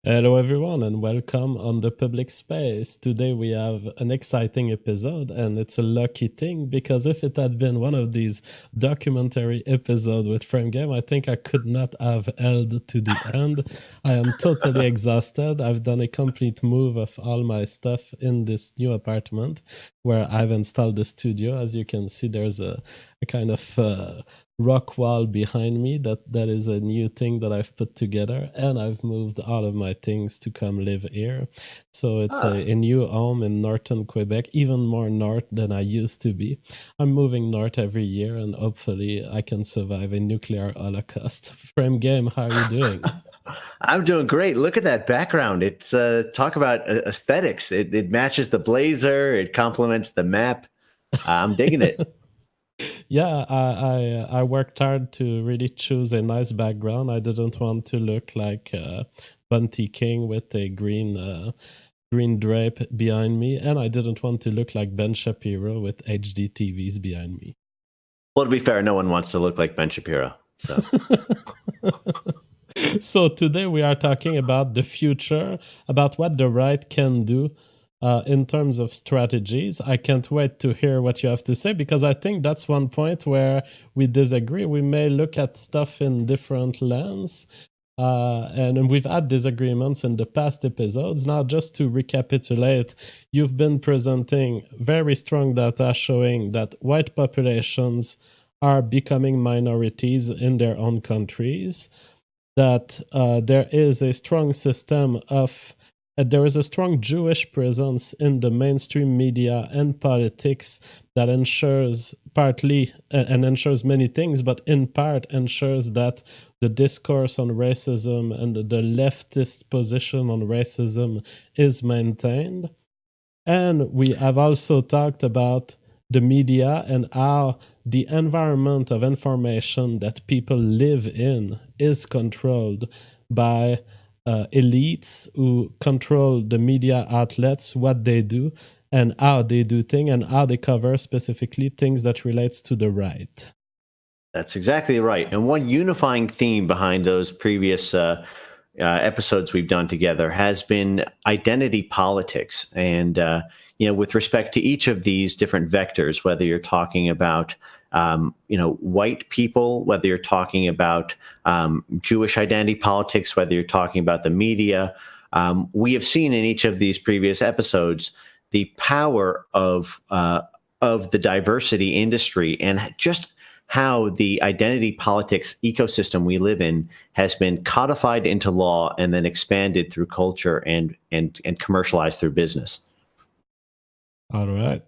Hello, everyone, and welcome on the public space. Today we have an exciting episode, and it's a lucky thing because if it had been one of these documentary episodes with Frame Game, I think I could not have held to the end. I am totally exhausted. I've done a complete move of all my stuff in this new apartment where I've installed the studio. As you can see, there's a kind of rock wall behind me that is a new thing that I've put together, and I've moved all of my things to come live here. So it's Ah, a new home in northern Quebec, even more north than I used to be. I'm moving north every year, and hopefully I can survive a nuclear holocaust. Frame Game, how are you doing? I'm doing great. Look at that background. It's talk about aesthetics. It matches the blazer. It complements the map. I'm digging it. Yeah, I worked hard to really choose a nice background. I didn't want to look like Bunty King with a green drape behind me, and I didn't want to look like Ben Shapiro with HD TVs behind me. Well, to be fair, no one wants to look like Ben Shapiro. So So today we are talking about the future, about what the right can do in terms of strategies. I can't wait to hear what you have to say because I think that's one point where we disagree. We may look at stuff in different lens. And we've had disagreements in the past episodes. Now, just to recapitulate, you've been presenting very strong data showing that white populations are becoming minorities in their own countries, that there is a strong system of there is a strong Jewish presence in the mainstream media and politics that ensures partly and ensures many things, but in part ensures that the discourse on racism and the leftist position on racism is maintained. And we have also talked about the media and how the environment of information that people live in is controlled by elites who control the media outlets, what they do, and how they do things, and how they cover specifically things that relates to the right. that's exactly right. And one unifying theme behind those previous episodes we've done together has been identity politics. And, with respect to each of these different vectors, whether you're talking about, white people, whether you're talking about Jewish identity politics, whether you're talking about the media, we have seen in each of these previous episodes the power of the diversity industry and just how the identity politics ecosystem we live in has been codified into law and then expanded through culture and commercialized through business. All right.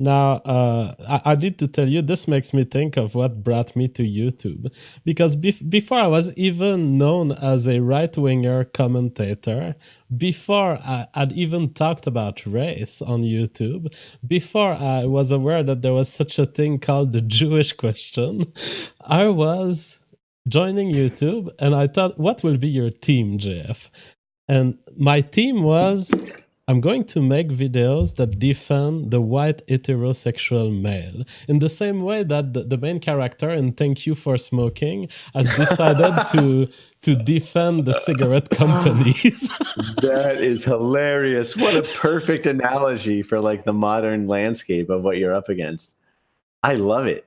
Now, I need to tell you, this makes me think of what brought me to YouTube. Because before I was even known as a right winger commentator, before I'd even talked about race on YouTube, before I was aware that there was such a thing called the Jewish question, I was joining YouTube and I thought, what will be your team, JF? And my team was I'm going to make videos that defend the white heterosexual male in the same way that the main character in Thank You for Smoking has decided to defend the cigarette companies. That is hilarious. What a perfect analogy for like the modern landscape of what you're up against. I love it.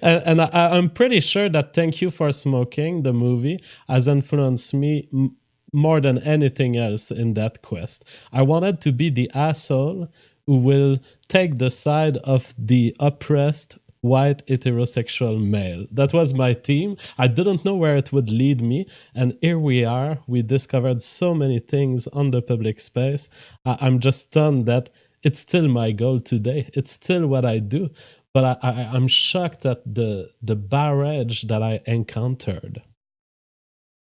And I'm pretty sure that Thank You for Smoking, the movie, has influenced me more than anything else in that quest. I wanted to be the asshole who will take the side of the oppressed white heterosexual male. That was my theme. I didn't know where it would lead me. And here we are. We discovered so many things on the public space. I'm just stunned that it's still my goal today. It's still what I do. But I'm shocked at the barrage that I encountered.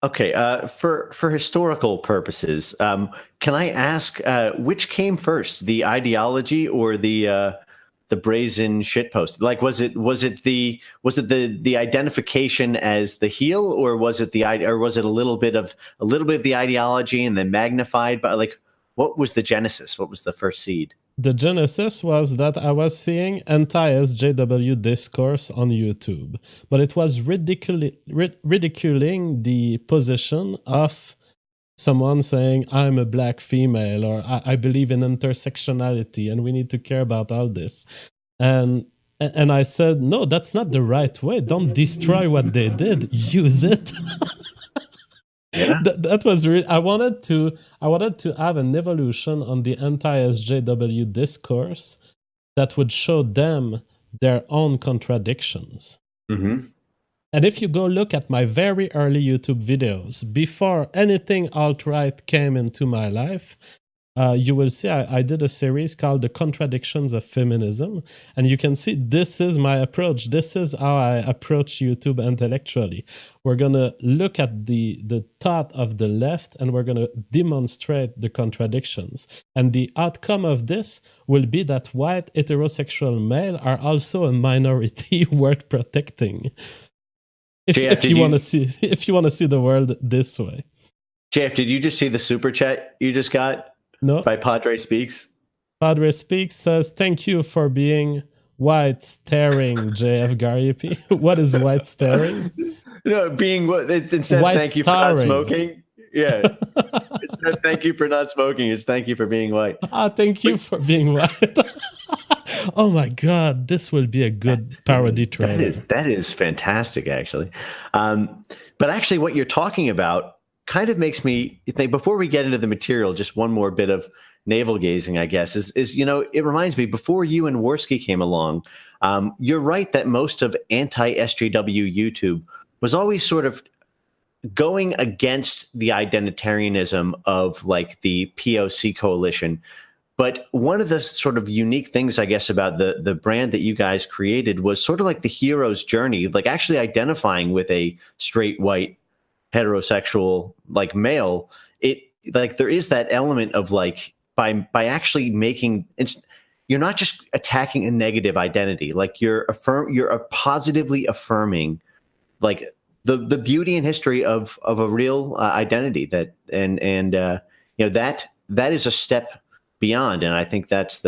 Okay, for historical purposes, can I ask which came first, the ideology or the brazen shitpost? Like, was it the identification as the heel, or was it or was it a little bit of the ideology and then magnified? But like, what was the genesis? What was the first seed? The genesis was that I was seeing anti-SJW discourse on YouTube, but it was ridiculing the position of someone saying I'm a black female, or I believe in intersectionality and we need to care about all this. And I said, no, that's not the right way. Don't destroy what they did. Use it. Yeah. That was really. I wanted to have an evolution on the anti-SJW discourse that would show them their own contradictions. Mm-hmm. And if you go look at my very early YouTube videos, before anything alt-right came into my life, you will see I did a series called The Contradictions of Feminism. And you can see this is my approach. This is how I approach YouTube intellectually. We're going to look at the thought of the left, and we're going to demonstrate the contradictions. And the outcome of this will be that white heterosexual male are also a minority worth protecting. If you want to see the world this way. Jeff, did you just see the super chat you just got? No. By Padre Speaks? Padre Speaks says, thank you for being white staring, JF Gariepi. What is white staring? No, being instead white thank you for not smoking. Yeah. Thank you for not smoking. It's thank you for being white. Thank you for being white. Oh my God, this will be a good parody trailer. That is fantastic, actually. But actually, what you're talking about kind of makes me think, before we get into the material, just one more bit of navel gazing, I guess, is it reminds me, before you and Worski came along, you're right that most of anti-SJW YouTube was always sort of going against the identitarianism of like the POC coalition. But one of the sort of unique things, I guess, about the brand that you guys created was sort of like the hero's journey, like actually identifying with a straight, white, heterosexual, like male. It like there is that element of like by actually making you're not just attacking a negative identity, like you're positively affirming like the beauty and history of a real identity that that is a step beyond, and I think that's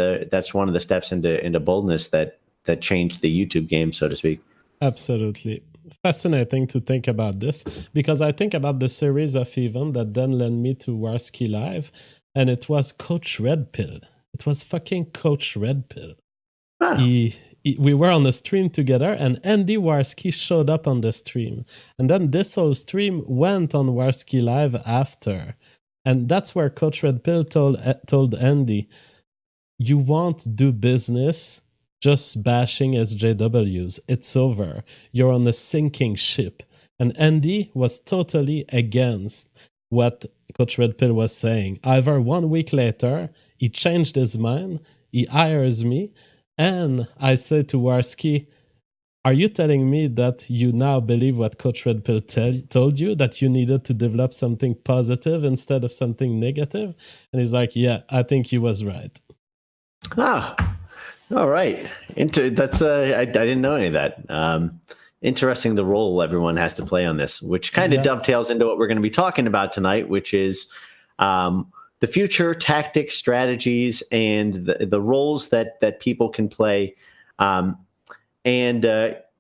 one of the steps into boldness that changed the YouTube game, so to speak. Absolutely fascinating to think about this, because I think about the series of events that then led me to Warski Live, and it was Coach Red Pill. It was fucking Coach Red Pill. Wow. We were on a stream together, and Andy Warski showed up on the stream, and then this whole stream went on Warski Live after. And that's where Coach Red Pill told Andy, you won't do business just bashing SJWs. It's over. You're on a sinking ship. And Andy was totally against what Coach Red Pill was saying. However, 1 week later, he changed his mind. He hires me. And I said to Warski, are you telling me that you now believe what Coach Red Pill told you, that you needed to develop something positive instead of something negative? And he's like, yeah, I think he was right. Ah, all right. That's I didn't know any of that. Interesting, the role everyone has to play on this, which kind of dovetails into what we're going to be talking about tonight, which is the future, tactics, strategies, and the roles that people can play. And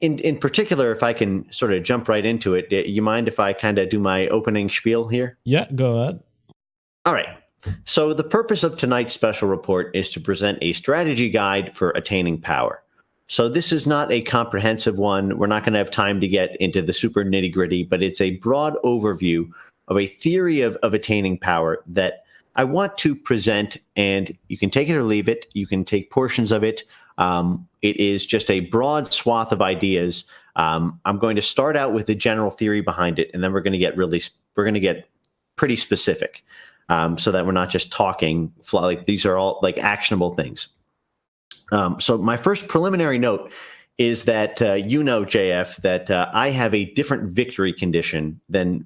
in particular, if I can sort of jump right into it, you mind if I kind of do my opening spiel here? Yeah, go ahead. All right. So the purpose of tonight's special report is to present a strategy guide for attaining power. So this is not a comprehensive one. We're not going to have time to get into the super nitty gritty, but it's a broad overview of a theory of attaining power that I want to present, and you can take it or leave it. You can take portions of it. It is just a broad swath of ideas. I'm going to start out with the general theory behind it, and then we're going to get pretty specific, so that we're not just talking. Like these are all like actionable things. So my first preliminary note is that JF, that I have a different victory condition than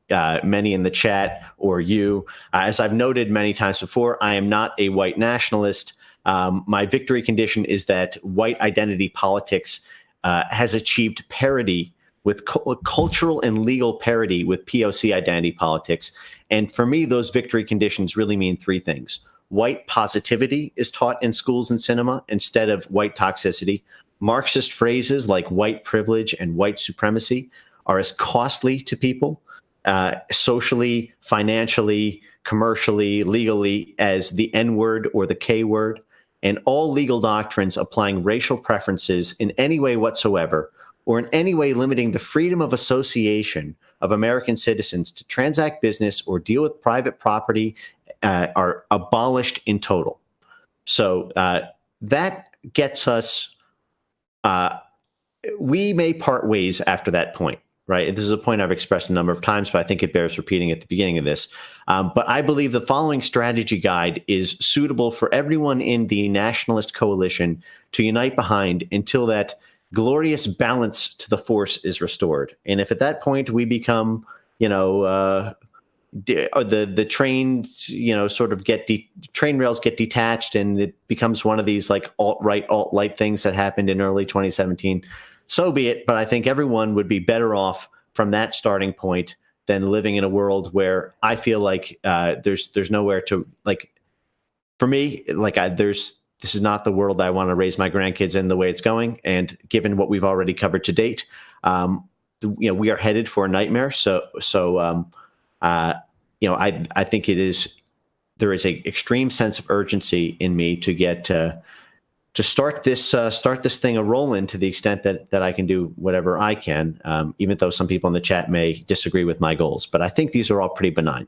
many in the chat or you. As I've noted many times before, I am not a white nationalist. My victory condition is that white identity politics has achieved parity with cultural and legal parity with POC identity politics. And for me, those victory conditions really mean three things. White positivity is taught in schools and cinema instead of white toxicity. Marxist phrases like white privilege and white supremacy are as costly to people socially, financially, commercially, legally as the N word or the K word, and all legal doctrines applying racial preferences in any way whatsoever, or in any way limiting the freedom of association of American citizens to transact business or deal with private property are abolished in total. So that gets us, we may part ways after that point, right? This is a point I've expressed a number of times, but I think it bears repeating at the beginning of this. But I believe the following strategy guide is suitable for everyone in the nationalist coalition to unite behind until that glorious balance to the force is restored. And if at that point we become, the trains, sort of train rails get detached and it becomes one of these like alt-right, alt-light things that happened in early 2017, so be it. But I think everyone would be better off from that starting point than living in a world where I feel like there's nowhere to, like, for me, like this is not the world I want to raise my grandkids in the way it's going. And given what we've already covered to date, we are headed for a nightmare. I think there is an extreme sense of urgency in me to get to start this thing a rolling to the extent that I can do whatever I can, even though some people in the chat may disagree with my goals. But I think these are all pretty benign.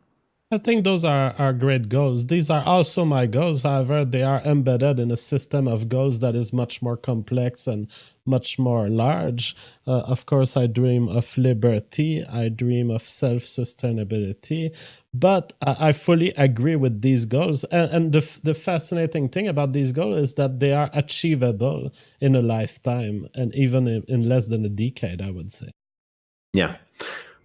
I think those are great goals. These are also my goals. However, they are embedded in a system of goals that is much more complex and much more large. Of course, I dream of liberty. I dream of self-sustainability. But I fully agree with these goals. And the fascinating thing about these goals is that they are achievable in a lifetime and even in less than a decade, I would say. Yeah.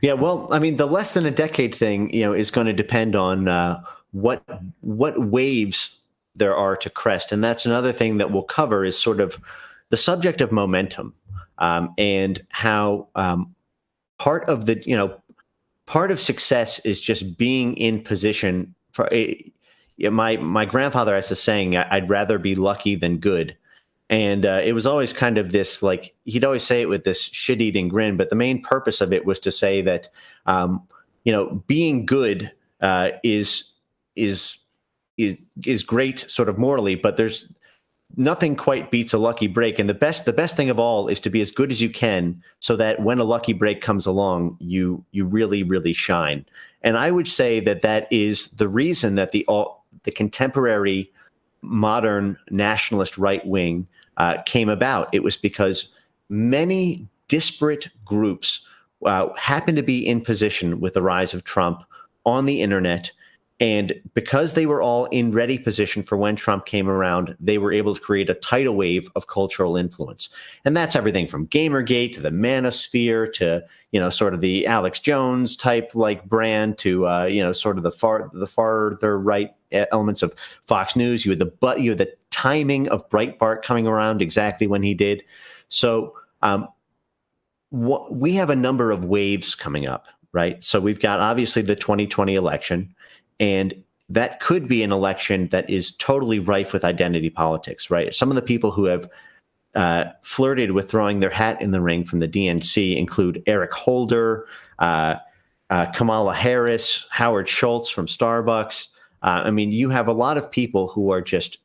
Yeah, well, I mean, the less than a decade thing, is going to depend on what waves there are to crest, and that's another thing that we'll cover is sort of the subject of momentum, and how part of success is just being in position for. My grandfather has a saying, "I'd rather be lucky than good." And it was always kind of this, like, he'd always say it with this shit-eating grin, but the main purpose of it was to say that, being good is great sort of morally, but there's nothing quite beats a lucky break. And the best thing of all is to be as good as you can, so that when a lucky break comes along, you really, really shine. And I would say that is the reason that the contemporary modern nationalist right wing came about. It was because many disparate groups happened to be in position with the rise of Trump on the internet. And because they were all in ready position for when Trump came around, they were able to create a tidal wave of cultural influence. And that's everything from Gamergate to the Manosphere to, sort of the Alex Jones type like brand to, sort of the farther right elements of Fox News. You had the timing of Breitbart coming around exactly when he did. So we have a number of waves coming up, right? So we've got obviously the 2020 election. And that could be an election that is totally rife with identity politics, right? Some of the people who have flirted with throwing their hat in the ring from the DNC include Eric Holder, Kamala Harris, Howard Schultz from Starbucks. You have a lot of people who are just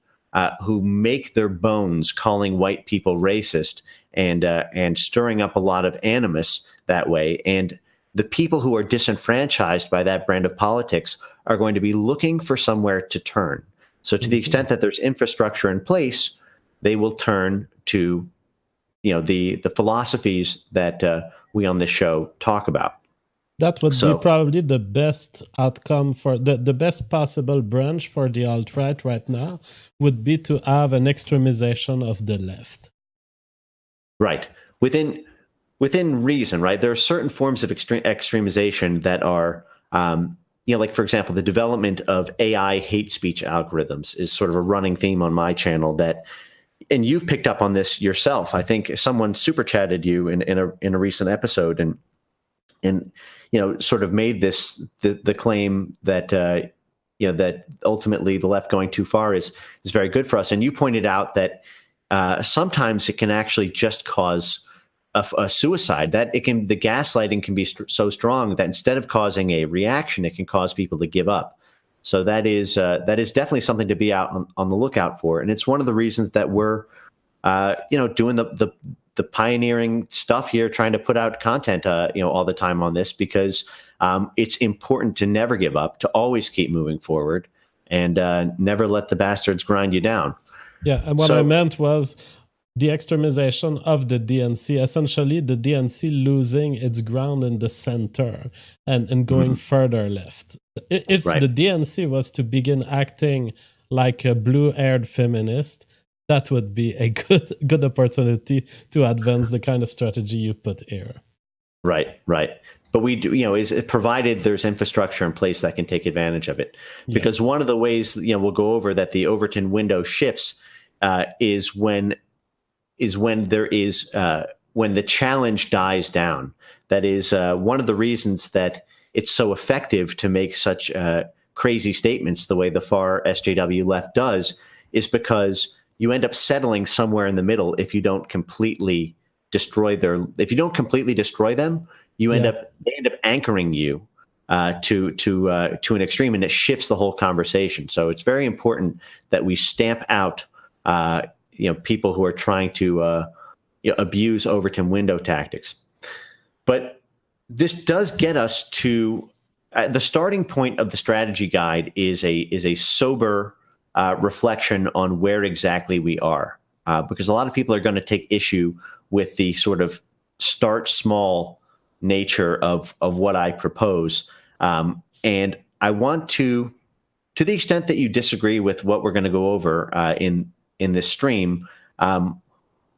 who make their bones calling white people racist and stirring up a lot of animus that way. And the people who are disenfranchised by that brand of politics are going to be looking for somewhere to turn. So to the extent that there's infrastructure in place, they will turn to, the philosophies that we on this show talk about. That would be probably the best outcome for the best possible branch for the alt-right right now would be to have an extremization of the left. Right. Within reason, right? There are certain forms of extremization that are, like, for example, the development of AI hate speech algorithms is sort of a running theme on my channel and you've picked up on this yourself. I think someone super chatted you in a recent episode and sort of made the claim that, that ultimately the left going too far is very good for us. And you pointed out that sometimes it can actually just cause a suicide. That the gaslighting can be so strong that instead of causing a reaction, it can cause people to give up. So that is definitely something to be out on the lookout for, and it's one of the reasons that we're doing the pioneering stuff here, trying to put out content all the time on this, because it's important to never give up, to always keep moving forward, and never let the bastards grind you down. Yeah, and what I meant was the extremization of the DNC, essentially the DNC losing its ground in the center and going further left. If the DNC was to begin acting like a blue-haired feminist, that would be a good opportunity to advance the kind of strategy you put here. Right. But we do, is it provided there's infrastructure in place that can take advantage of it. Because one of the ways, we'll go over that the Overton window shifts is when there is when the challenge dies down. That is one of the reasons that it's so effective to make such crazy statements the way the far SJW left does, is because you end up settling somewhere in the middle if you don't completely destroy them. You they end up anchoring you to an extreme, and it shifts the whole conversation. So it's very important that we stamp out people who are trying to abuse Overton window tactics. But this does get us to the starting point of the strategy guide is a sober reflection on where exactly we are, because a lot of people are going to take issue with the sort of start small nature of what I propose, and I want to the extent that you disagree with what we're going to go over in this stream,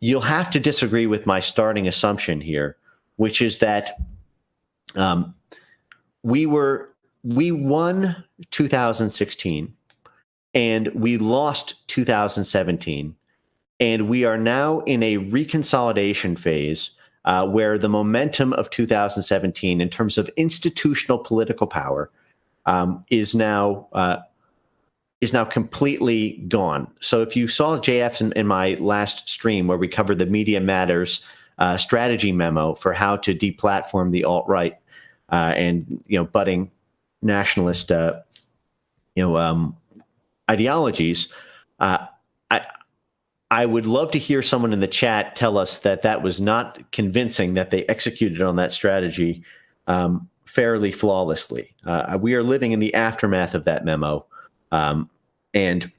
you'll have to disagree with my starting assumption here, which is that we won 2016 and we lost 2017, and we are now in a reconsolidation phase where the momentum of 2017 in terms of institutional political power is now completely gone. So if you saw JF's in my last stream where we covered the Media Matters strategy memo for how to deplatform the alt-right and budding nationalist ideologies, I would love to hear someone in the chat tell us that was not convincing, that they executed on that strategy fairly flawlessly. We are living in the aftermath of that memo. And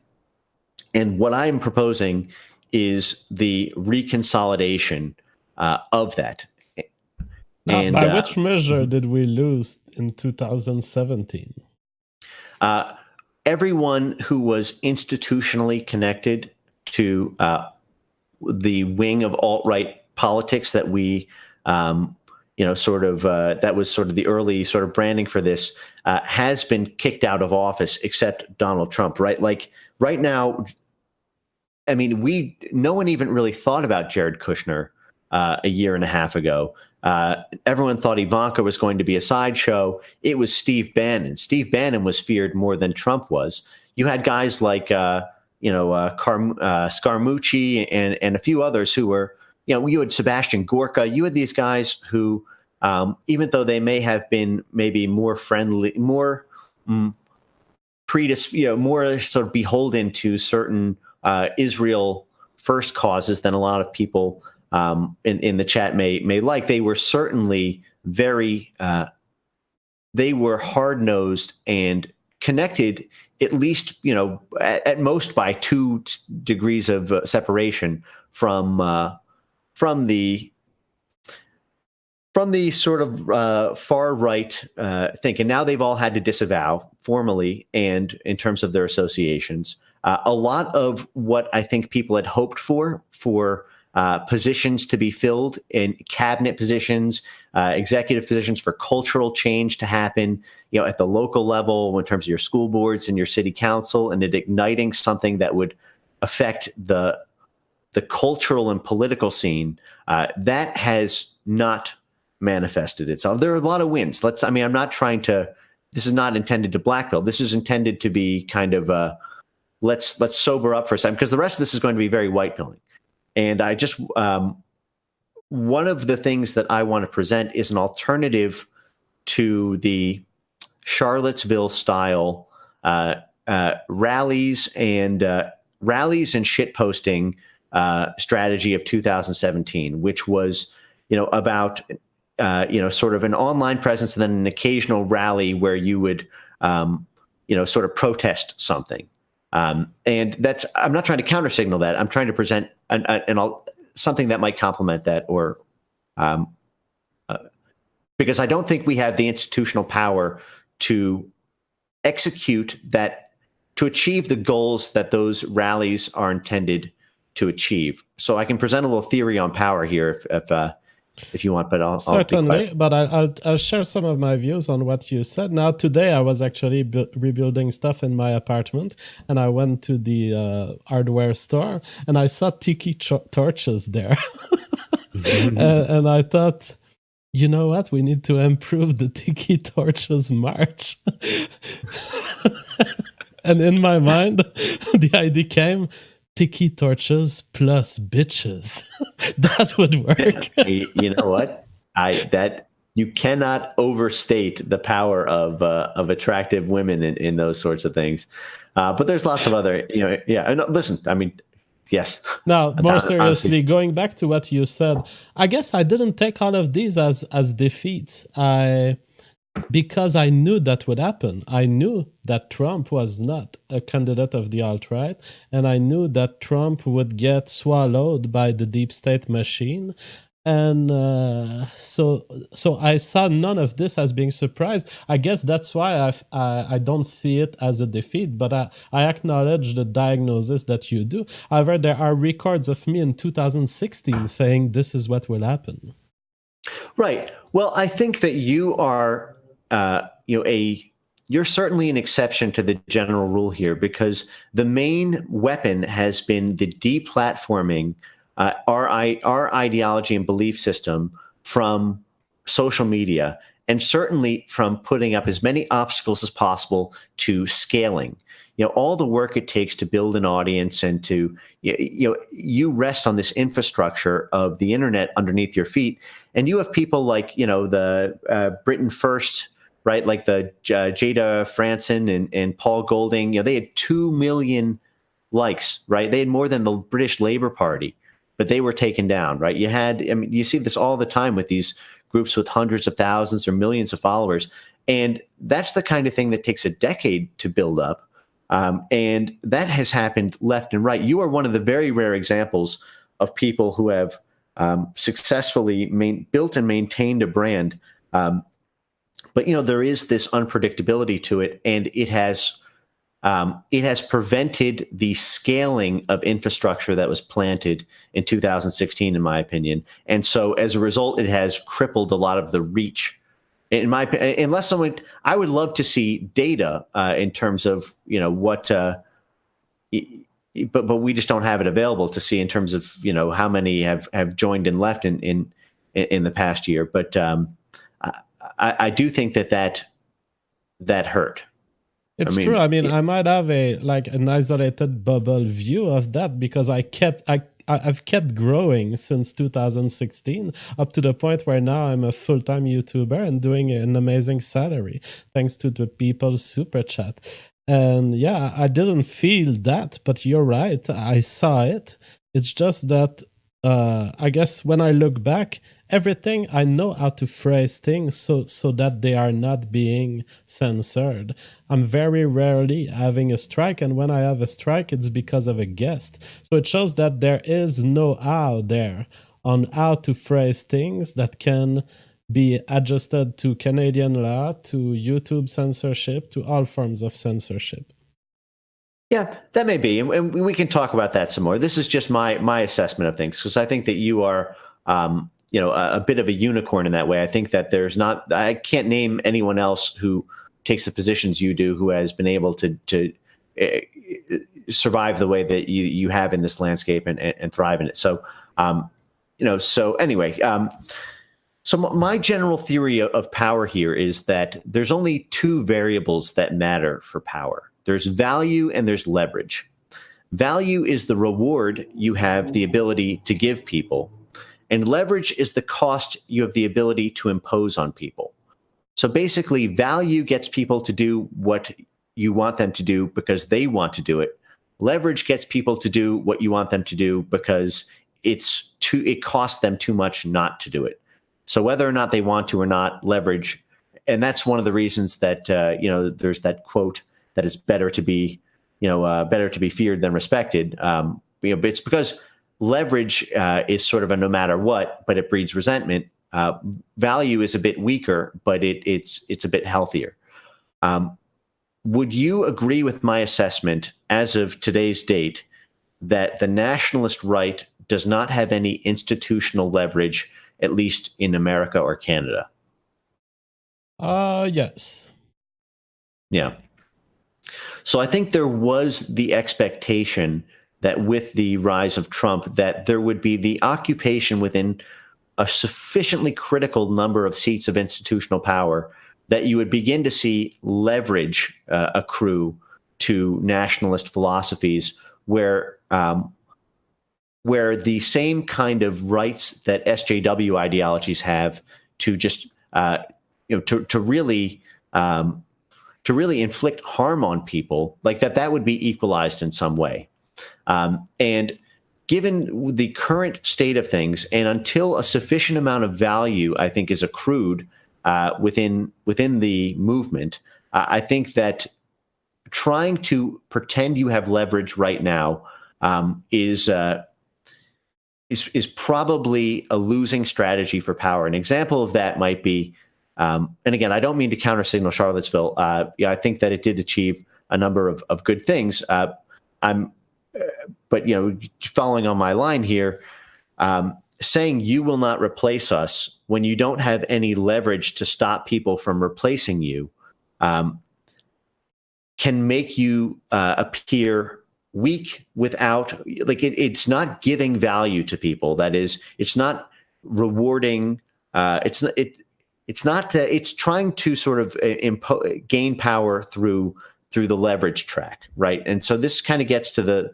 what I'm proposing is the reconsolidation of that. Now, and by which measure did we lose in 2017? Everyone who was institutionally connected to the wing of alt-right politics that we, that was sort of the early sort of branding for this, has been kicked out of office, except Donald Trump, right? Like right now, I mean, no one even really thought about Jared Kushner a year and a half ago. Everyone thought Ivanka was going to be a sideshow. It was Steve Bannon. Steve Bannon was feared more than Trump was. You had guys like, Scaramucci and a few others who were, you had Sebastian Gorka. You had these guys who, even though they may have been maybe more friendly, more more sort of beholden to certain Israel first causes than a lot of people in the chat may like. They were certainly very, they were hard-nosed and connected, at least, at most by 2 degrees of separation from the sort of far right think. And now they've all had to disavow formally and in terms of their associations. A lot of what I think people had hoped for positions to be filled in cabinet positions, executive positions, for cultural change to happen, at the local level in terms of your school boards and your city council, and it igniting something that would affect the cultural and political scene, that has not manifested itself. There are a lot of wins. I'm not trying to, this is not intended to blackmail. This is intended to be kind of let's sober up for a second, because the rest of this is going to be very white pilling. And I just one of the things that I want to present is an alternative to the Charlottesville style rallies and shitposting strategy of 2017, which was, about sort of an online presence and then an occasional rally where you would sort of protest something. And that's, I'm not trying to counter signal that. I'm trying to present something that might complement that, or because I don't think we have the institutional power to execute that, to achieve the goals that those rallies are intended to achieve. So I can present a little theory on power here if you want, but I'll certainly. But I'll share some of my views on what you said. Now, today I was actually rebuilding stuff in my apartment, and I went to the hardware store, and I saw tiki torches there, and I thought, you know what? We need to improve the tiki torches march. And in my mind, the idea came, tiki torches plus bitches. That would work. You know what? You cannot overstate the power of attractive women in those sorts of things. But there's lots of other, yeah. And listen, I mean, yes. Now, more seriously, going back to what you said, I guess I didn't take all of these as defeats. Because I knew that would happen. I knew that Trump was not a candidate of the alt-right, and I knew that Trump would get swallowed by the deep state machine. And so I saw none of this as being surprised. I guess that's why I don't see it as a defeat, but I acknowledge the diagnosis that you do. However, there are records of me in 2016 saying this is what will happen. Right. Well, I think that you are, you're certainly an exception to the general rule here, because the main weapon has been the deplatforming our ideology and belief system from social media, and certainly from putting up as many obstacles as possible to scaling. All the work it takes to build an audience and to, you rest on this infrastructure of the internet underneath your feet. And you have people like, the Britain First, right? Like the Jada Franson and Paul Golding, they had 2 million likes, right? They had more than the British Labour Party, but they were taken down, right? You see this all the time with these groups with hundreds of thousands or millions of followers. And that's the kind of thing that takes a decade to build up. And that has happened left and right. You are one of the very rare examples of people who have successfully built and maintained a brand. But there is this unpredictability to it, and it has prevented the scaling of infrastructure that was planted in 2016, in my opinion. And so, as a result, it has crippled a lot of the reach. In my opinion, unless someone, I would love to see data in terms of what, but we just don't have it available to see in terms of how many have joined and left in the past year. But I do think that hurt. It's true. I mean, I might have an isolated bubble view of that, because I've kept growing since 2016 up to the point where now I'm a full-time YouTuber and doing an amazing salary thanks to the people's super chat. And yeah, I didn't feel that, but you're right. I saw it. It's just that I guess when I look back, everything I know how to phrase things so that they are not being censored. I'm very rarely having a strike, and when I have a strike, it's because of a guest. So it shows that there is know-how there on how to phrase things that can be adjusted to Canadian law, to YouTube censorship, to all forms of censorship. Yeah, that may be, and we can talk about that some more. This is just my assessment of things, because I think that you are, a bit of a unicorn in that way. I think that I can't name anyone else who takes the positions you do who has been able to survive the way that you have in this landscape and thrive in it. So, so anyway, so my general theory of power here is that there's only two variables that matter for power. There's value and there's leverage. Value is the reward you have the ability to give people, and leverage is the cost you have the ability to impose on people. So basically, value gets people to do what you want them to do because they want to do it. Leverage gets people to do what you want them to do because it costs them too much not to do it. So whether or not they want to or not, leverage, and that's one of the reasons that there's that quote that it's better to be feared than respected. It's because leverage is sort of a no matter what, but it breeds resentment. Value is a bit weaker, but it's a bit healthier. Would you agree with my assessment as of today's date that the nationalist right does not have any institutional leverage, at least in America or Canada? Yes. Yeah. So I think there was the expectation that with the rise of Trump, that there would be the occupation within a sufficiently critical number of seats of institutional power that you would begin to see leverage accrue to nationalist philosophies where the same kind of rights that SJW ideologies have to just to really inflict harm on people, like that would be equalized in some way. And given the current state of things, and until a sufficient amount of value, I think, is accrued within the movement, I think that trying to pretend you have leverage right now is probably a losing strategy for power. An example of that might be, and again, I don't mean to countersignal Charlottesville. I think that it did achieve a number of good things. But following on my line here, saying you will not replace us when you don't have any leverage to stop people from replacing you can make you appear weak without, like, it's not giving value to people. That is, it's not rewarding. It's trying to sort of gain power through the leverage track, right? And so this kind of gets to the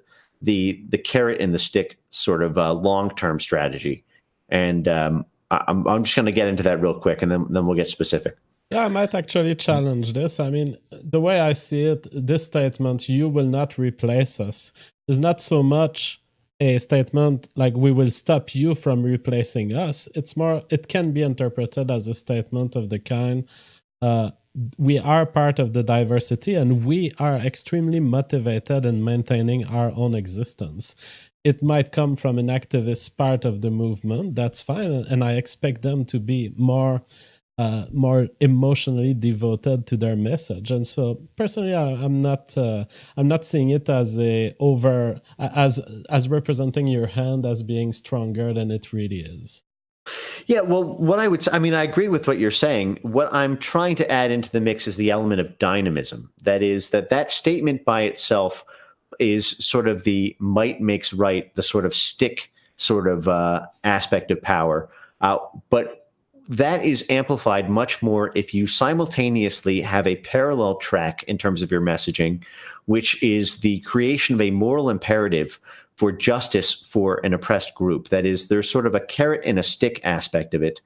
carrot and the stick sort of long-term strategy. And I'm just going to get into that real quick, and then we'll get specific. Yeah, I might actually challenge this. I mean, the way I see it, this statement, "you will not replace us," is not so much a statement like "we will stop you from replacing us." It's more, it can be interpreted as a statement of the kind, we are part of the diversity and we are extremely motivated in maintaining our own existence. It might come from an activist part of the movement. That's fine. And I expect them to be more emotionally devoted to their message. And so personally, I'm not seeing it as as representing your hand as being stronger than it really is. Yeah, well, what I would say, I mean, I agree with what you're saying. What I'm trying to add into the mix is the element of dynamism. That is, that statement by itself is sort of the might makes right, the sort of stick sort of aspect of power. But that is amplified much more if you simultaneously have a parallel track in terms of your messaging, which is the creation of a moral imperative for justice for an oppressed group. That is, there's sort of a carrot and a stick aspect of it.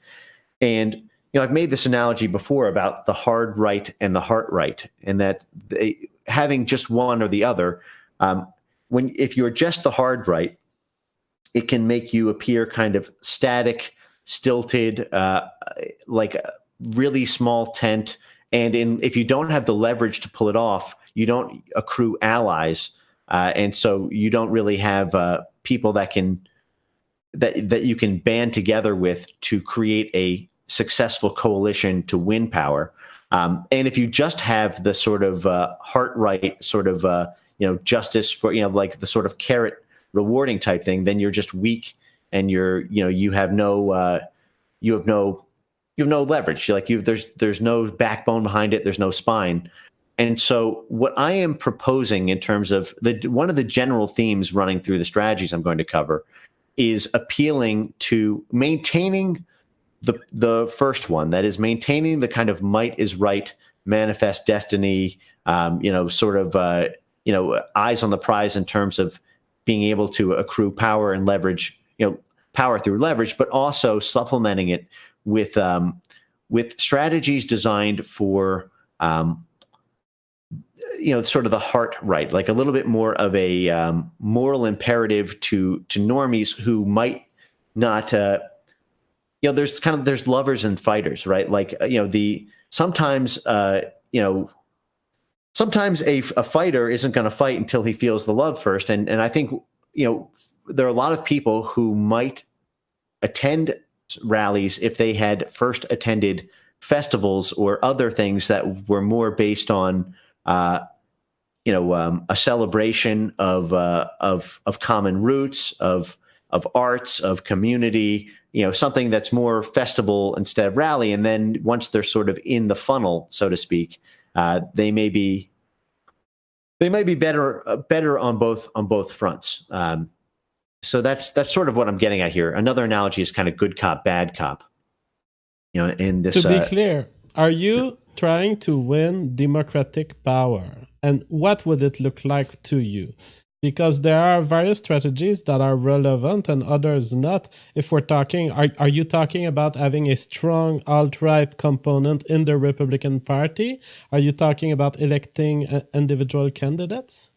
And I've made this analogy before about the hard right and the heart right, and that having just one or the other, if you're just the hard right, it can make you appear kind of static, stilted, like a really small tent. And if you don't have the leverage to pull it off, you don't accrue allies. And so you don't really have people that you can band together with to create a successful coalition to win power. And if you just have the sort of heart right sort of justice for like the sort of carrot rewarding type thing, then you're just weak and you have no leverage. There's no backbone behind it. There's no spine. And so what I am proposing in terms of one of the general themes running through the strategies I'm going to cover is appealing to maintaining the first one, that is maintaining the kind of might is right, manifest destiny, sort of eyes on the prize in terms of being able to accrue power and leverage, power through leverage, but also supplementing it with strategies designed for sort of the heart right, like a little bit more of a moral imperative to normies who might not. There's lovers and fighters, right? Like sometimes a fighter isn't going to fight until he feels the love first, and I think there are a lot of people who might attend rallies if they had first attended festivals or other things that were more based on a celebration of common roots, of arts, of community, something that's more festival instead of rally. And then once they're sort of in the funnel, so to speak, they may be better on both fronts. So that's sort of what I'm getting at here. Another analogy is kind of good cop, bad cop. In this. To be clear, are you trying to win democratic power? And what would it look like to you? Because there are various strategies that are relevant and others not. If we're talking, are you talking about having a strong alt-right component in the Republican Party? Are you talking about electing individual candidates?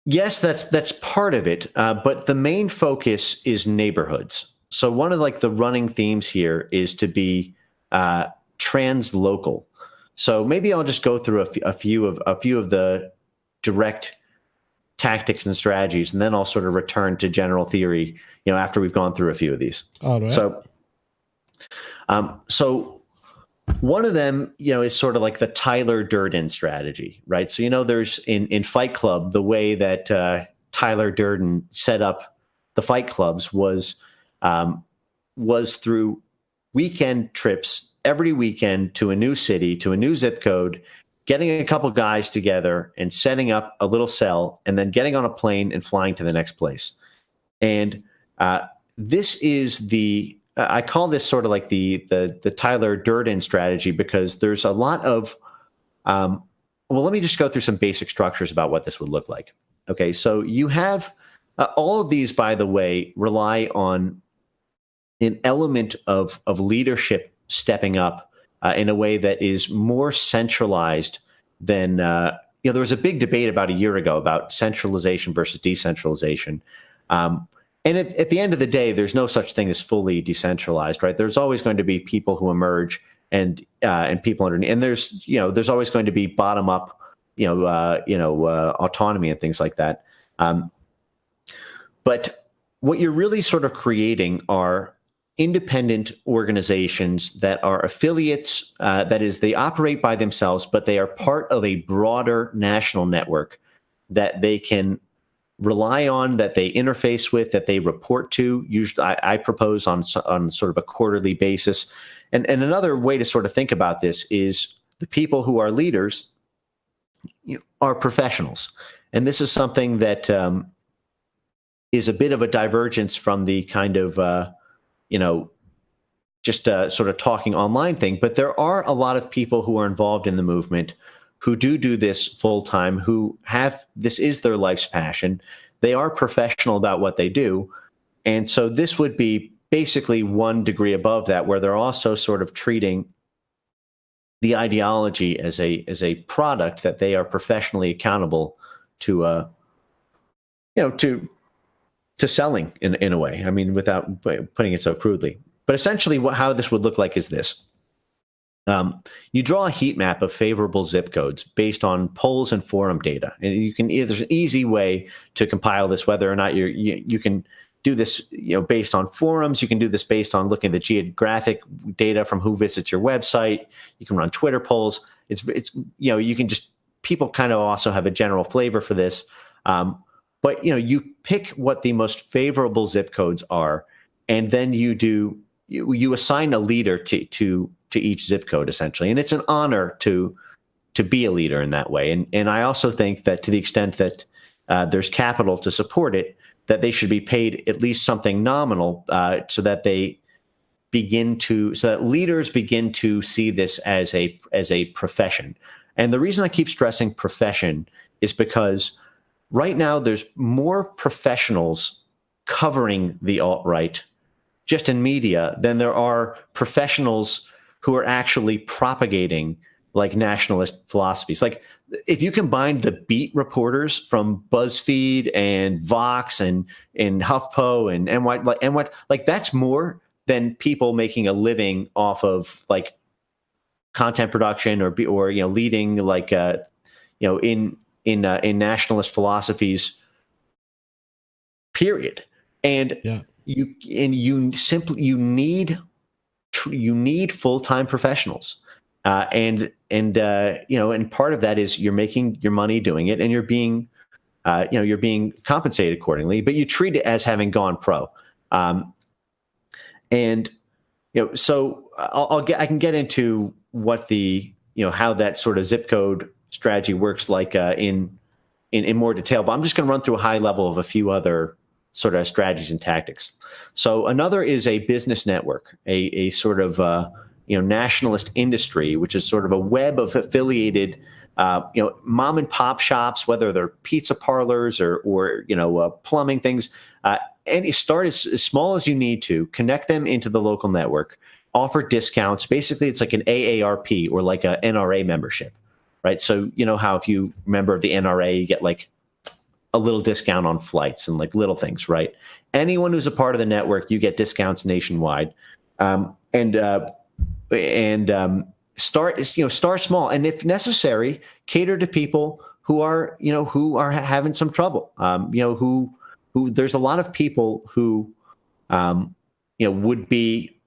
Yes, that's part of it. But the main focus is neighborhoods. So one of the running themes here is to be translocal. So maybe I'll just go through a few of the direct tactics and strategies, and then I'll sort of return to general theory, after we've gone through a few of these. All right. So one of them, is sort of like the Tyler Durden strategy, right? So, there's in Fight Club, the way that Tyler Durden set up the fight clubs was through weekend trips every weekend to a new city, to a new zip code, getting a couple guys together and setting up a little cell, and then getting on a plane and flying to the next place. And this is I call this sort of like the Tyler Durden strategy, because there's a lot of let me just go through some basic structures about what this would look like. Okay, so you have all of these, by the way, rely on an element of leadership stepping up in a way that is more centralized than there was a big debate about a year ago about centralization versus decentralization. And at the end of the day, there's no such thing as fully decentralized, right? There's always going to be people who emerge and people underneath, and there's always going to be bottom up, autonomy and things like that. But what you're really sort of creating are independent organizations that are affiliates. That is, they operate by themselves, but they are part of a broader national network that they can rely on, that they interface with, that they report to. Usually, I propose on sort of a quarterly basis. And another way to sort of think about this is the people who are leaders are professionals, and this is something that is a bit of a divergence from the kind of just sort of talking online thing. But there are a lot of people who are involved in the movement who do this full time, who have this is their life's passion. They are professional about what they do. And so this would be basically one degree above that, where they're also sort of treating the ideology as a product that they are professionally accountable to, to selling in a way. I mean, without putting it so crudely. But essentially how this would look like is this. You draw a heat map of favorable zip codes based on polls and forum data. And there's an easy way to compile this, whether or not you can do this, based on forums. You can do this based on looking at the geographic data from who visits your website. You can run Twitter polls. It's you can just, people kind of also have a general flavor for this. But you pick what the most favorable zip codes are, and then you assign a leader to each zip code, essentially. And it's an honor to be a leader in that way. And I also think that to the extent that there's capital to support it, that they should be paid at least something nominal, so that leaders begin to see this as a profession. And the reason I keep stressing profession is because right now there's more professionals covering the alt-right just in media than there are professionals who are actually propagating like nationalist philosophies. Like if you combine the beat reporters from BuzzFeed and Vox and HuffPo and NY, like that's more than people making a living off of like content production or leading like in nationalist philosophies, period. And Yeah. you need full-time professionals, and part of that is you're making your money doing it, and you're being compensated accordingly, but you treat it as having gone pro. And so I can get into what the how that sort of zip code strategy works like in more detail, but I'm just going to run through a high level of a few other sort of strategies and tactics. So another is a business network, a sort of nationalist industry, which is sort of a web of affiliated mom and pop shops, whether they're pizza parlors or plumbing things. And you start as small as you need to, connect them into the local network, offer discounts. Basically, it's like an AARP or like a NRA membership, right? So you know how if you member of the NRA, you get like a little discount on flights and like little things, right? Anyone who's a part of the network, you get discounts nationwide. Start small, and if necessary, cater to people who are having some trouble. Who there's a lot of people who would be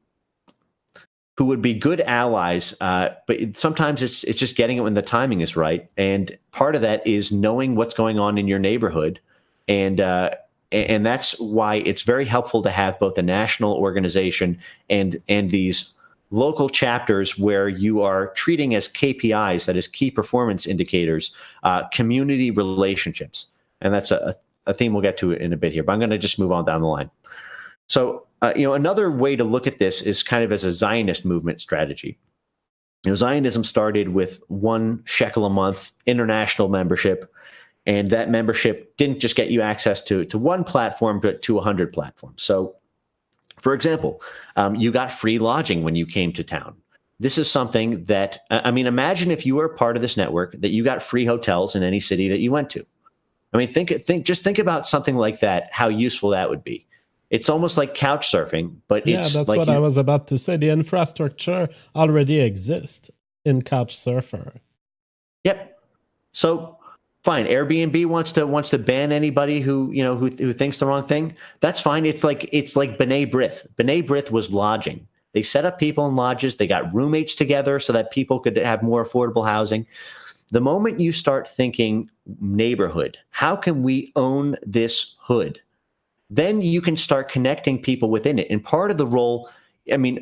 good allies, but sometimes it's just getting it when the timing is right. And part of that is knowing what's going on in your neighborhood, and that's why it's very helpful to have both a national organization and these local chapters where you are treating as KPIs, that is key performance indicators, community relationships. And that's a theme we'll get to in a bit here, but I'm going to just move on down the line. So, another way to look at this is kind of as a Zionist movement strategy. Zionism started with 1 shekel a month international membership, and that membership didn't just get you access to one platform, but to 100 platforms. So, for example, you got free lodging when you came to town. This is something that, imagine if you were a part of this network that you got free hotels in any city that you went to. I mean, think about something like that, how useful that would be. It's almost like couch surfing, but Yeah, it's that's like what I was about to say. The infrastructure already exists in Couchsurfer. Yep. So fine. Airbnb wants to ban anybody who thinks the wrong thing. That's fine. It's like B'nai B'rith. B'nai B'rith was lodging. They set up people in lodges. They got roommates together so that people could have more affordable housing. The moment you start thinking neighborhood, how can we own this hood? Then you can start connecting people within it. And part of the role,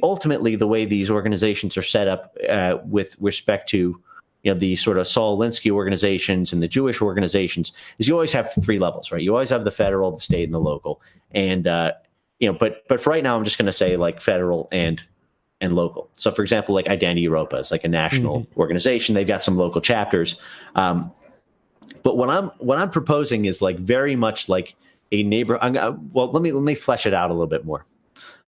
ultimately the way these organizations are set up with respect to the sort of Saul Alinsky organizations and the Jewish organizations is you always have 3 levels, right? You always have the federal, the state, and the local. And but for right now, I'm just going to say like federal and local. So for example, like Identity Europa is like a national organization. They've got some local chapters. But what I'm proposing is like very much like a neighbor. Let me flesh it out a little bit more.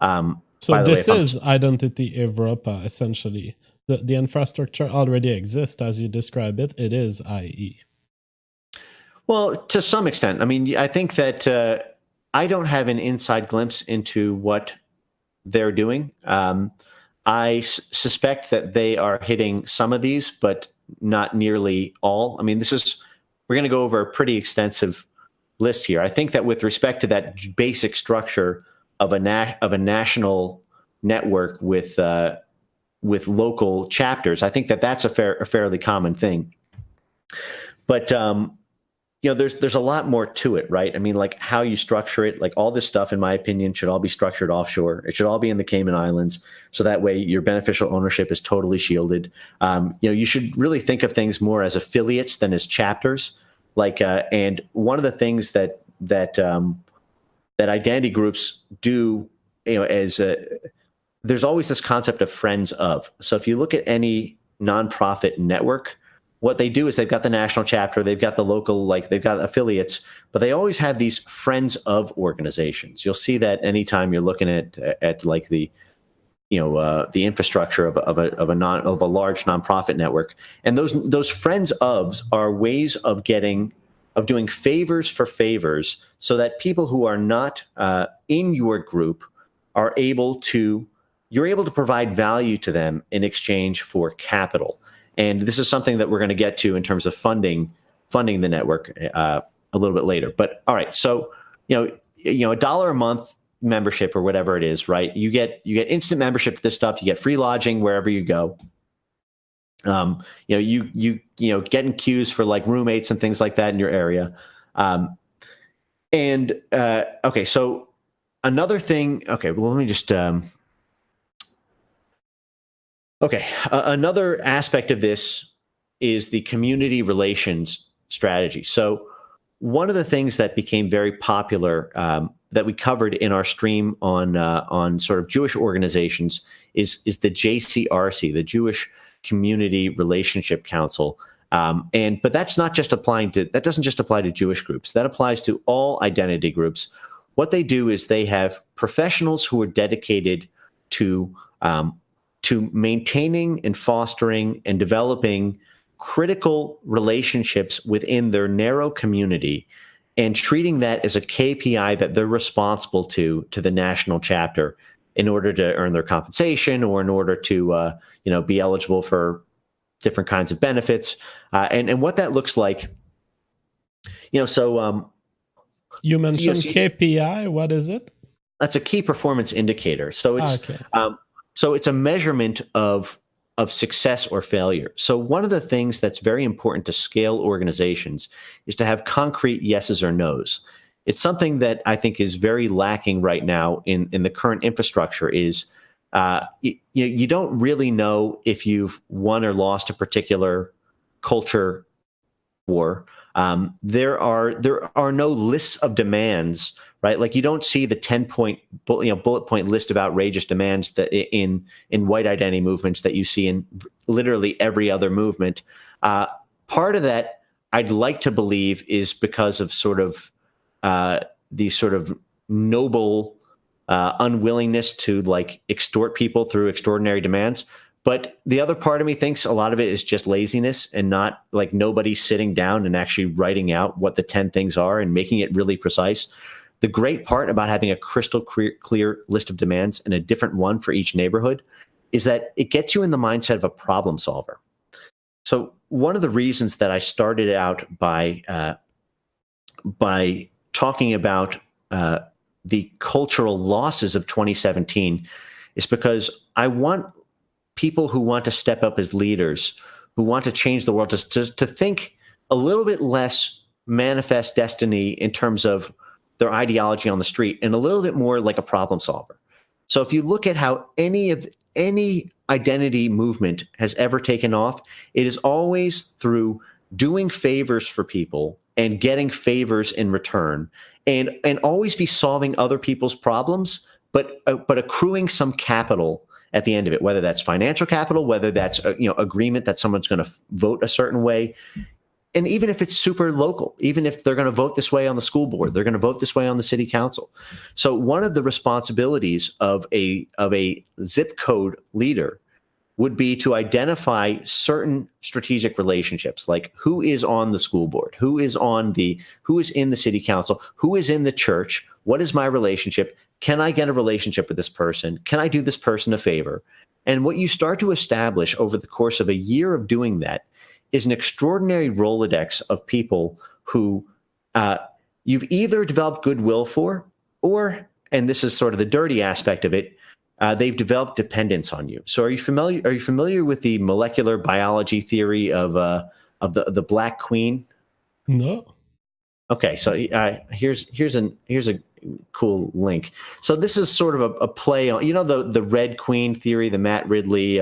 So this is Identity Europa, essentially. The infrastructure already exists as you describe it. It is IE. Well, to some extent. I think that I don't have an inside glimpse into what they're doing. I suspect that they are hitting some of these, but not nearly all. We're going to go over a pretty extensive list here. I think that with respect to that basic structure of a national network with local chapters, I think that that's a fairly common thing. But there's a lot more to it, right? Like how you structure it, like all this stuff, in my opinion, should all be structured offshore. It should all be in the Cayman Islands, so that way your beneficial ownership is totally shielded. You should really think of things more as affiliates than as chapters. And one of the things that identity groups do, there's always this concept of friends of. So if you look at any nonprofit network, what they do is they've got the national chapter, they've got the local, like they've got affiliates, but they always have these friends of organizations. You'll see that anytime you're looking at like the the infrastructure of a large nonprofit network, and those friends ofs are ways of doing favors for favors, so that people who are not in your group are you're able to provide value to them in exchange for capital. And this is something that we're going to get to in terms of funding the network a little bit later. But all right, so $1 a month membership or whatever it is, right? You get instant membership to this stuff. You get free lodging wherever you go. You get in queues for like roommates and things like that in your area. Okay, so another thing. Okay, well, let me just. Another aspect of this is the community relations strategy. So one of the things that became very popular that we covered in our stream on sort of Jewish organizations is the JCRC, the Jewish Community Relationship Council. But that doesn't just apply to Jewish groups. That applies to all identity groups. What they do is they have professionals who are dedicated to maintaining and fostering and developing critical relationships within their narrow community, and treating that as a KPI that they're responsible to the national chapter in order to earn their compensation, or in order to be eligible for different kinds of benefits, and what that looks like. You mentioned KPI. What is it? That's a key performance indicator. So it's so it's a measurement of success or failure. So one of the things that's very important to scale organizations is to have concrete yeses or nos. It's something that I think is very lacking right now in the current infrastructure. Is you don't really know if you've won or lost a particular culture war. There are no lists of demands, right? Like you don't see the 10-point bullet point list of outrageous demands that in white identity movements that you see in literally every other movement. Part of that, I'd like to believe, is because of sort of the sort of noble unwillingness to like extort people through extraordinary demands. But the other part of me thinks a lot of it is just laziness, and not like nobody sitting down and actually writing out what the 10 things are and making it really precise. The great part about having a crystal clear list of demands and a different one for each neighborhood is that it gets you in the mindset of a problem solver. So one of the reasons that I started out by talking about the cultural losses of 2017 is because I want people who want to step up as leaders, who want to change the world, to think a little bit less manifest destiny in terms of their ideology on the street, and a little bit more like a problem solver. So if you look at how any identity movement has ever taken off, it is always through doing favors for people and getting favors in return, and always be solving other people's problems, but accruing some capital at the end of it, whether that's financial capital, whether that's agreement that someone's going to vote a certain way. And even if it's super local, even if they're going to vote this way on the school board, they're going to vote this way on the city council. So one of the responsibilities of a zip code leader would be to identify certain strategic relationships, like who is on the school board, who is in the city council, who is in the church, what is my relationship? Can I get a relationship with this person? Can I do this person a favor? And what you start to establish over the course of a year of doing that is an extraordinary Rolodex of people who you've either developed goodwill for, or, and this is sort of the dirty aspect of it, they've developed dependence on you. So are you familiar with the molecular biology theory of the Black Queen? No. Okay, so here's a cool link. So this is sort of a play on the Red Queen theory, the Matt Ridley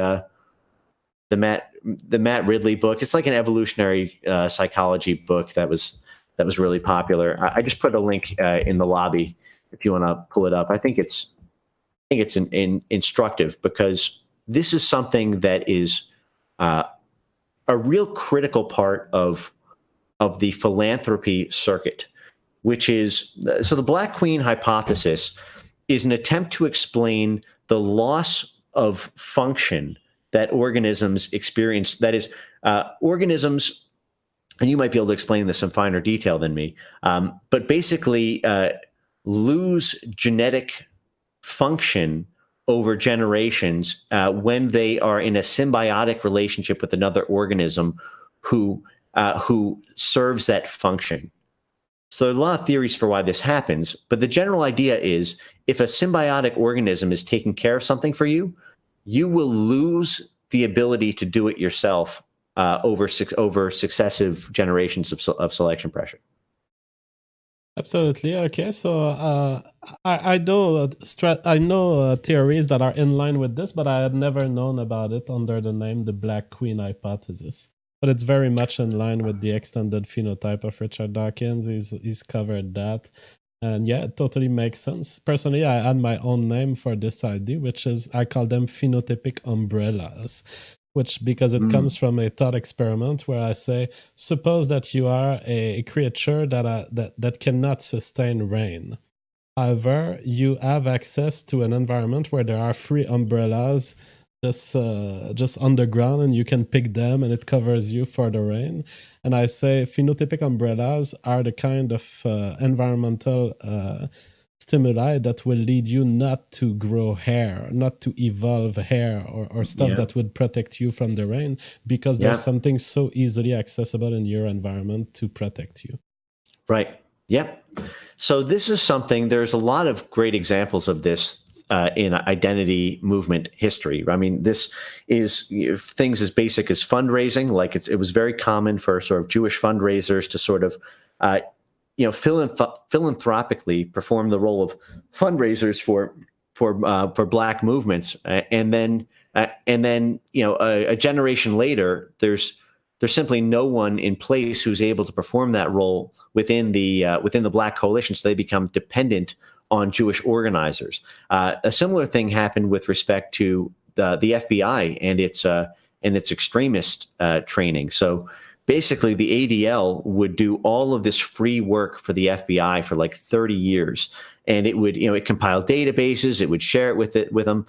book. It's like an evolutionary psychology book that was really popular. I just put a link in the lobby if you want to pull it up. I think it's instructive, because this is something that is a real critical part of the philanthropy circuit, which is so the Black Queen hypothesis is an attempt to explain the loss of function that organisms experience. That is, organisms, and you might be able to explain this in finer detail than me, but basically lose genetic function over generations when they are in a symbiotic relationship with another organism who serves that function. So there are a lot of theories for why this happens, but the general idea is if a symbiotic organism is taking care of something for you, you will lose the ability to do it yourself over successive generations of selection pressure. Absolutely. Okay. So I know I know theories that are in line with this, but I had never known about it under the name the Black Queen hypothesis. But it's very much in line with the extended phenotype of Richard Dawkins. He's covered that. And yeah, it totally makes sense. Personally, I add my own name for this idea, which is I call them phenotypic umbrellas, which because it comes from a thought experiment where I say, suppose that you are a creature that cannot sustain rain. However, you have access to an environment where there are free umbrellas just underground, and you can pick them, and it covers you for the rain. And I say phenotypic umbrellas are the kind of environmental stimuli that will lead you not to grow hair, not to evolve hair or stuff that would protect you from the rain, because there's something so easily accessible in your environment to protect you. Right. Yep. So this is something, there's a lot of great examples of this in identity movement history. I mean, this is things as basic as fundraising. Like it was very common for sort of Jewish fundraisers to sort of, philanthropically perform the role of fundraisers for Black movements, and then a generation later, there's simply no one in place who's able to perform that role within the Black coalition, so they become dependent on Jewish organizers. A similar thing happened with respect to the FBI and its extremist training. So basically, the ADL would do all of this free work for the FBI for like 30 years, and it compiled databases, it would share it with them.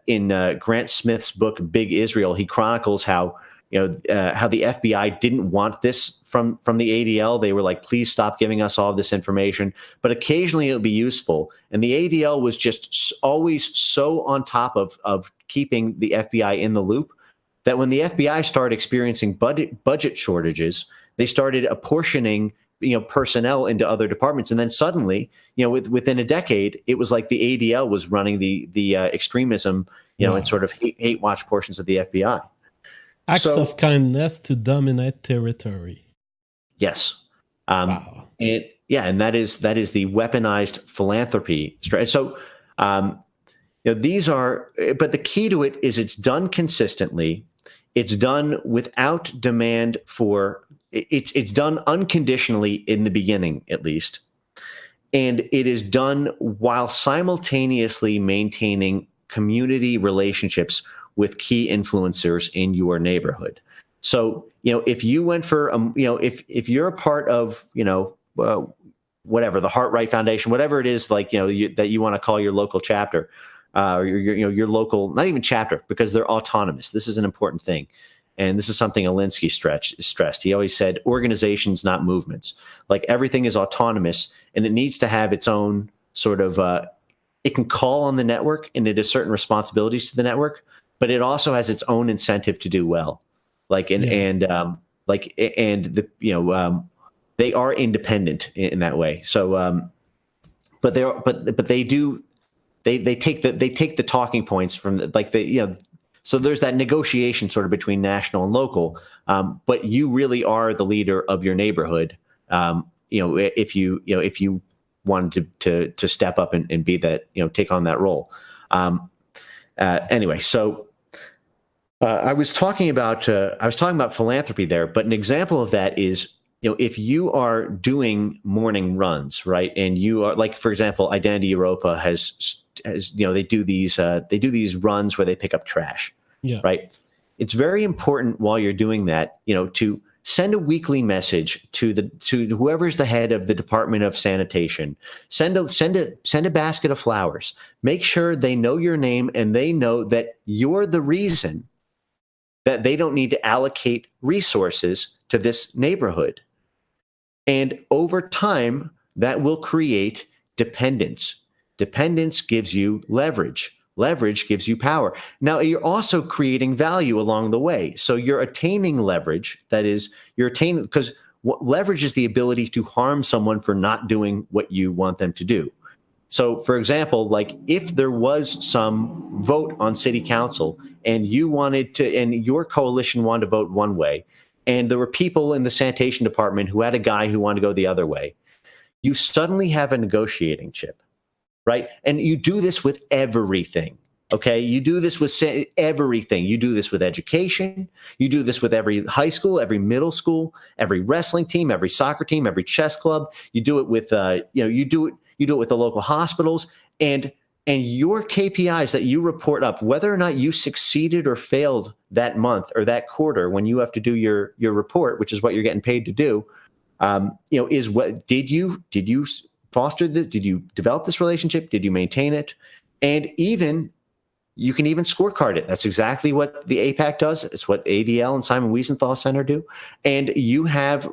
In Grant Smith's book Big Israel, he chronicles how the FBI didn't want this from the ADL. They were like, please stop giving us all of this information. But occasionally it would be useful. And the ADL was just always so on top of keeping the FBI in the loop that when the FBI started experiencing budget shortages, they started apportioning personnel into other departments. And then suddenly, within a decade, it was like the ADL was running the extremism, and sort of hate watch portions of the FBI. Acts of kindness to dominate territory. Yes. Wow. And that is the weaponized philanthropy strategy. So, these are, but the key to it is it's done consistently. It's done without demand for, it's done unconditionally in the beginning, at least. And it is done while simultaneously maintaining community relationships with key influencers in your neighborhood. So, if you went for, if you're a part of, whatever, the Heart Right Foundation, whatever it is, like, that you want to call your local chapter, or your local, not even chapter, because they're autonomous. This is an important thing. And this is something Alinsky stressed. He always said, organizations, not movements. Like everything is autonomous, and it needs to have its own sort of, it can call on the network, and it has certain responsibilities to the network, but it also has its own incentive to do well. Like, they are independent in that way. So, but they take the talking points from so there's that negotiation sort of between national and local. But you really are the leader of your neighborhood. If you wanted to step up and be that, take on that role. Anyway, so I was talking about philanthropy there, but an example of that is, if you are doing morning runs, right, and you are, like, for example, Identity Europa has they do these runs where they pick up trash, right, it's very important while you're doing that, to send a weekly message to whoever's the head of the Department of Sanitation. Send a basket of flowers. Make sure they know your name and they know that you're the reason that they don't need to allocate resources to this neighborhood. And over time, that will create dependence. Dependence gives you leverage. Leverage gives you power. Now, you're also creating value along the way. So you're attaining leverage. That is, you're attaining, because leverage is the ability to harm someone for not doing what you want them to do. So, for example, like if there was some vote on city council and your coalition wanted to vote one way, and there were people in the sanitation department who had a guy who wanted to go the other way, you suddenly have a negotiating chip, right? And you do this with everything. Okay, you do this with everything. You do this with education. You do this with every high school, every middle school, every wrestling team, every soccer team, every chess club. You do it with, you do it with the local hospitals, and your KPIs that you report up, whether or not you succeeded or failed that month or that quarter when you have to do your report, which is what you're getting paid to do, is what did you foster this? Did you develop this relationship? Did you maintain it? And you can even scorecard it. That's exactly what the APAC does. It's what ADL and Simon Wiesenthal Center do. And you have,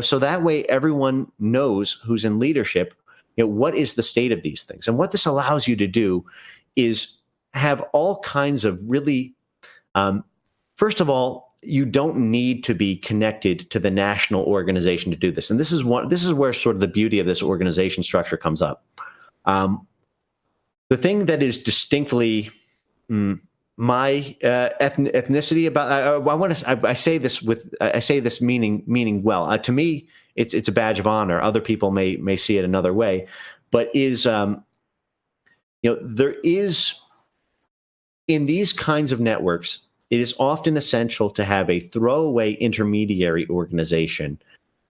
so that way everyone knows who's in leadership, what is the state of these things. And what this allows you to do is have all kinds of really, first of all, you don't need to be connected to the national organization to do this. And this is where sort of the beauty of this organization structure comes up. The thing that is distinctly my ethnicity about, I say this meaning well. To me, it's a badge of honor. Other people may see it another way, but there is, in these kinds of networks, it is often essential to have a throwaway intermediary organization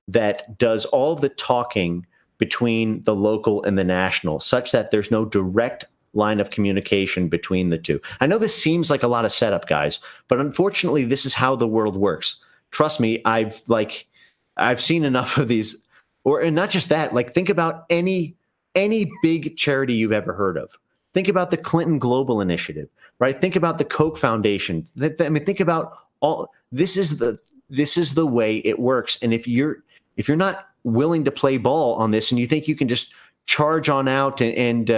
that does all the talking between the local and the national, such that there's no direct line of communication between the two. I know this seems like a lot of setup, guys, but unfortunately, this is how the world works. Trust me, I've seen enough of these, and not just that. Like, think about any big charity you've ever heard of. Think about the Clinton Global Initiative, right? Think about the Koch Foundation. Think about all. This is the way it works. And if you're not willing to play ball on this, and you think you can just charge on out and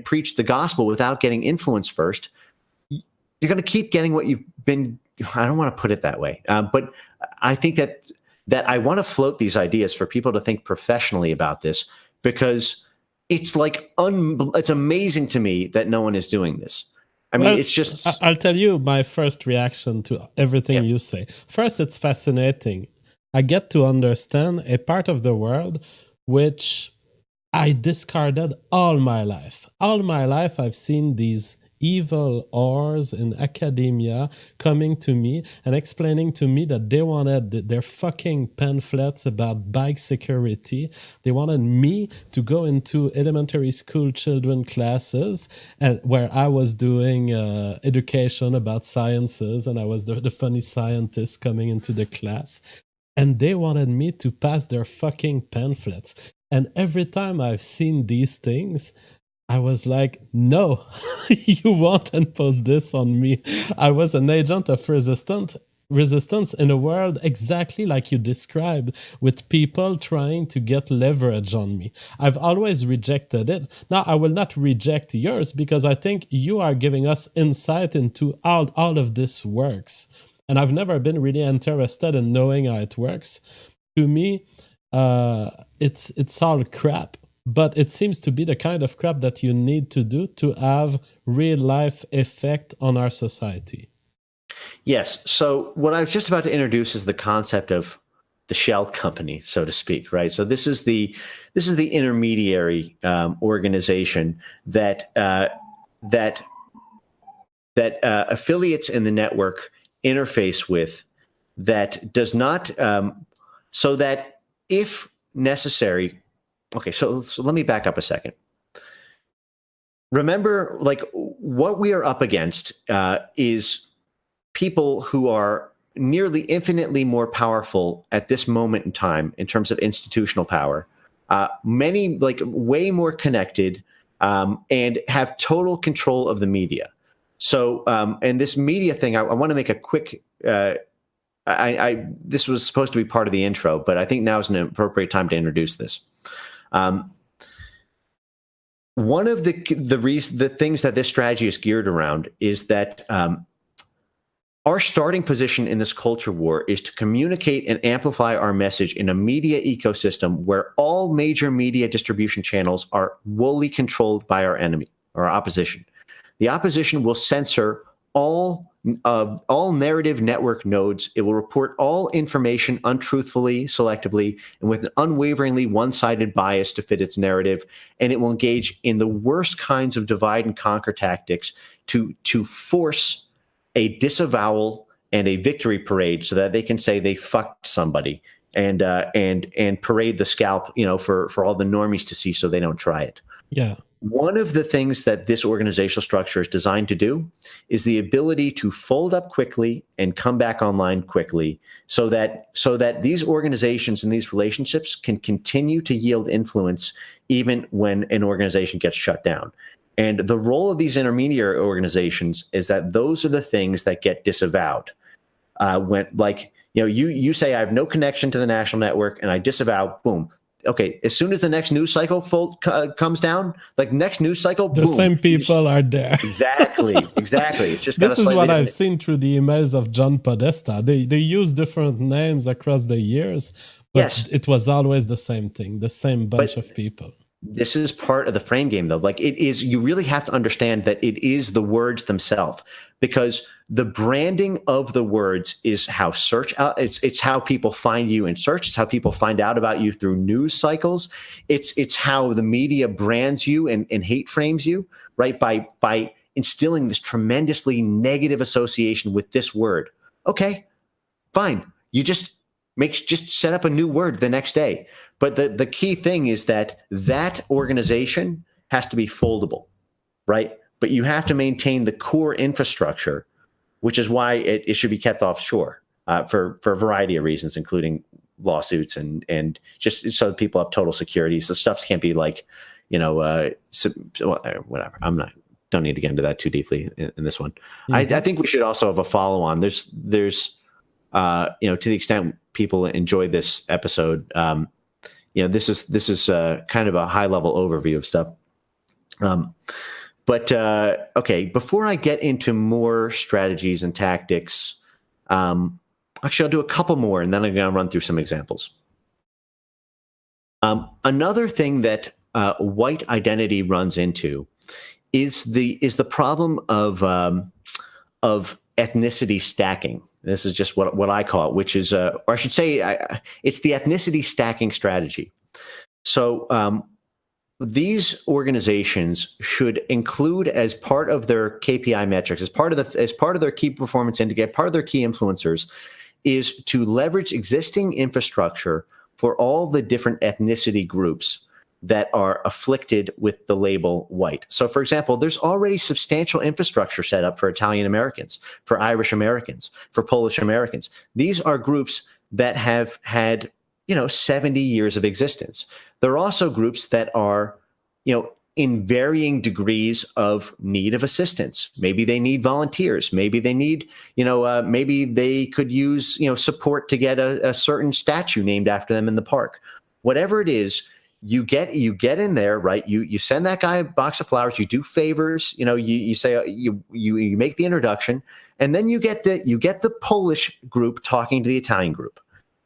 preach the gospel without getting influence first, you're going to keep getting what you've been. I don't want to put it that way, but I think that I want to float these ideas for people to think professionally about this, because it's like it's amazing to me that no one is doing this. I mean, it's just. I'll tell you my first reaction to everything you say. First, it's fascinating. I get to understand a part of the world which I discarded all my life. All my life, I've seen these evil ors in academia coming to me and explaining to me that they wanted their fucking pamphlets about bike security. They wanted me to go into elementary school children classes, and where I was doing education about sciences, and I was the funny scientist coming into the class. And they wanted me to pass their fucking pamphlets. And every time I've seen these things, I was like, no, you won't impose this on me. I was an agent of resistance in a world exactly like you described, with people trying to get leverage on me. I've always rejected it. Now, I will not reject yours, because I think you are giving us insight into how all of this works. And I've never been really interested in knowing how it works. To me, it's all crap. But it seems to be the kind of crap that you need to do to have real life effect on our society. Yes. So what I was just about to introduce is the concept of the shell company, so to speak, right? So this is the intermediary organization that affiliates in the network interface with, that does not, so that if necessary. Okay, so let me back up a second. Remember, like, what we are up against is people who are nearly infinitely more powerful at this moment in time in terms of institutional power, many like way more connected, and have total control of the media. So, and this media thing, I want to make a quick. This was supposed to be part of the intro, but I think now is an appropriate time to introduce this. One of the things that this strategy is geared around is that our starting position in this culture war is to communicate and amplify our message in a media ecosystem where all major media distribution channels are wholly controlled by our enemy or our opposition. The opposition will censor all narrative network nodes. It will report all information untruthfully, selectively, and with an unwaveringly one-sided bias to fit its narrative. And it will engage in the worst kinds of divide and conquer tactics to force a disavowal and a victory parade so that they can say they fucked somebody and parade the scalp, for all the normies to see so they don't try it. Yeah. One of the things that this organizational structure is designed to do is the ability to fold up quickly and come back online quickly so that these organizations and these relationships can continue to yield influence even when an organization gets shut down. And the role of these intermediary organizations is that those are the things that get disavowed. When, like, you say I have no connection to the national network and I disavow, boom. Okay, as soon as the next news cycle comes down, like next news cycle, the boom, same people are there. Exactly. It's just this is what I've seen through the emails of John Podesta. They use different names across the years, but yes, it was always the same thing, the same bunch of people. This is part of the frame game, though. Like, it is, you really have to understand that it is the words themselves, because the branding of the words is how search out. It's how people find you in search. It's how people find out about you through news cycles. It's how the media brands you and hate frames you, right? By instilling this tremendously negative association with this word. Okay, fine. You just set up a new word the next day. But the key thing is that organization has to be foldable, right? But you have to maintain the core infrastructure, which is why it should be kept offshore for a variety of reasons, including lawsuits and just so people have total security. So stuff can't be like, whatever. Don't need to get into that too deeply in this one. Mm-hmm. I think we should also have a follow on. There's to the extent people enjoy this episode, this is kind of a high level overview of stuff. But okay, before I get into more strategies and tactics, actually I'll do a couple more and then I'm going to run through some examples. Another thing that white identity runs into is the problem of ethnicity stacking. This is just what I call it, which is, or I should say, it's the ethnicity stacking strategy. So these organizations should include, as part of their KPI metrics, as part of their key performance indicator, part of their key influencers, is to leverage existing infrastructure for all the different ethnicity groups that are afflicted with the label white. So, for example, there's already substantial infrastructure set up for Italian Americans, for Irish Americans, for Polish Americans. These are groups that have had, 70 years of existence. There are also groups that are, in varying degrees of need of assistance. Maybe they need volunteers. Maybe they need, maybe they could use, support to get a certain statue named after them in the park. Whatever it is, you get in there, right? You send that guy a box of flowers. You do favors. You say you make the introduction, and then you get the Polish group talking to the Italian group.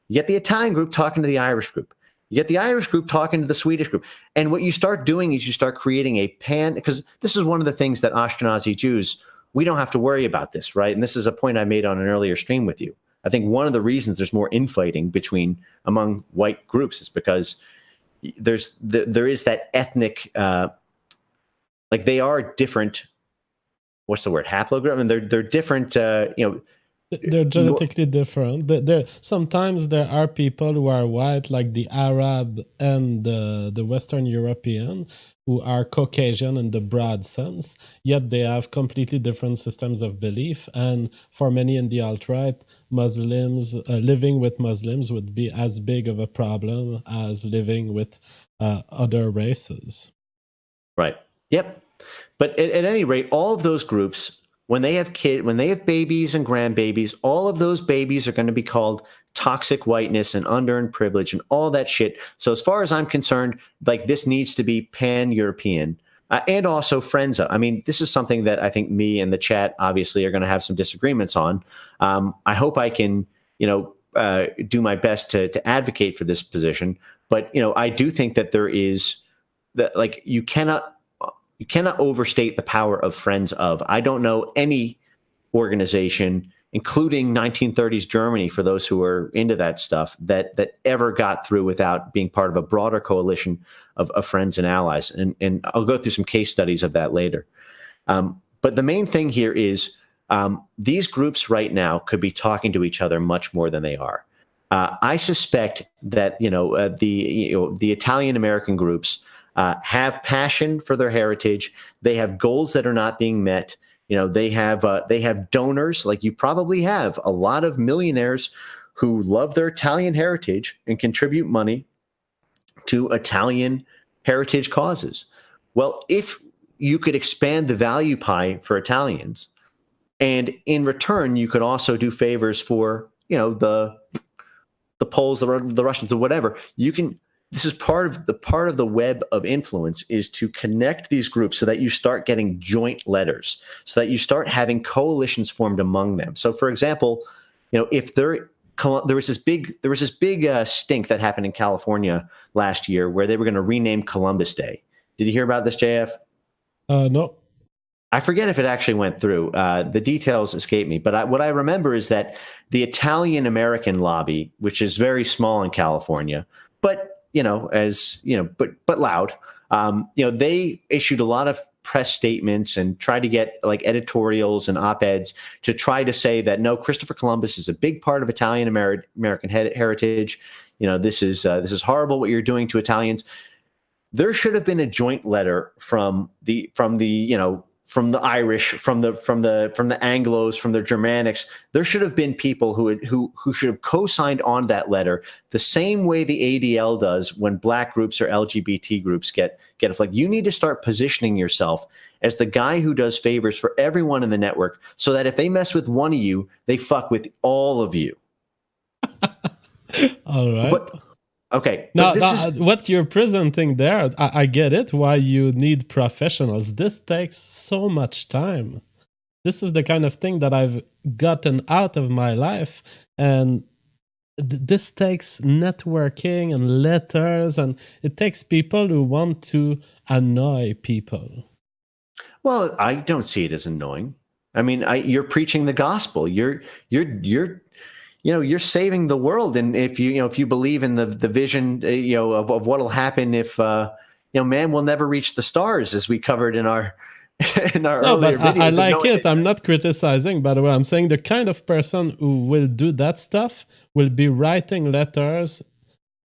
You get the Italian group talking to the Irish group. You get the Irish group talking to the Swedish group. And what you start doing is you start creating a because this is one of the things that Ashkenazi Jews, we don't have to worry about this, right? And this is a point I made on an earlier stream with you. I think one of the reasons there's more infighting among white groups is because there is that ethnic, like they are different. What's the word? Haplogroup. I mean, they're different. They're genetically different. Sometimes there are people who are white, like the Arab and the Western European, who are Caucasian in the broad sense, yet they have completely different systems of belief. And for many in the alt-right, Muslims, living with Muslims would be as big of a problem as living with other races. Right. Yep. But at any rate, all of those groups, when they have when they have babies and grandbabies, all of those babies are going to be called toxic whiteness and unearned privilege and all that shit. So as far as I'm concerned, like this needs to be pan-European and also Frenza. I mean, this is something that I think me and the chat obviously are going to have some disagreements on. I hope I can, do my best to advocate for this position. But I do think that there is that, like, you cannot overstate the power of Friends of. I don't know any organization, including 1930s Germany, for those who are into that stuff, that ever got through without being part of a broader coalition of friends and allies. And I'll go through some case studies of that later. But the main thing here is these groups right now could be talking to each other much more than they are. I suspect that the Italian American groups have passion for their heritage. They have goals that are not being met. They have donors, like you probably have a lot of millionaires who love their Italian heritage and contribute money to Italian heritage causes. Well, if you could expand the value pie for Italians, and in return, you could also do favors for the Poles, the Russians, or whatever, you can. This is part of the web of influence, is to connect these groups so that you start getting joint letters, so that you start having coalitions formed among them. So, for example, if there was this big stink that happened in California last year where they were going to rename Columbus Day. Did you hear about this, JF? No. I forget if it actually went through. The details escape me. But what I remember is that the Italian American lobby, which is very small in California, but but loud. They issued a lot of press statements and tried to get like editorials and op-eds to try to say that no, Christopher Columbus is a big part of Italian American heritage. This is horrible what you're doing to Italians. There should have been a joint letter from the Irish, from the Anglos, from the Germanics. There should have been people who should have co-signed on that letter, the same way the ADL does when Black groups or LGBT groups get afflicted. You need to start positioning yourself as the guy who does favors for everyone in the network, so that if they mess with one of you, they fuck with all of you. All right. Okay. Now, what you're presenting there, I get it, why you need professionals. This takes so much time. This is the kind of thing that I've gotten out of my life. And this takes networking and letters, and it takes people who want to annoy people. Well, I don't see it as annoying. I mean, you're preaching the gospel. You're saving the world. And if you believe in the vision, of what'll happen if, man will never reach the stars, as we covered in our earlier videos. I like it. I'm not criticizing, by the way. I'm saying the kind of person who will do that stuff will be writing letters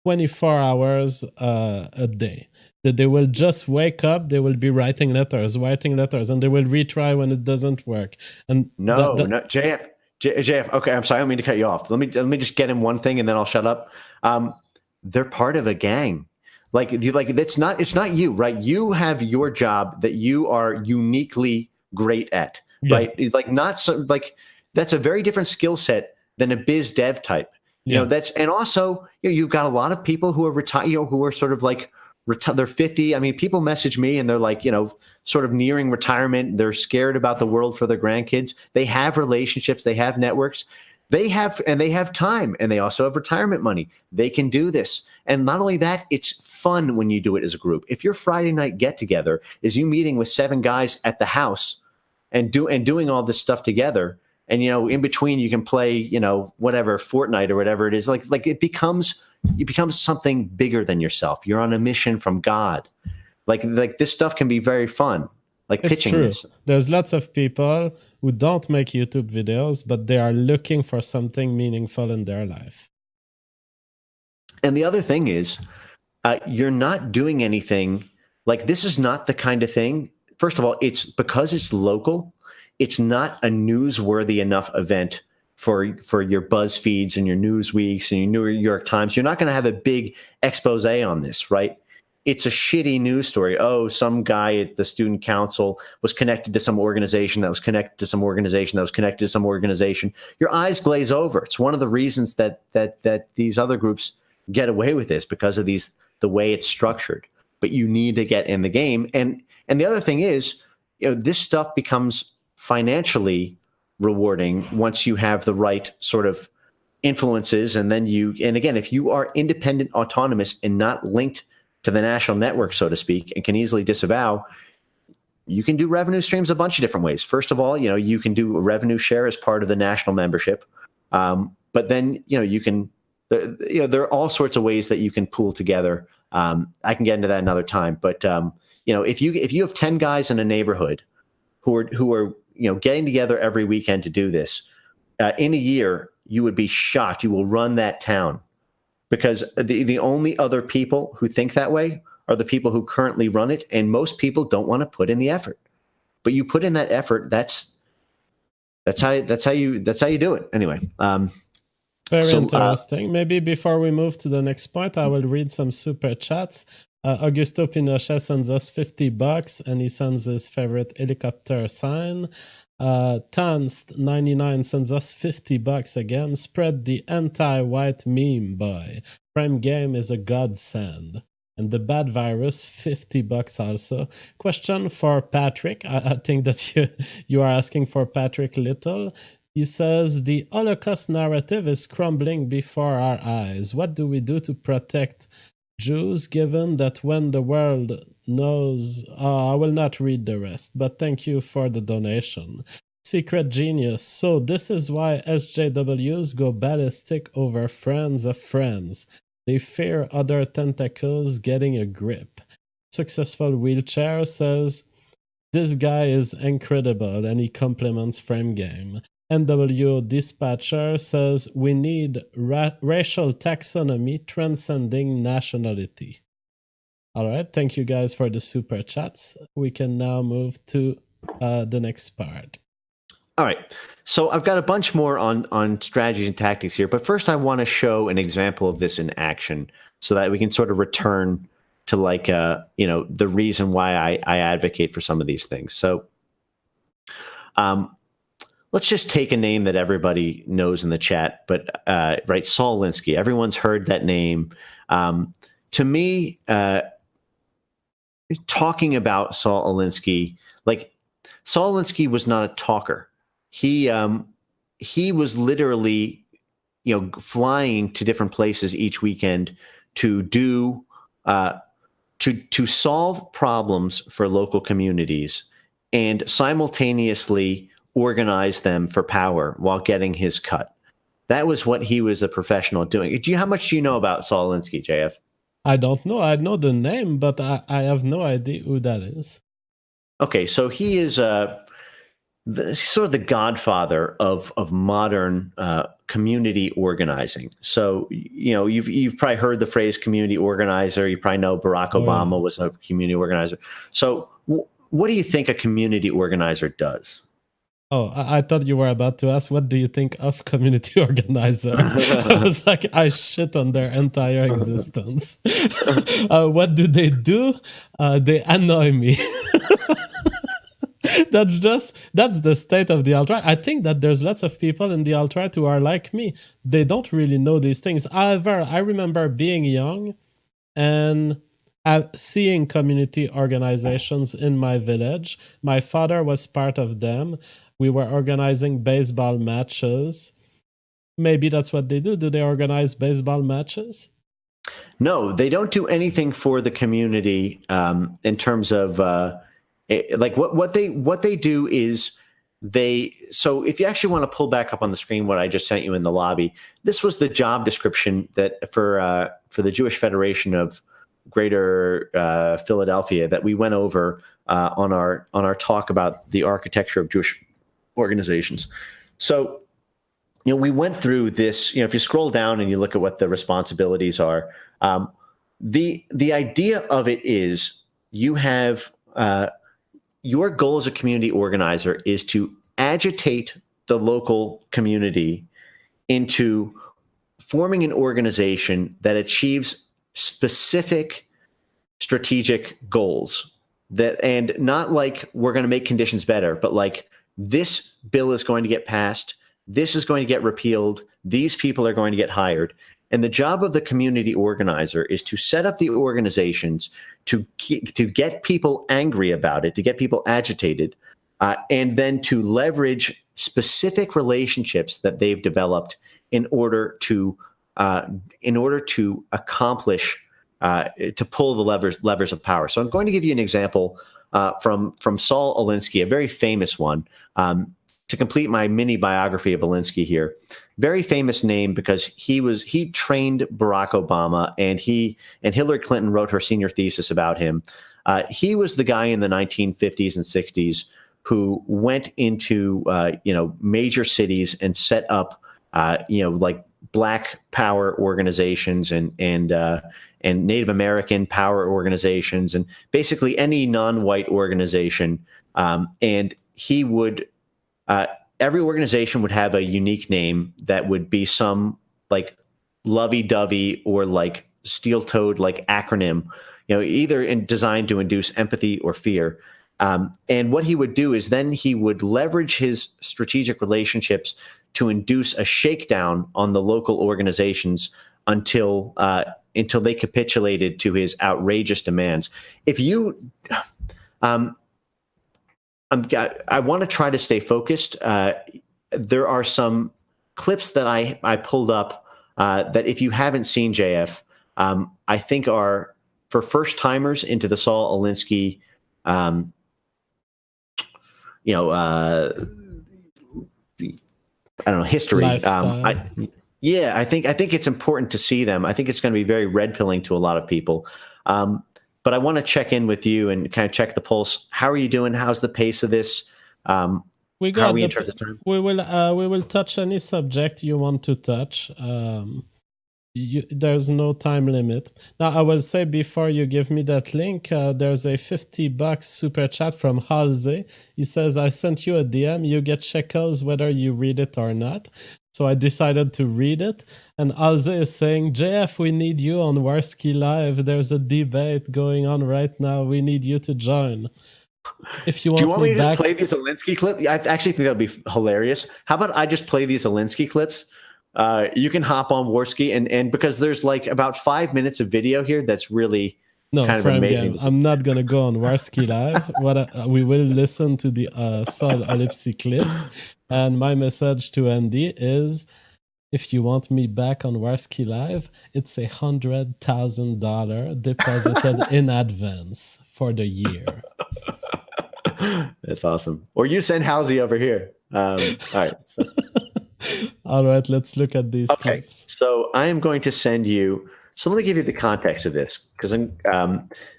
24 hours a day. That they will just wake up, they will be writing letters, and they will retry when it doesn't work. And no, JF. Okay, I'm sorry. I don't mean to cut you off. Let me just get in one thing, and then I'll shut up. They're part of a gang. It's not you, right? You have your job that you are uniquely great at, right? That's a very different skill set than a biz dev type. And also you've got a lot of people who are retired, who are sort of like they're 50. I mean, people message me and they're like, sort of nearing retirement. They're scared about the world for their grandkids. They have relationships. They have networks. They have time, and they also have retirement money. They can do this. And not only that, it's fun when you do it as a group. If your Friday night get together is you meeting with 7 guys at the house and doing all this stuff together, and in between you can play, whatever, Fortnite or whatever it is, like it becomes something bigger than yourself. You're on a mission from God. Like this stuff can be very fun. like It's pitching true. this. There's lots of people who don't make YouTube videos, but they are looking for something meaningful in their life. And the other thing is, you're not doing anything like this is not the kind of thing. First of all, it's because it's local. It's not a newsworthy enough event for your BuzzFeeds and your Newsweeks and your New York Times. You're not going to have a big expose on this, right? It's a shitty news story. Oh, some guy at the student council was connected to some organization that was connected to some organization that was connected to some organization. Your eyes glaze over. It's one of the reasons that these other groups get away with this, because of the way it's structured. But you need to get in the game. And the other thing is, this stuff becomes financially rewarding once you have the right sort of influences. And again, if you are independent, autonomous, and not linked to the national network, so to speak, and can easily disavow, you can do revenue streams a bunch of different ways. First of all, you can do a revenue share as part of the national membership. But then, you can, there are all sorts of ways that you can pool together. I can get into that another time. But, if you have 10 guys in a neighborhood who are getting together every weekend to do this, in a year, you would be shocked. You will run that town, because the only other people who think that way are the people who currently run it, and most people don't want to put in the effort. But you put in that effort. That's how you do it. Anyway. Very interesting. Maybe before we move to the next point, I will read some super chats. Augusto Pinochet sends us $50, and he sends his favorite helicopter sign. Tanst99 sends us $50 again. Spread the anti-white meme, boy. Prime Game is a godsend. And the bad virus, $50 also. Question for Patrick. I think that you are asking for Patrick Little. He says, the Holocaust narrative is crumbling before our eyes. What do we do to protect Jews, given that when the world knows... I will not read the rest, but thank you for the donation. Secret Genius. So this is why SJWs go ballistic over friends of friends. They fear other tentacles getting a grip. Successful Wheelchair says, this guy is incredible, and he compliments Frame Game. NW Dispatcher says, we need racial taxonomy transcending nationality. All right, thank you guys for the super chats. We can now move to the next part. All right, so I've got a bunch more on strategies and tactics here, but first I want to show an example of this in action so that we can sort of return to the reason why I advocate for some of these things. So let's just take a name that everybody knows in the chat, but right, Saul Alinsky. Everyone's heard that name. To me, talking about Saul Alinsky, Saul Alinsky was not a talker. He was literally, flying to different places each weekend to do to solve problems for local communities and simultaneously organize them for power while getting his cut. That was what he was a professional doing. How much do you know about Saul Alinsky, JF? I don't know. I know the name, but I have no idea who that is. Okay, so he is sort of the godfather of modern community organizing. So you've probably heard the phrase community organizer. You probably know Barack Obama was a community organizer. So what do you think a community organizer does? Oh, I thought you were about to ask, what do you think of community organizer? I was like, I shit on their entire existence. What do? They annoy me. That's the state of the alt-right. I think that there's lots of people in the alt-right who are like me. They don't really know these things. However, I remember being young and seeing community organizations in my village. My father was part of them. We were organizing baseball matches. Maybe that's what they do. Do they organize baseball matches? No, they don't do anything for the community in terms of what they do is so if you actually want to pull back up on the screen what I just sent you in the lobby, this was the job description that for the Jewish Federation of Greater Philadelphia that we went over on our talk about the architecture of Jewish organizations. So, we went through this. If you scroll down and you look at what the responsibilities are, the idea of it is you have your goal as a community organizer is to agitate the local community into forming an organization that achieves specific strategic goals, and not like we're going to make conditions better, but like this bill is going to get passed, this is going to get repealed, these people are going to get hired. And the job of the community organizer is to set up the organizations to get people angry about it, to get people agitated, and then to leverage specific relationships that they've developed in order to accomplish, to pull the levers of power. So I'm going to give you an example from Saul Alinsky, a very famous one, to complete my mini biography of Alinsky here. Very famous name because he trained Barack Obama, and Hillary Clinton wrote her senior thesis about him. He was the guy in the 1950s and 60s who went into major cities and set up like Black power organizations and Native American power organizations, and basically any non-white organization. And he would, every organization would have a unique name that would be some like lovey-dovey or like steel-toed like acronym, either designed to induce empathy or fear. And what he would do is then he would leverage his strategic relationships to induce a shakedown on the local organizations until they capitulated to his outrageous demands. If you, I want to try to stay focused. There are some clips that I pulled up that if you haven't seen, JF, I think are for first timers into the Saul Alinsky, history. I think it's important to see them. I think it's going to be very red pilling to a lot of people. But I want to check in with you and kind of check the pulse. How are you doing? How's the pace of this? How are we in terms of time? We will touch any subject you want to touch. There's no time limit. Now, I will say before you give me that link, there's a $50 super chat from Halsey. He says, I sent you a DM. You get shekels whether you read it or not. So I decided to read it. And Halsey is saying, JF, we need you on Warski Live. There's a debate going on right now. We need you to join. If you want, do you want me to just play these Alinsky clips? I actually think that would be hilarious. How about I just play these Alinsky clips? You can hop on Warski, and because there's like about 5 minutes of video here that's really kind of amazing. I'm not going to go on Warski Live. We will listen to the Saul Alinsky clips. And my message to Andy is, if you want me back on Warski Live, it's $100,000 deposited in advance for the year. That's awesome. Or you send Halsey over here. All right. So. All right, let's look at these clips. So I am going to send you. So let me give you the context of this, because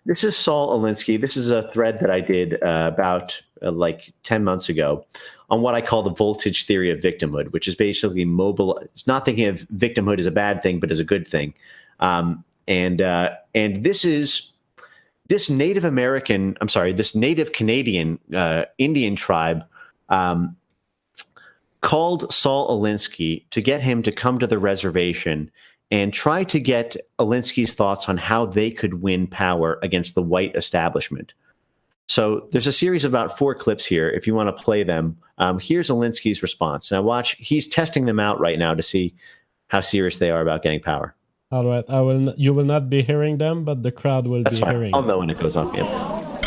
this is Saul Alinsky. This is a thread that I did about like 10 months ago on what I call the voltage theory of victimhood, which is basically it's not thinking of victimhood as a bad thing, but as a good thing. And this Native Canadian Indian tribe called Saul Alinsky to get him to come to the reservation and try to get Alinsky's thoughts on how they could win power against the white establishment. So there's a series of about 4 clips here. If you want to play them, here's Alinsky's response. Now watch, he's testing them out right now to see how serious they are about getting power. All right, you will not be hearing them, but the crowd will be hearing. I'll know when it goes off. Yeah.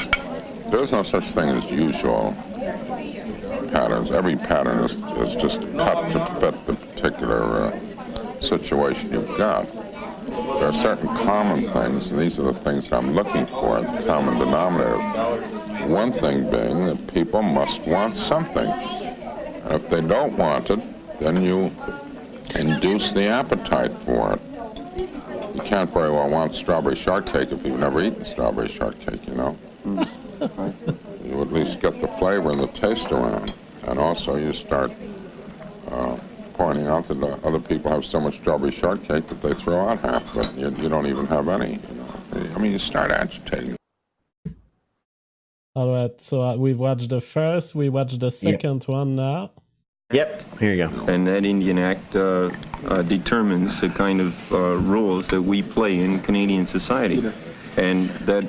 There's no such thing as usual patterns. Every pattern is just cut to fit the particular situation you've got. There are certain common things, and these are the things I'm looking for, the common denominator. One thing being that people must want something. And if they don't want it, then you induce the appetite for it. You can't very well want strawberry shortcake if you've never eaten strawberry shortcake, you know. You at least get the flavor and the taste around. And also you start pointing out that other people have so much strawberry shortcake that they throw out half, but you don't even have any. You know? I mean, you start agitating. All right, so we've watched the first, we watched the second one now. Yep, here you go. And that Indian Act determines the kind of roles that we play in Canadian society. And that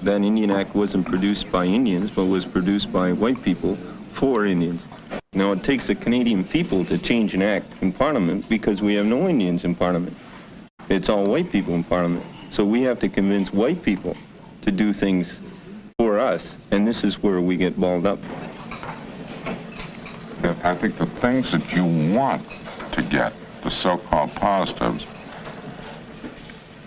Indian Act wasn't produced by Indians, but was produced by white people for Indians. Now, it takes the Canadian people to change an act in Parliament because we have no Indians in Parliament. It's all white people in Parliament. So we have to convince white people to do things for us, and this is where we get balled up. I think the things that you want to get, the so-called positives,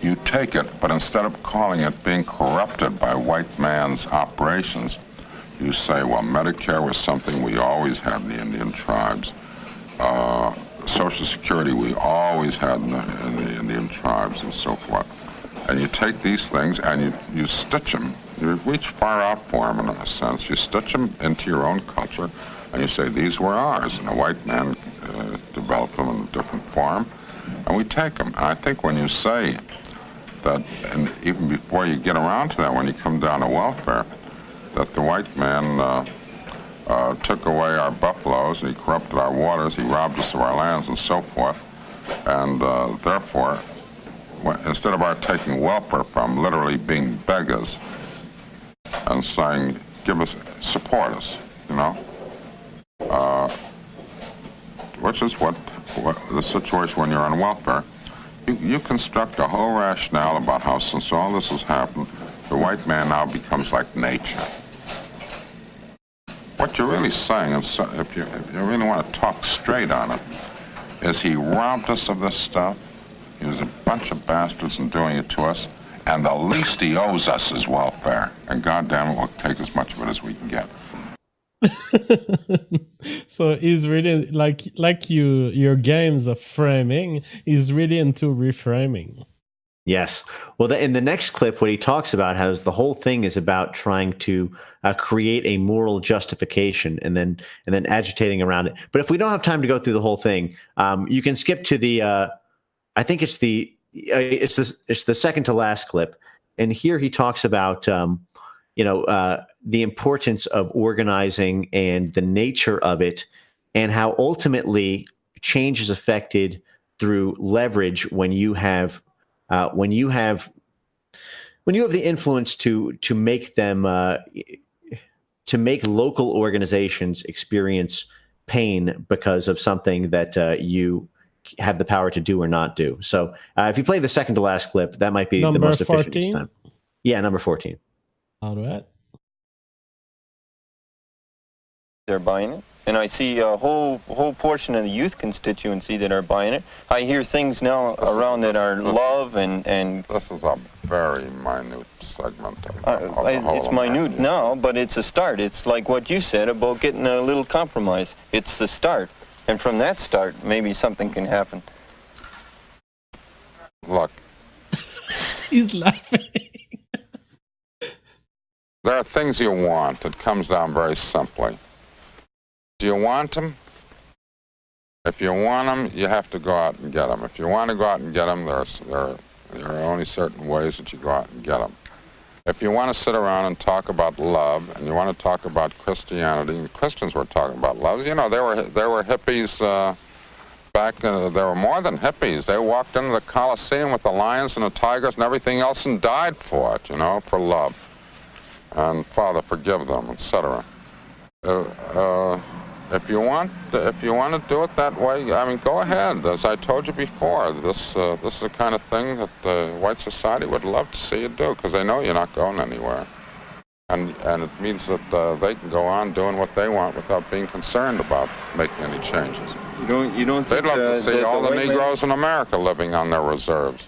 you take it, but instead of calling it being corrupted by white man's operations, you say, well, Medicare was something we always had in the Indian tribes. Social Security we always had in the Indian tribes and so forth. And you take these things and you stitch them. You reach far out for them in a sense. You stitch them into your own culture and you say, these were ours. And the white man developed them in a different form. And we take them. And I think when you say that, and even before you get around to that, when you come down to welfare, that the white man took away our buffaloes, he corrupted our waters, he robbed us of our lands and so forth. And therefore, instead of our taking welfare from, literally being beggars and saying, give us, support us, you know, which is what the situation when you're on welfare. You construct a whole rationale about how, since all this has happened, the white man now becomes like nature. What you're really saying, if you really want to talk straight on it, is he robbed us of this stuff. He was a bunch of bastards in doing it to us, and the least he owes us is welfare. And goddamn it, we'll take as much of it as we can get. So he's really like your games of framing. He's really into reframing. Yes. Well, in the next clip, what he talks about how the whole thing is about trying to create a moral justification and then agitating around it. But if we don't have time to go through the whole thing, you can skip to the. I think it's the second to last clip, and here he talks about the importance of organizing and the nature of it, and how ultimately change is affected through leverage when you have the influence to make them to make local organizations experience pain because of something that you have the power to do or not do. So if you play the second to last clip, that might be the most efficient this time. Yeah, number 14. All right. They're buying it. And I see a whole portion of the youth constituency that are buying it. I hear things now around that are love and... This is a very minute segment of the whole it's minute now, but it's a start. It's like what you said about getting a little compromise. It's the start. And from that start, maybe something can happen. Look. He's laughing. There are things you want. It comes down very simply. Do you want them? If you want them, you have to go out and get them. If you want to go out and get them, there are only certain ways that you go out and get them. If you want to sit around and talk about love, and you want to talk about Christianity, and Christians were talking about love. You know, there were hippies back. There were more than hippies. They walked into the Colosseum with the lions and the tigers and everything else and died for it. You know, for love. And Father, forgive them, etc. If you want to do it that way, I mean, go ahead. As I told you before, this is the kind of thing that the white society would love to see you do, because they know you're not going anywhere, and it means that they can go on doing what they want without being concerned about making any changes. You don't. They'd love to see all the Negroes in America living on their reserves.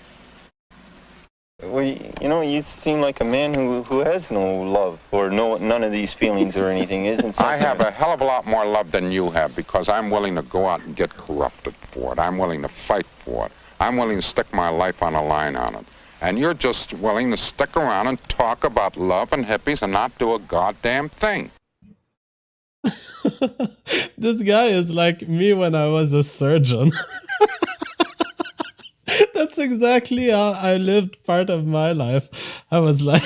Well, you know, you seem like a man who has no love or none of these feelings or anything, isn't? I have a hell of a lot more love than you have, because I'm willing to go out and get corrupted for it. I'm willing to fight for it. I'm willing to stick my life on a line on it. And you're just willing to stick around and talk about love and hippies and not do a goddamn thing. This guy is like me when I was a surgeon. That's exactly how I lived part of my life. I was like,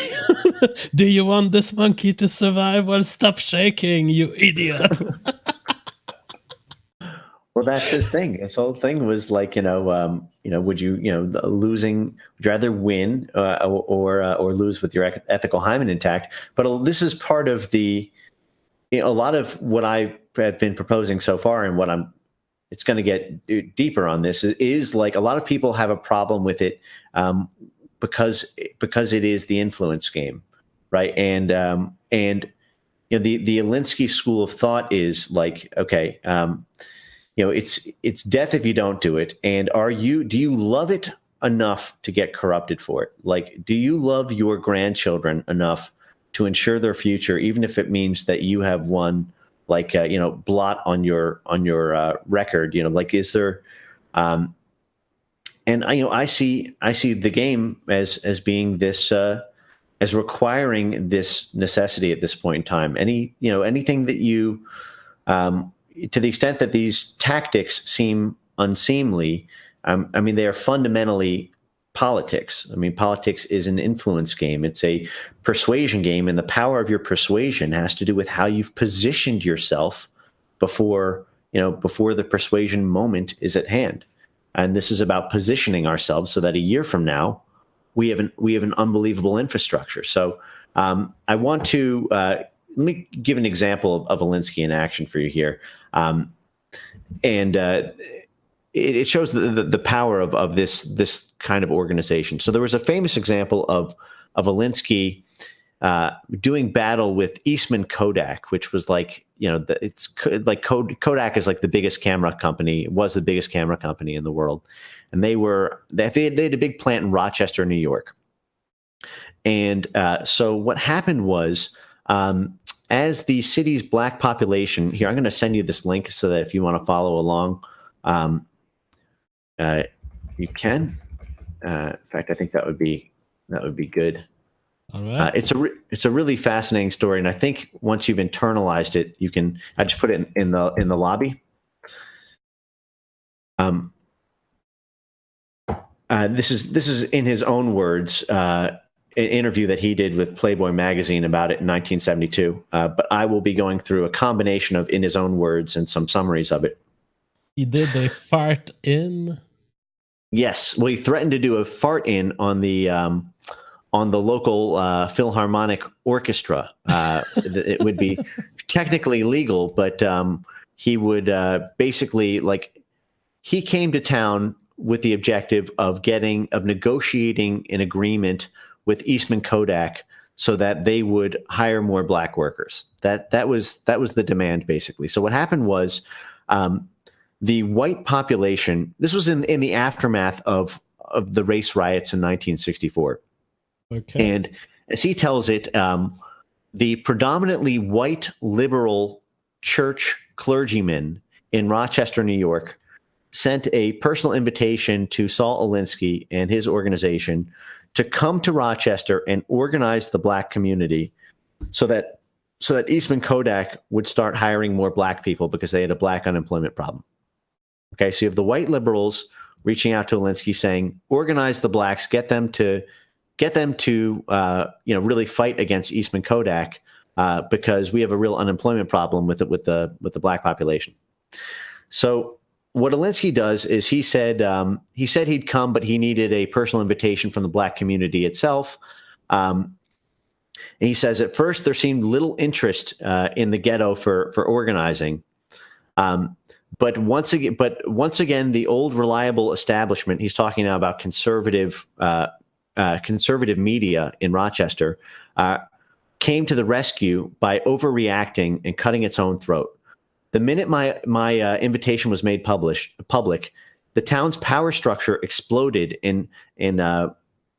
do you want this monkey to survive? Well, stop shaking, you idiot. Well, that's his thing. His whole thing was like, would you, losing, would you rather win or lose with your ethical hymen intact? But this is part of a lot of what I have been proposing so far, and it's going to get deeper on this is like a lot of people have a problem with it because it is the influence game, right? And the Alinsky school of thought is like, okay. It's death if you don't do it. And do you love it enough to get corrupted for it? Like, do you love your grandchildren enough to ensure their future, even if it means that you have one, like, blot on your record, like, is there, and I see the game as being this, as requiring this necessity at this point in time. Anything that you, to the extent that these tactics seem unseemly, they are fundamentally politics. Politics is an influence game. It's a persuasion game, and the power of your persuasion has to do with how you've positioned yourself before the persuasion moment is at hand. And this is about positioning ourselves so that a year from now, we have an unbelievable infrastructure. So I want to let me give an example of Alinsky in action for you here. It shows the power of this kind of organization. So there was a famous example of Alinsky doing battle with Eastman Kodak, which was like, Kodak is like the biggest camera company, was the biggest camera company in the world. And they had a big plant in Rochester, New York. And so what happened was, as the city's black population, here, I'm going to send you this link so that if you want to follow along, you can. In fact, I think that would be good. All right. It's a really fascinating story, and I think once you've internalized it, you can. I just put it in the lobby. This is in his own words. An interview that he did with Playboy magazine about it in 1972. But I will be going through a combination of in his own words and some summaries of it. He did a fart in? Yes. Well, he threatened to do a fart in on the local Philharmonic Orchestra. It would be technically legal, but he would basically, like, he came to town with the objective of negotiating an agreement with Eastman Kodak so that they would hire more black workers. That was the demand, basically. So what happened was, the white population, this was in the aftermath of the race riots in 1964. Okay. And as he tells it, the predominantly white liberal church clergymen in Rochester, New York, sent a personal invitation to Saul Alinsky and his organization to come to Rochester and organize the black community so that Eastman Kodak would start hiring more black people because they had a black unemployment problem. Okay, so you have the white liberals reaching out to Alinsky saying, organize the blacks, get them to really fight against Eastman Kodak because we have a real unemployment problem with the black population. So what Alinsky does is he said he'd come, but he needed a personal invitation from the black community itself. And he says at first there seemed little interest in the ghetto for organizing. But once again, the old reliable establishment, he's talking now about conservative media in Rochester, came to the rescue by overreacting and cutting its own throat. The minute my invitation was made public, the town's power structure exploded in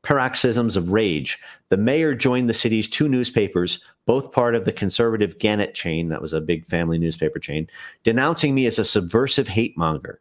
paroxysms of rage. The mayor joined the city's two newspapers, both part of the conservative Gannett chain, that was a big family newspaper chain, denouncing me as a subversive hate monger.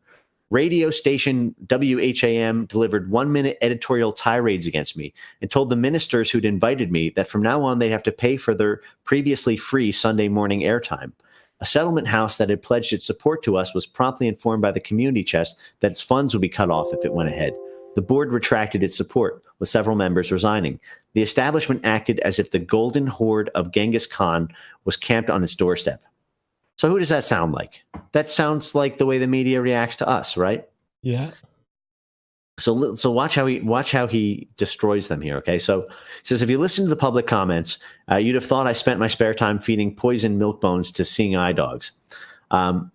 Radio station WHAM delivered 1-minute editorial tirades against me and told the ministers who'd invited me that from now on they'd have to pay for their previously free Sunday morning airtime. A settlement house that had pledged its support to us was promptly informed by the community chest that its funds would be cut off if it went ahead. The board retracted its support, with several members resigning. The establishment acted as if the golden horde of Genghis Khan was camped on its doorstep. So who does that sound like? That sounds like the way the media reacts to us, right? Yeah. So watch how he destroys them here. Okay, so he says, if you listen to the public comments, you'd have thought I spent my spare time feeding poisoned milk bones to seeing eye dogs. But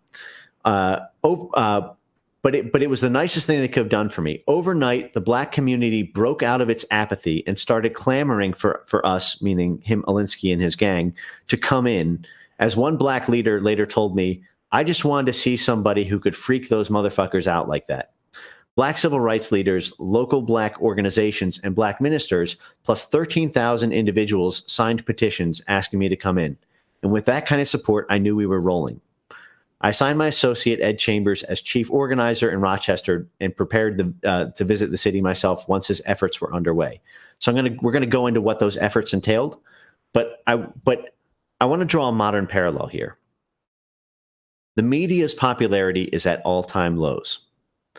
it was the nicest thing they could have done for me. Overnight, the black community broke out of its apathy and started clamoring for us, meaning him, Alinsky and his gang, to come in. As one black leader later told me, I just wanted to see somebody who could freak those motherfuckers out like that. Black civil rights leaders, local black organizations, and black ministers, plus 13,000 individuals signed petitions asking me to come in. And with that kind of support, I knew we were rolling. I assigned my associate, Ed Chambers, as chief organizer in Rochester and prepared to visit the city myself once his efforts were underway. So we're gonna go into what those efforts entailed, but I want to draw a modern parallel here. The media's popularity is at all-time lows.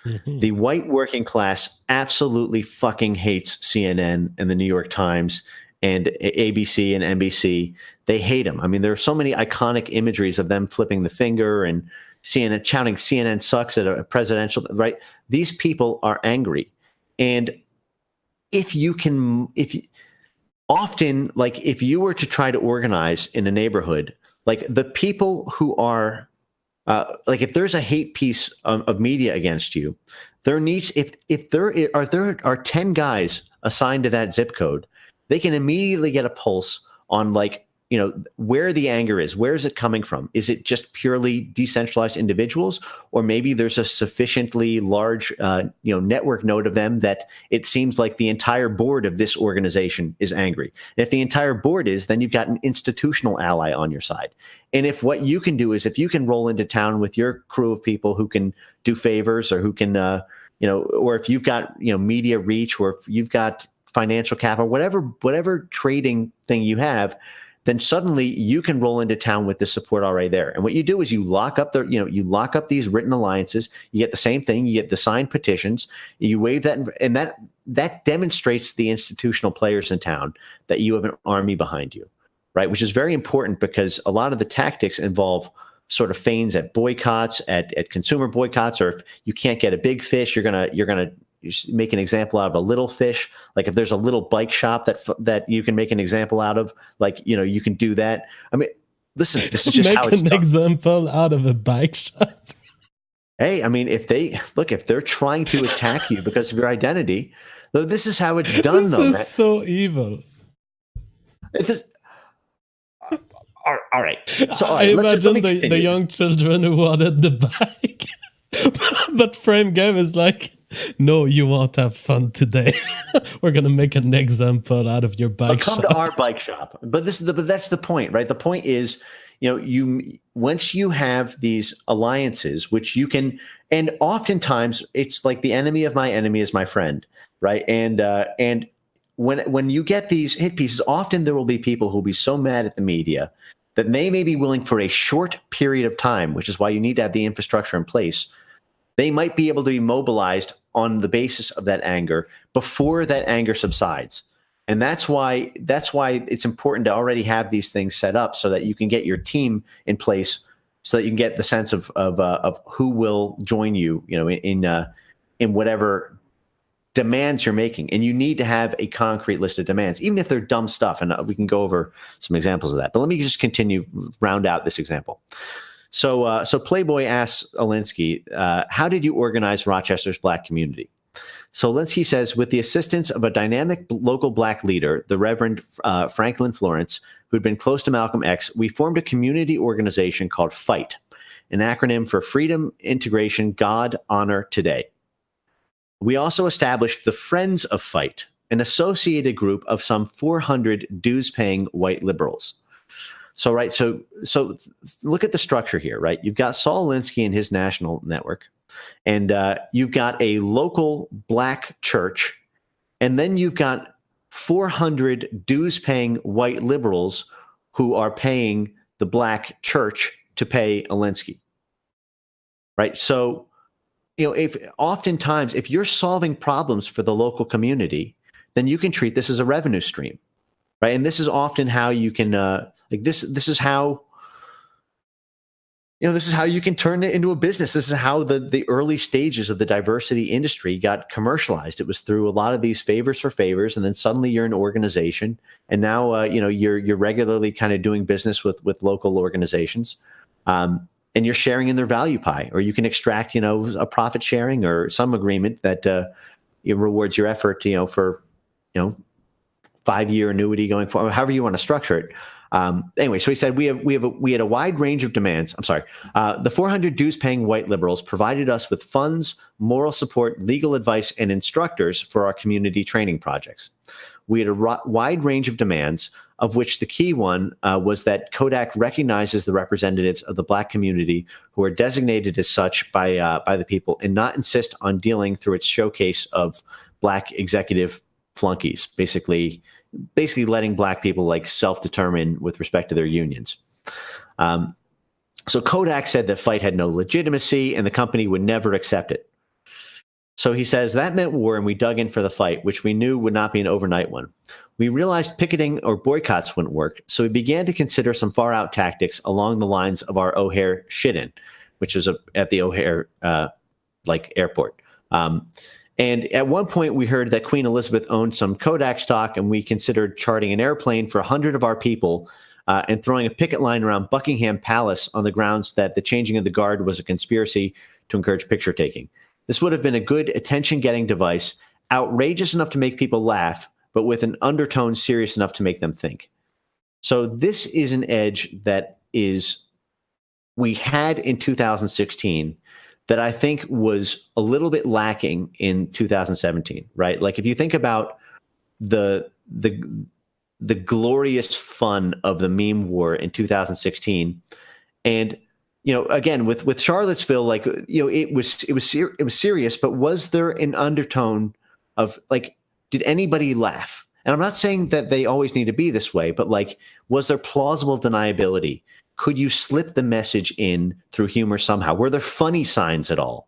Mm-hmm. The white working class absolutely fucking hates CNN and the New York Times and ABC and NBC. They hate them. I mean, there are so many iconic imageries of them flipping the finger and CNN shouting CNN sucks at a presidential, right? These people are angry. And if you were to try to organize in a neighborhood, like the people who are, like if there's a hate piece of media against you, there needs, if there are 10 guys assigned to that zip code, they can immediately get a pulse on like, you know, where the anger is. Where is it coming from? Is it just purely decentralized individuals, or maybe there's a sufficiently large, network node of them that it seems like the entire board of this organization is angry. And if the entire board is, then you've got an institutional ally on your side. And if what you can do is, if you can roll into town with your crew of people who can do favors, or who can, or if you've got, media reach, or if you've got financial capital, whatever trading thing you have, then suddenly you can roll into town with the support already there. And what you do is you lock up you lock up these written alliances. You get the same thing. You get the signed petitions. You waive that, and that demonstrates the institutional players in town that you have an army behind you, right? Which is very important, because a lot of the tactics involve sort of feigns at boycotts, at consumer boycotts, or if you can't get a big fish, you're gonna make an example out of a little fish. Like if there's a little bike shop that you can make an example out of, like, you can do that. I mean, listen, this is just how it's done. Make an example out of a bike shop. Hey, I mean, if they're trying to attack you because of your identity, though, this is how it's done. This is so evil. All right. So I imagine the young children who wanted the bike, but Frame Game is like, no, you won't have fun today. We're gonna make an example out of your bike shop. Come to our bike shop. But that's the point, right? The point is, once you have these alliances, which you can, and oftentimes it's like the enemy of my enemy is my friend, right? And when you get these hit pieces, often there will be people who will be so mad at the media that they may be willing, for a short period of time, which is why you need to have the infrastructure in place, they might be able to be mobilized on the basis of that anger before that anger subsides. And that's why it's important to already have these things set up, so that you can get your team in place, so that you can get the sense of who will join you, in whatever demands you're making. And you need to have a concrete list of demands, even if they're dumb stuff. And we can go over some examples of that. But let me just round out this example. So Playboy asks Alinsky, how did you organize Rochester's black community? So Alinsky says, with the assistance of a dynamic local black leader, the Reverend Franklin Florence, who had been close to Malcolm X, we formed a community organization called FIGHT, an acronym for Freedom, Integration, God, Honor, Today. We also established the Friends of FIGHT, an associated group of some 400 dues-paying white liberals. So look at the structure here, right? You've got Saul Alinsky and his national network, And you've got a local black church, and then you've got 400 dues-paying white liberals who are paying the black church to pay Alinsky. Right? So, if oftentimes if you're solving problems for the local community, then you can treat this as a revenue stream, right? And this is often how you can this is how this is how you can turn it into a business. This is how the early stages of the diversity industry got commercialized. It was through a lot of these favors for favors, and then suddenly you're an organization, and now you're regularly kind of doing business with local organizations, and you're sharing in their value pie, or you can extract a profit sharing or some agreement that it rewards your effort for 5-year annuity going forward, however you want to structure it. Anyway, so he said we had a wide range of demands. I'm sorry. The 400 dues-paying white liberals provided us with funds, moral support, legal advice, and instructors for our community training projects. We had a wide range of demands, of which the key one was that Kodak recognizes the representatives of the black community who are designated as such by the people, and not insist on dealing through its showcase of black executive flunkies, basically letting black people self-determine with respect to their unions. So Kodak said that FIGHT had no legitimacy and the company would never accept it. So he says that meant war, and we dug in for the fight, which we knew would not be an overnight one. We realized picketing or boycotts wouldn't work, so we began to consider some far-out tactics along the lines of our O'Hare shit-in, which was at the O'Hare airport. And at one point, we heard that Queen Elizabeth owned some Kodak stock, and we considered charting an airplane for 100 of our people and throwing a picket line around Buckingham Palace on the grounds that the changing of the guard was a conspiracy to encourage picture taking. This would have been a good attention-getting device, outrageous enough to make people laugh, but with an undertone serious enough to make them think. So this is an edge that we had in 2016 that I think was a little bit lacking in 2017, right? Like if you think about the glorious fun of the meme war in 2016, and again with Charlottesville, it was serious, but was there an undertone of did anybody laugh? And I'm not saying that they always need to be this way, but was there plausible deniability? Could you slip the message in through humor somehow? Were there funny signs at all?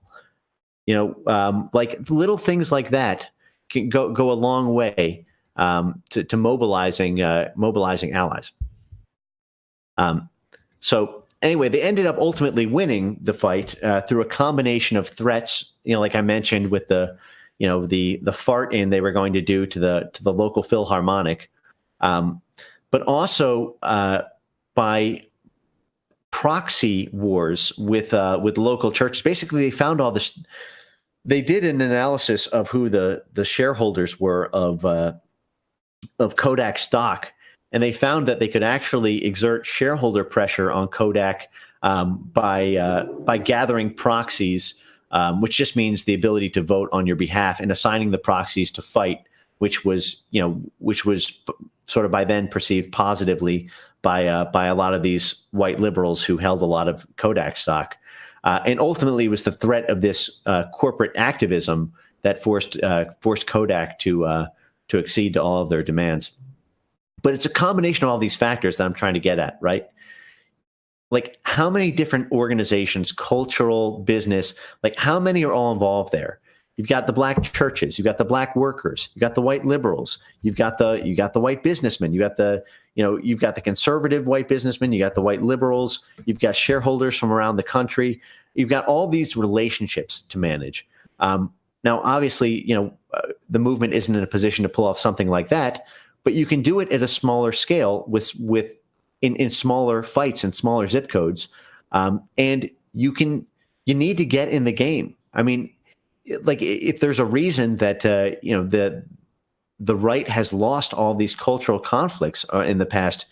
Little things like that can go a long way to mobilizing allies. So anyway, they ended up ultimately winning the fight through a combination of threats. Like I mentioned with the fart in they were going to do to the local Philharmonic, but also by proxy wars with local churches. Basically, they found all this. They did an analysis of who the shareholders were of Kodak stock, and they found that they could actually exert shareholder pressure on Kodak by gathering proxies, which just means the ability to vote on your behalf, and assigning the proxies to FIGHT, which was sort of by then perceived positively by a lot of these white liberals who held a lot of Kodak stock. And ultimately, it was the threat of this corporate activism that forced Kodak to accede to all of their demands. But it's a combination of all these factors that I'm trying to get at, right? Like how many different organizations, cultural, business, how many are all involved there? You've got the black churches, you've got the black workers, you've got the white liberals, you've got the white businessmen, you've got the conservative white businessmen, you got the white liberals, you've got shareholders from around the country. You've got all these relationships to manage. Now, obviously, the movement isn't in a position to pull off something like that, but you can do it at a smaller scale in smaller fights and smaller zip codes. And you need to get in the game. I mean, if there's a reason that the right has lost all these cultural conflicts in the past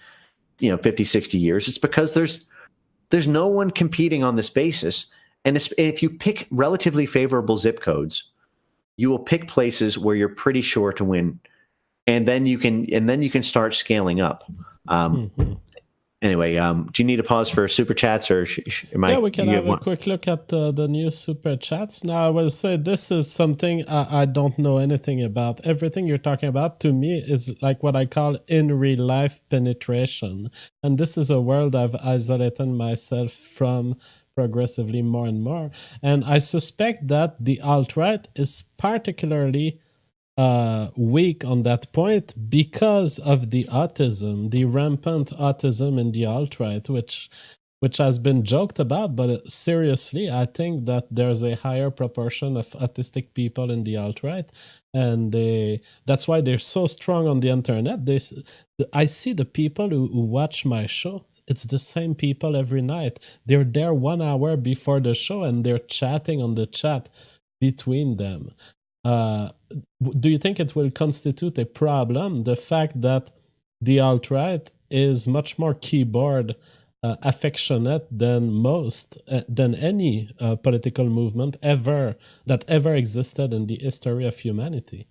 50, 60 years, it's because there's no one competing on this basis. And if you pick relatively favorable zip codes, you will pick places where you're pretty sure to win, and then you can start scaling up. anyway, do you need a pause for super chats, or am I? Yeah, we can have a quick look at the new super chats. Now, I will say this is something I don't know anything about. Everything you're talking about to me is like what I call in real life penetration. And this is a world I've isolated myself from progressively more and more. And I suspect that the alt-right is particularly weak on that point because of the autism, the rampant autism in the alt-right, which has been joked about, but seriously, I think that there's a higher proportion of autistic people in the alt-right, and that's why they're so strong on the internet. I see the people who watch my show. It's the same people every night. They're there 1 hour before the show, and they're chatting on the chat between them. Do you think it will constitute a problem, the fact that the alt-right is much more keyboard affectionate than than any political movement that ever existed in the history of humanity?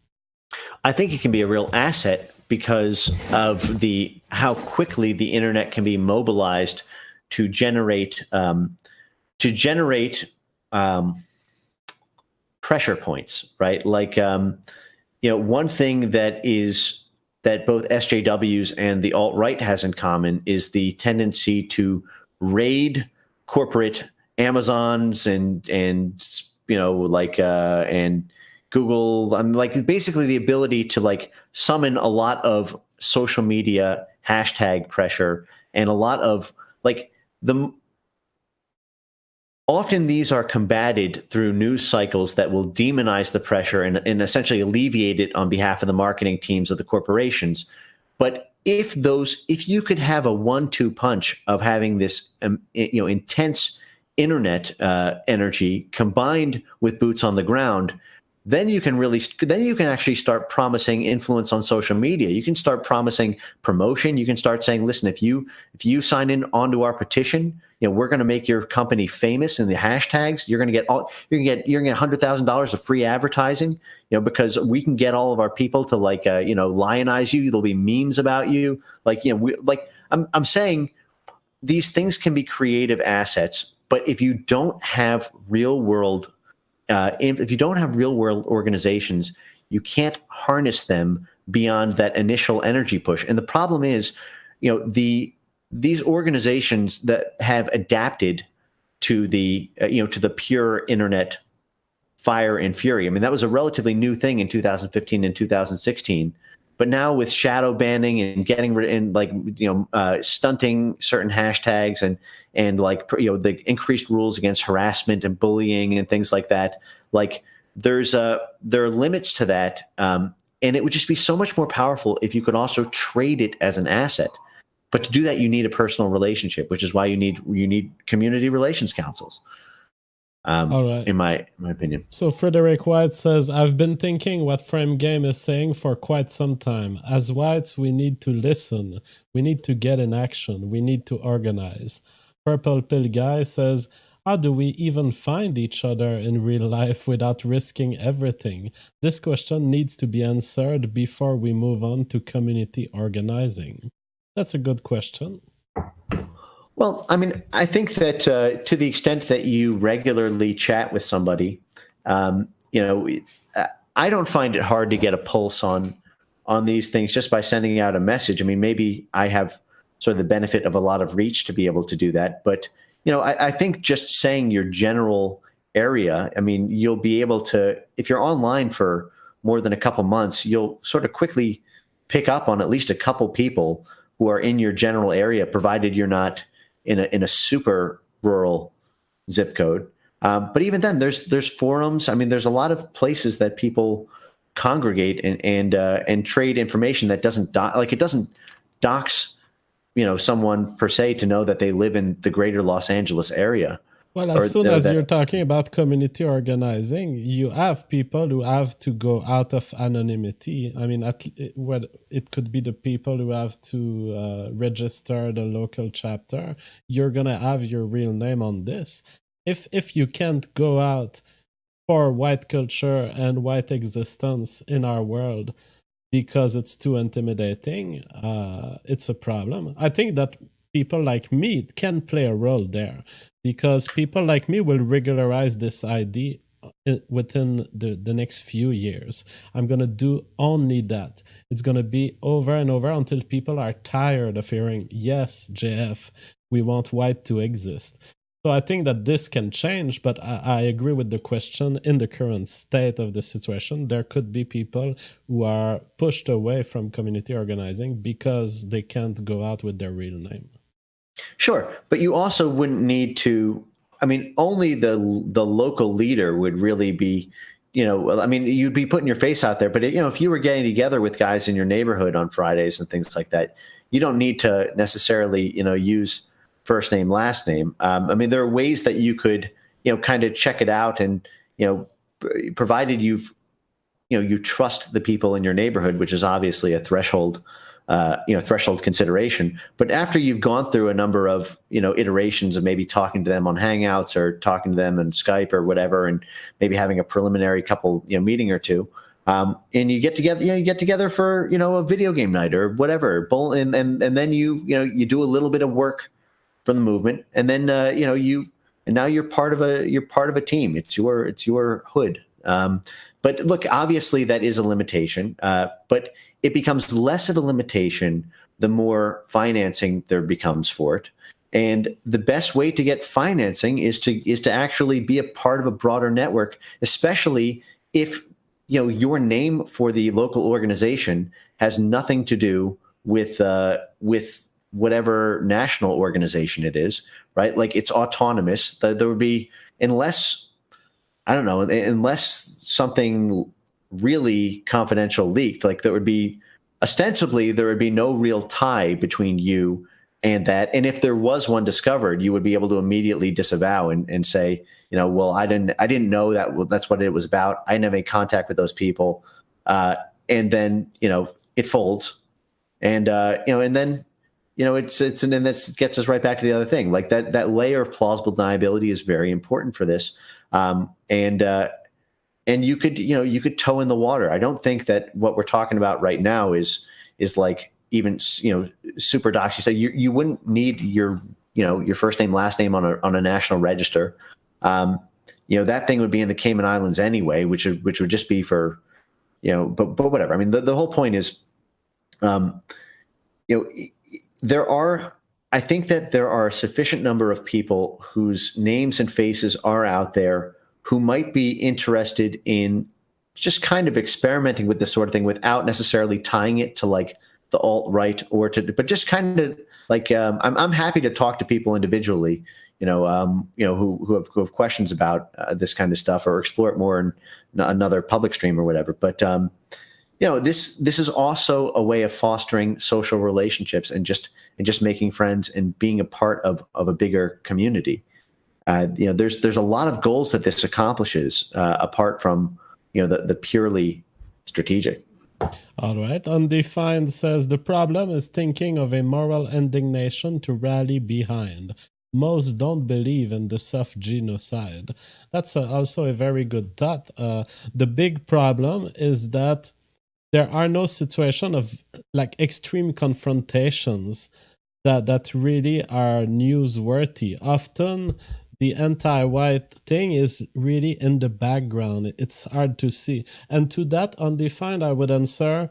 I think it can be a real asset because of how quickly the internet can be mobilized to generate pressure points, right? Like, one thing that both SJWs and the alt-right has in common is the tendency to raid corporate Amazons and Google. Like basically the ability to like summon a lot of social media hashtag pressure and a lot of like often these are combated through news cycles that will demonize the pressure and essentially alleviate it on behalf of the marketing teams of the corporations. But if you could have a 1-2 punch of having this intense internet energy combined with boots on the ground, then you can actually start promising influence on social media. You can start promising promotion. You can start saying, listen, if you sign in onto our petition, we're going to make your company famous in the hashtags. You're going to get $100,000 of free advertising, because we can get all of our people to lionize you. There'll be memes about you. I'm saying these things can be creative assets, but if you don't have real world organizations, you can't harness them beyond that initial energy push. And the problem is, these organizations that have adapted to the pure internet fire and fury. I mean, that was a relatively new thing in 2015 and 2016. But now with shadow banning and getting rid and stunting certain hashtags and the increased rules against harassment and bullying and things like that, there are limits to that, and it would just be so much more powerful if you could also trade it as an asset. But to do that, you need a personal relationship, which is why you need community relations councils. All right. In my opinion. So Frederick White says, I've been thinking what Frame Game is saying for quite some time. As whites, we need to listen. We need to get in action. We need to organize. Purple Pill Guy says, how do we even find each other in real life without risking everything? This question needs to be answered before we move on to community organizing. That's a good question. Well, I mean, I think that to the extent that you regularly chat with somebody, I don't find it hard to get a pulse on these things just by sending out a message. I mean, maybe I have sort of the benefit of a lot of reach to be able to do that. But, I think just saying your general area, I mean, you'll be able to, if you're online for more than a couple months, you'll sort of quickly pick up on at least a couple people who are in your general area, provided you're not in a super rural zip code. But even then, there's forums. I mean, there's a lot of places that people congregate and trade information that doesn't dox someone per se to know that they live in the greater Los Angeles area. Well, as soon as you're talking about community organizing, you have people who have to go out of anonymity. I mean, it could be the people who have to register the local chapter. You're going to have your real name on this. If you can't go out for white culture and white existence in our world because it's too intimidating, it's a problem. I think that people like me can play a role there, because people like me will regularize this idea within the next few years. I'm going to do only that. It's going to be over and over until people are tired of hearing, yes, JF, we want white to exist. So I think that this can change, but I agree with the question. In the current state of the situation, there could be people who are pushed away from community organizing because they can't go out with their real name. Sure, but you also wouldn't need to. I mean, only the local leader would really be, I mean, you'd be putting your face out there. But if you were getting together with guys in your neighborhood on Fridays and things like that, you don't need to necessarily, use first name, last name. I mean, there are ways that you could, kind of check it out, and provided you trust the people in your neighborhood, which is obviously a threshold consideration. But after you've gone through a number of, iterations of maybe talking to them on Hangouts or talking to them on Skype or whatever, and maybe having a preliminary couple, meeting or two, and you get together for, a video game night or whatever, and then you do a little bit of work for the movement, and then and now you're part of a team. It's your hood. But look, obviously that is a limitation, but it becomes less of a limitation the more financing there becomes for it. And the best way to get financing is to actually be a part of a broader network, especially if your name for the local organization has nothing to do with whatever national organization it is, right? Like, it's autonomous. There would be, unless something really confidential leaked, like there would be no real tie between you and that. And if there was one discovered, you would be able to immediately disavow and say, well, I didn't know that's what it was about. I never made contact with those people. And then, it folds, and then, and then that gets us right back to the other thing. Like that layer of plausible deniability is very important for this. And you could toe in the water. I don't think that what we're talking about right now is like even, super doxy. So you wouldn't need your first name, last name on a national register. That thing would be in the Cayman Islands anyway, which would just be for, but whatever. I mean, the whole point is, I think that there are a sufficient number of people whose names and faces are out there who might be interested in just kind of experimenting with this sort of thing without necessarily tying it to like the alt-right but just kind of like, I'm happy to talk to people individually, who have questions about this kind of stuff, or explore it more in another public stream or whatever. But, this is also a way of fostering social relationships and just making friends and being a part of a bigger community. There's a lot of goals that this accomplishes, apart from, the purely strategic. All right. Undefined says the problem is thinking of a moral indignation to rally behind. Most don't believe in the soft genocide. That's also a very good thought. The big problem is that there are no situation of like extreme confrontations that really are newsworthy. Often the anti-white thing is really in the background. It's hard to see. And to that undefined, I would answer,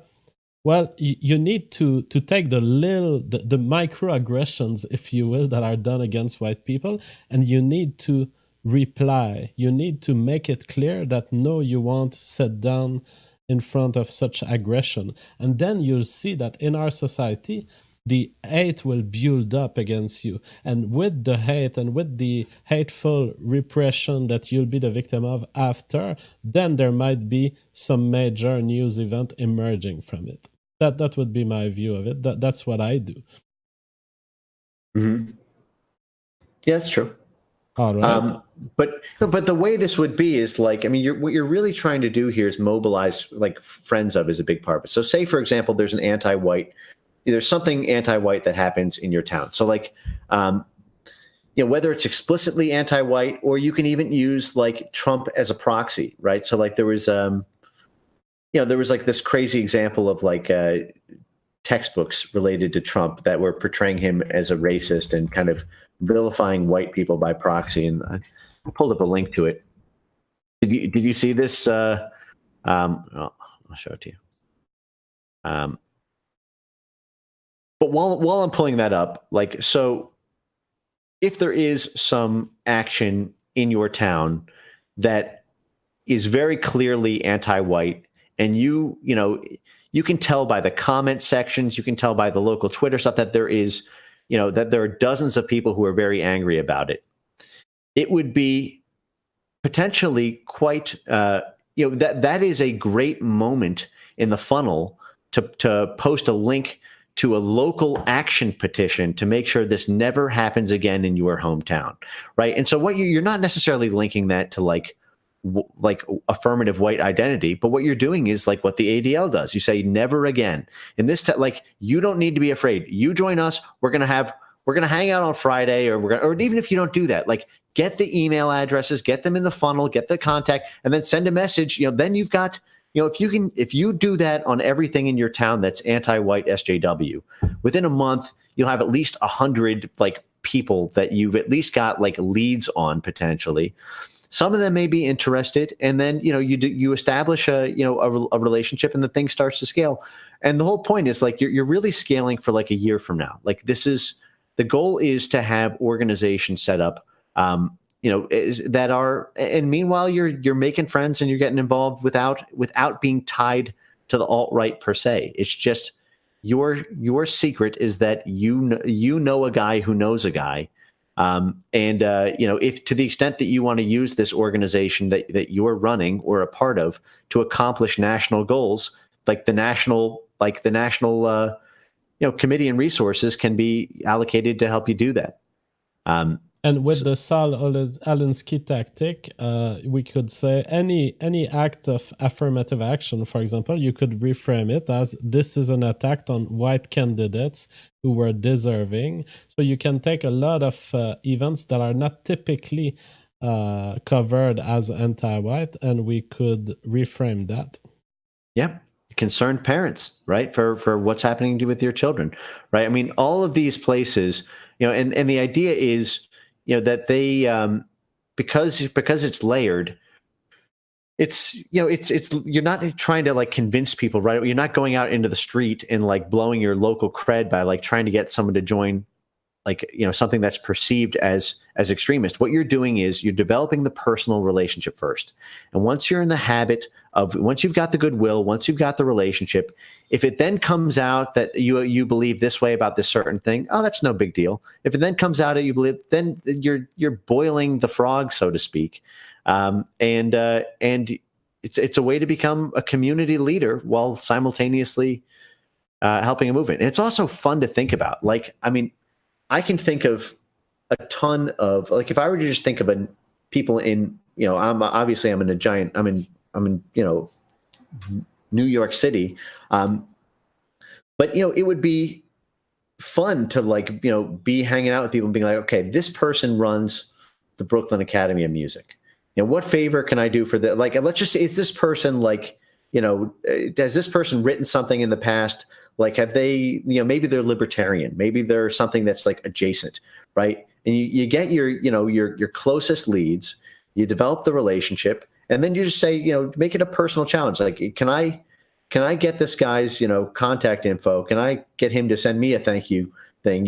well, you need to take the microaggressions, if you will, that are done against white people, and you need to reply. You need to make it clear that no, you won't sit down in front of such aggression. And then you'll see that in our society, the hate will build up against you. And with the hate and with the hateful repression that you'll be the victim of after, then there might be some major news event emerging from it. That would be my view of it. That's what I do. Mm-hmm. Yeah, that's true. All right. But the way this would be is like, I mean, what you're really trying to do here is mobilize like friends of is a big part of it. So say, for example, there's something anti-white that happens in your town. So like, whether it's explicitly anti-white, or you can even use like Trump as a proxy, right? So like there was like this crazy example of like textbooks related to Trump that were portraying him as a racist and kind of vilifying white people by proxy. And I pulled up a link to it. Did you see this? I'll show it to you. But while I'm pulling that up, like, so if there is some action in your town that is very clearly anti-white, and you can tell by the comment sections, you can tell by the local Twitter stuff that there is, that there are dozens of people who are very angry about it. It would be potentially quite, that is a great moment in the funnel to post a link to a local action petition to make sure this never happens again in your hometown, right? And so what you're not necessarily linking that to like affirmative white identity, but what you're doing is like what the ADL does. You say never again. In this, like, you don't need to be afraid. You join us. We're gonna hang out on Friday, or even if you don't do that, like, get the email addresses, get them in the funnel, get the contact, and then send a message. Then you've got, if you do that on everything in your town that's anti-white SJW, within a month you'll have at least 100 like people that you've at least got like leads on potentially. Some of them may be interested, and then you establish a relationship, and the thing starts to scale. And the whole point is like you're really scaling for like a year from now. Like, the goal is to have organizations set up, that are, and meanwhile you're making friends and you're getting involved without being tied to the alt-right per se. It's just your secret is that you know a guy who knows a guy. If to the extent that you want to use this organization that you're running or a part of to accomplish national goals, like the national committee and resources can be allocated to help you do that. And with the Saul Alinsky tactic, we could say any act of affirmative action, for example, you could reframe it as this is an attack on white candidates who were deserving. So you can take a lot of events that are not typically covered as anti-white, and we could reframe that. Yeah. Concerned parents, right? For what's happening with your children, right? I mean, all of these places, and the idea is, that they, because it's layered, it's you're not trying to like convince people, right? You're not going out into the street and like blowing your local cred by like trying to get someone to join like, something that's perceived as extremist. What you're doing is you're developing the personal relationship first. And once you're in the habit of, once you've got the goodwill, once you've got the relationship, if it then comes out that you believe this way about this certain thing, oh, that's no big deal. If it then comes out that you believe, then you're boiling the frog, so to speak. And it's a way to become a community leader while simultaneously helping a movement. And it's also fun to think about. Like, I mean, I can think of a ton of, like, if I were to just think of people in, I'm in New York City. But, it would be fun to like, be hanging out with people and being like, okay, this person runs the Brooklyn Academy of Music. What favor can I do for that? Like, let's just say, is this person like, has this person written something in the past? Like, have they, maybe they're libertarian, maybe they're something that's like adjacent, right? And you get your closest leads, you develop the relationship, and then you just say, make it a personal challenge. Like, can I get this guy's, contact info? Can I get him to send me a thank you thing?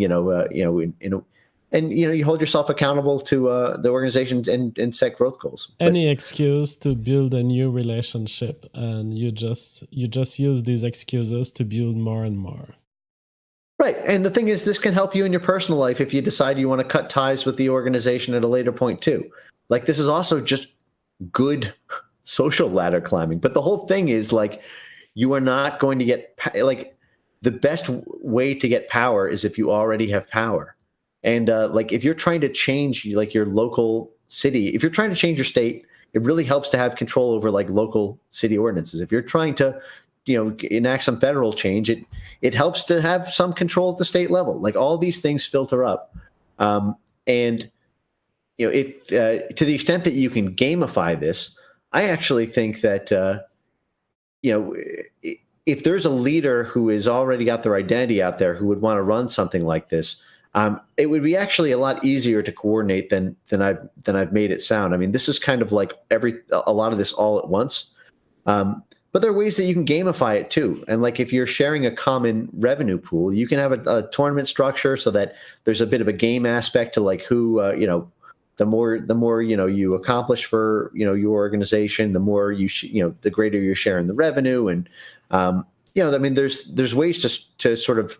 And you hold yourself accountable to the organization and set growth goals. Any excuse to build a new relationship, and you just use these excuses to build more and more. Right, and the thing is, this can help you in your personal life if you decide you want to cut ties with the organization at a later point too. Like, this is also just good social ladder climbing. But the whole thing is like, you are not going to get like, the best way to get power is if you already have power. And like, if you're trying to change like your local city, if you're trying to change your state, it really helps to have control over like local city ordinances. If you're trying to, enact some federal change, it helps to have some control at the state level. Like, all these things filter up. And if to the extent that you can gamify this, I actually think that if there's a leader who has already got their identity out there who would want to run something like this, it would be actually a lot easier to coordinate than I've made it sound. I mean, this is kind of like a lot of this all at once. But there are ways that you can gamify it too. And like if you're sharing a common revenue pool, you can have a tournament structure so that there's a bit of a game aspect to like who, the more you accomplish for your organization, the more the greater you're sharing the revenue. And I mean, there's ways to sort of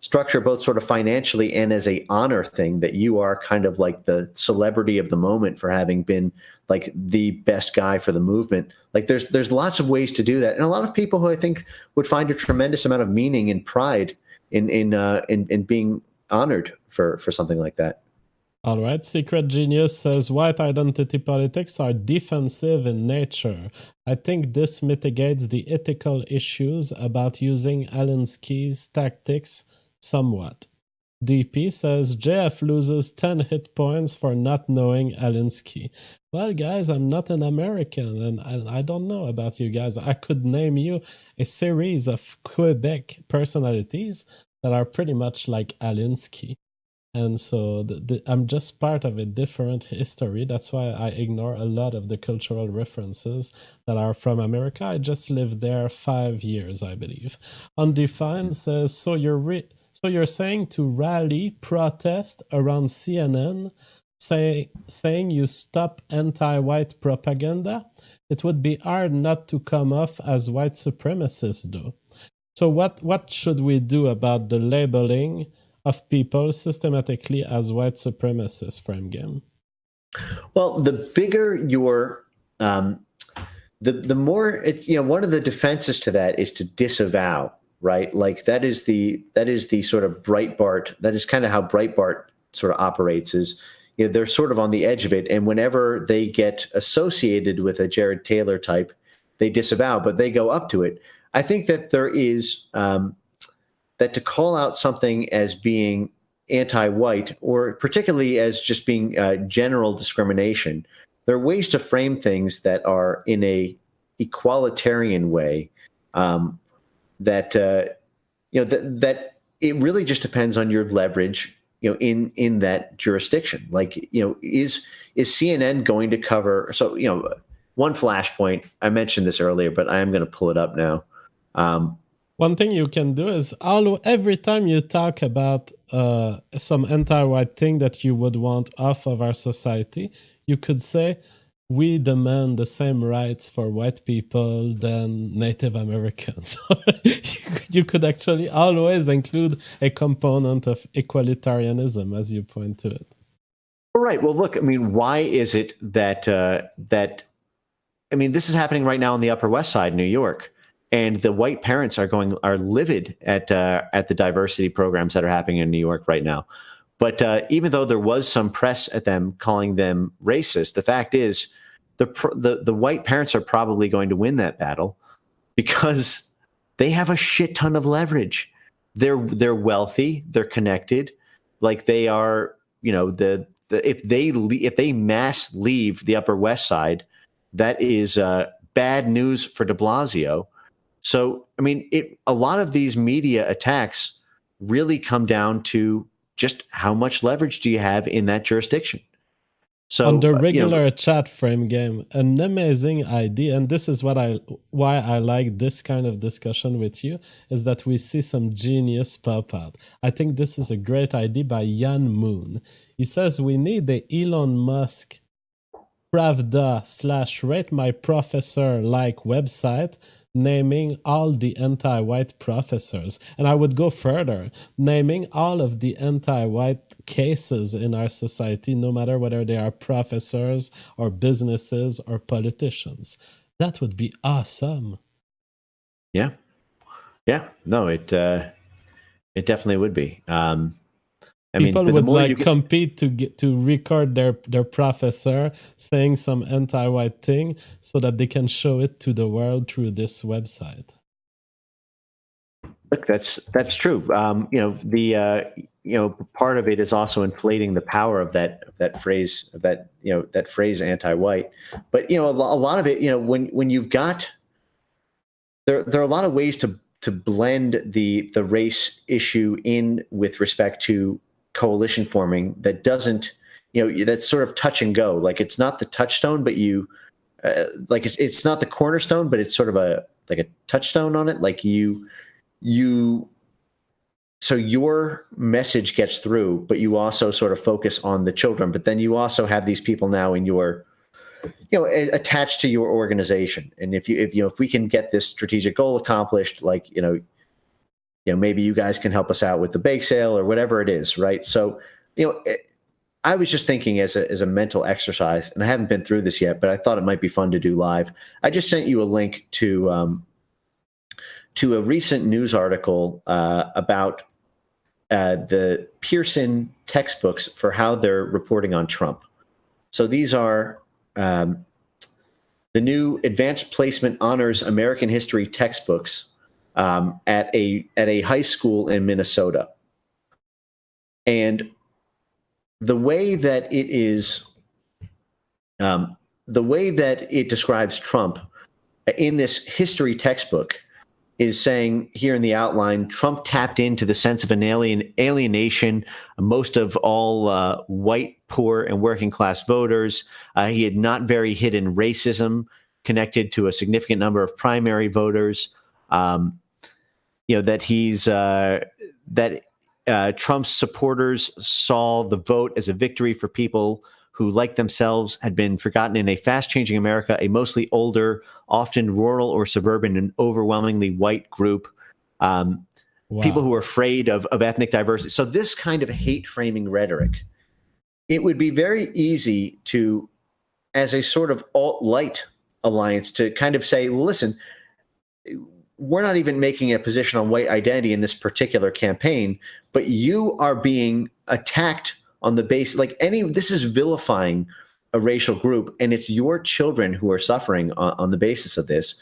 structure both sort of financially and as a honor thing that you are kind of like the celebrity of the moment for having been like the best guy for the movement. Like there's lots of ways to do that, and a lot of people who I think would find a tremendous amount of meaning and pride in being honored for something like that. All right. Secret Genius says white identity politics are defensive in nature. I think this mitigates the ethical issues about using Alinsky's tactics somewhat. DP says JF loses 10 hit points for not knowing Alinsky. Well, guys, I'm not an American, and I don't know about you guys. I could name you a series of Quebec personalities that are pretty much like Alinsky. And so I'm just part of a different history. That's why I ignore a lot of the cultural references that are from America. I just lived there 5 years, I believe. Undefined says, so you're saying to rally, protest around CNN, saying you stop anti-white propaganda? It would be hard not to come off as white supremacists, though. So what should we do about the labeling of people systematically as white supremacists, Frame Game? Well, the bigger your the more it's one of the defenses to that is to disavow, right? Like that is the sort of Breitbart. That is kind of how Breitbart sort of operates. Is they're sort of on the edge of it, and whenever they get associated with a Jared Taylor type, they disavow, but they go up to it. I think that there is that to call out something as being anti-white, or particularly as just being general discrimination, there are ways to frame things that are in a equalitarian way. That it really just depends on your leverage, in that jurisdiction. Like, is CNN going to cover? So, one flashpoint. I mentioned this earlier, but I am going to pull it up now. One thing you can do is every time you talk about some anti-white thing that you would want off of our society, you could say, we demand the same rights for white people than Native Americans. You could actually always include a component of equalitarianism, as you point to it. All right. Well, look, I mean, why is it that this is happening right now on the Upper West Side, New York. And the white parents are livid at the diversity programs that are happening in New York right now. But even though there was some press at them calling them racist, the fact is the white parents are probably going to win that battle because they have a shit ton of leverage. They're wealthy, they're connected, like they are. If they mass leave the Upper West Side, that is bad news for De Blasio. So, I mean, a lot of these media attacks really come down to just how much leverage do you have in that jurisdiction. So, on the regular chat, Frame Game, an amazing idea, and this is why I like this kind of discussion with you, is that we see some genius pop out. I think this is a great idea by Jan Moon. He says we need the Elon Musk Pravda/Rate My Professor like website naming all the anti-white professors. And I would go further, naming all of the anti-white cases in our society, no matter whether they are professors or businesses or politicians. That would be awesome. Yeah. No, it definitely would be. People would compete to record their professor saying some anti-white thing so that they can show it to the world through this website. Look, that's true. Part of it is also inflating the power of that phrase anti-white. But a lot of it, when you've got there are a lot of ways blend the race issue in with respect to coalition forming that doesn't, that's sort of touch and go. Like it's not the touchstone, but it's not the cornerstone, but it's sort of a touchstone on it. Like so your message gets through, but you also sort of focus on the children. But then you also have these people now in your, attached to your organization. And if we can get this strategic goal accomplished, like, maybe you guys can help us out with the bake sale or whatever it is. Right. So, I was just thinking as a mental exercise, and I haven't been through this yet, but I thought it might be fun to do live. I just sent you a link to a recent news article about the Pearson textbooks for how they're reporting on Trump. So these are the new Advanced Placement Honors American History textbooks at a high school in Minnesota. And the way that it is, the way that it describes Trump in this history textbook is saying here in the outline, Trump tapped into the sense of an alienation, most of all white, poor, and working class voters. He had not very hidden racism connected to a significant number of primary voters. That Trump's supporters saw the vote as a victory for people who, like themselves, had been forgotten in a fast-changing America, a mostly older, often rural or suburban, and overwhelmingly white group. People who are afraid of ethnic diversity. So this kind of hate-framing rhetoric, it would be very easy to, as a sort of alt-light alliance, to kind of say, well, listen, we're not even making a position on white identity in this particular campaign, but you are being attacked on the base, this is vilifying a racial group, and it's your children who are suffering on the basis of this.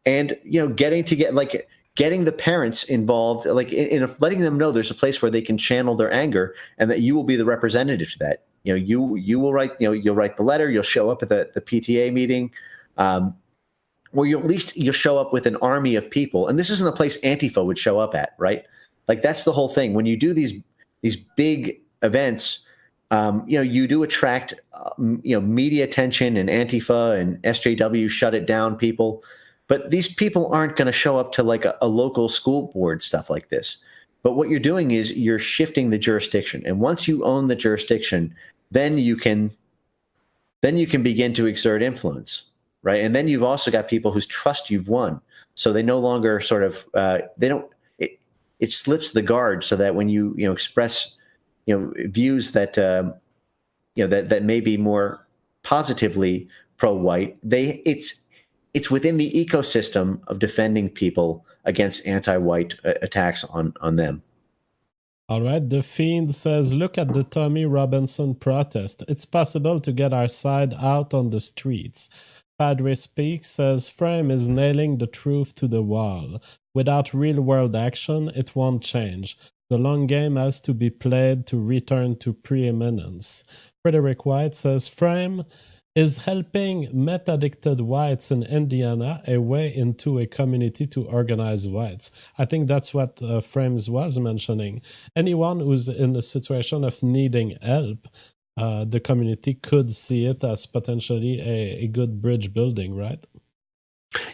And, getting the parents involved, in letting them know there's a place where they can channel their anger, and that you will be the representative to that. You will write, you'll write the letter, you'll show up at the PTA meeting, or you'll show up with an army of people. And this isn't a place Antifa would show up at, right? Like that's the whole thing. When you do these big events, you do attract, media attention, and Antifa and SJW shut it down people. But these people aren't going to show up to like a local school board stuff like this. But what you're doing is you're shifting the jurisdiction. And once you own the jurisdiction, then you can begin to exert influence. Right. And then you've also got people whose trust you've won. So they no longer sort of it slips the guard, so that when you express views that that may be more positively pro-white, it's within the ecosystem of defending people against anti-white attacks on them. All right. The Fiend says, look at the Tommy Robinson protest. It's possible to get our side out on the streets. Padre Speaks says, Frame is nailing the truth to the wall. Without real-world action, it won't change. The long game has to be played to return to preeminence. Frederick White says, Frame is helping meth-addicted whites in Indiana a way into a community to organize whites. I think that's what Frames was mentioning. Anyone who's in a situation of needing help, the community could see it as potentially a good bridge building, right?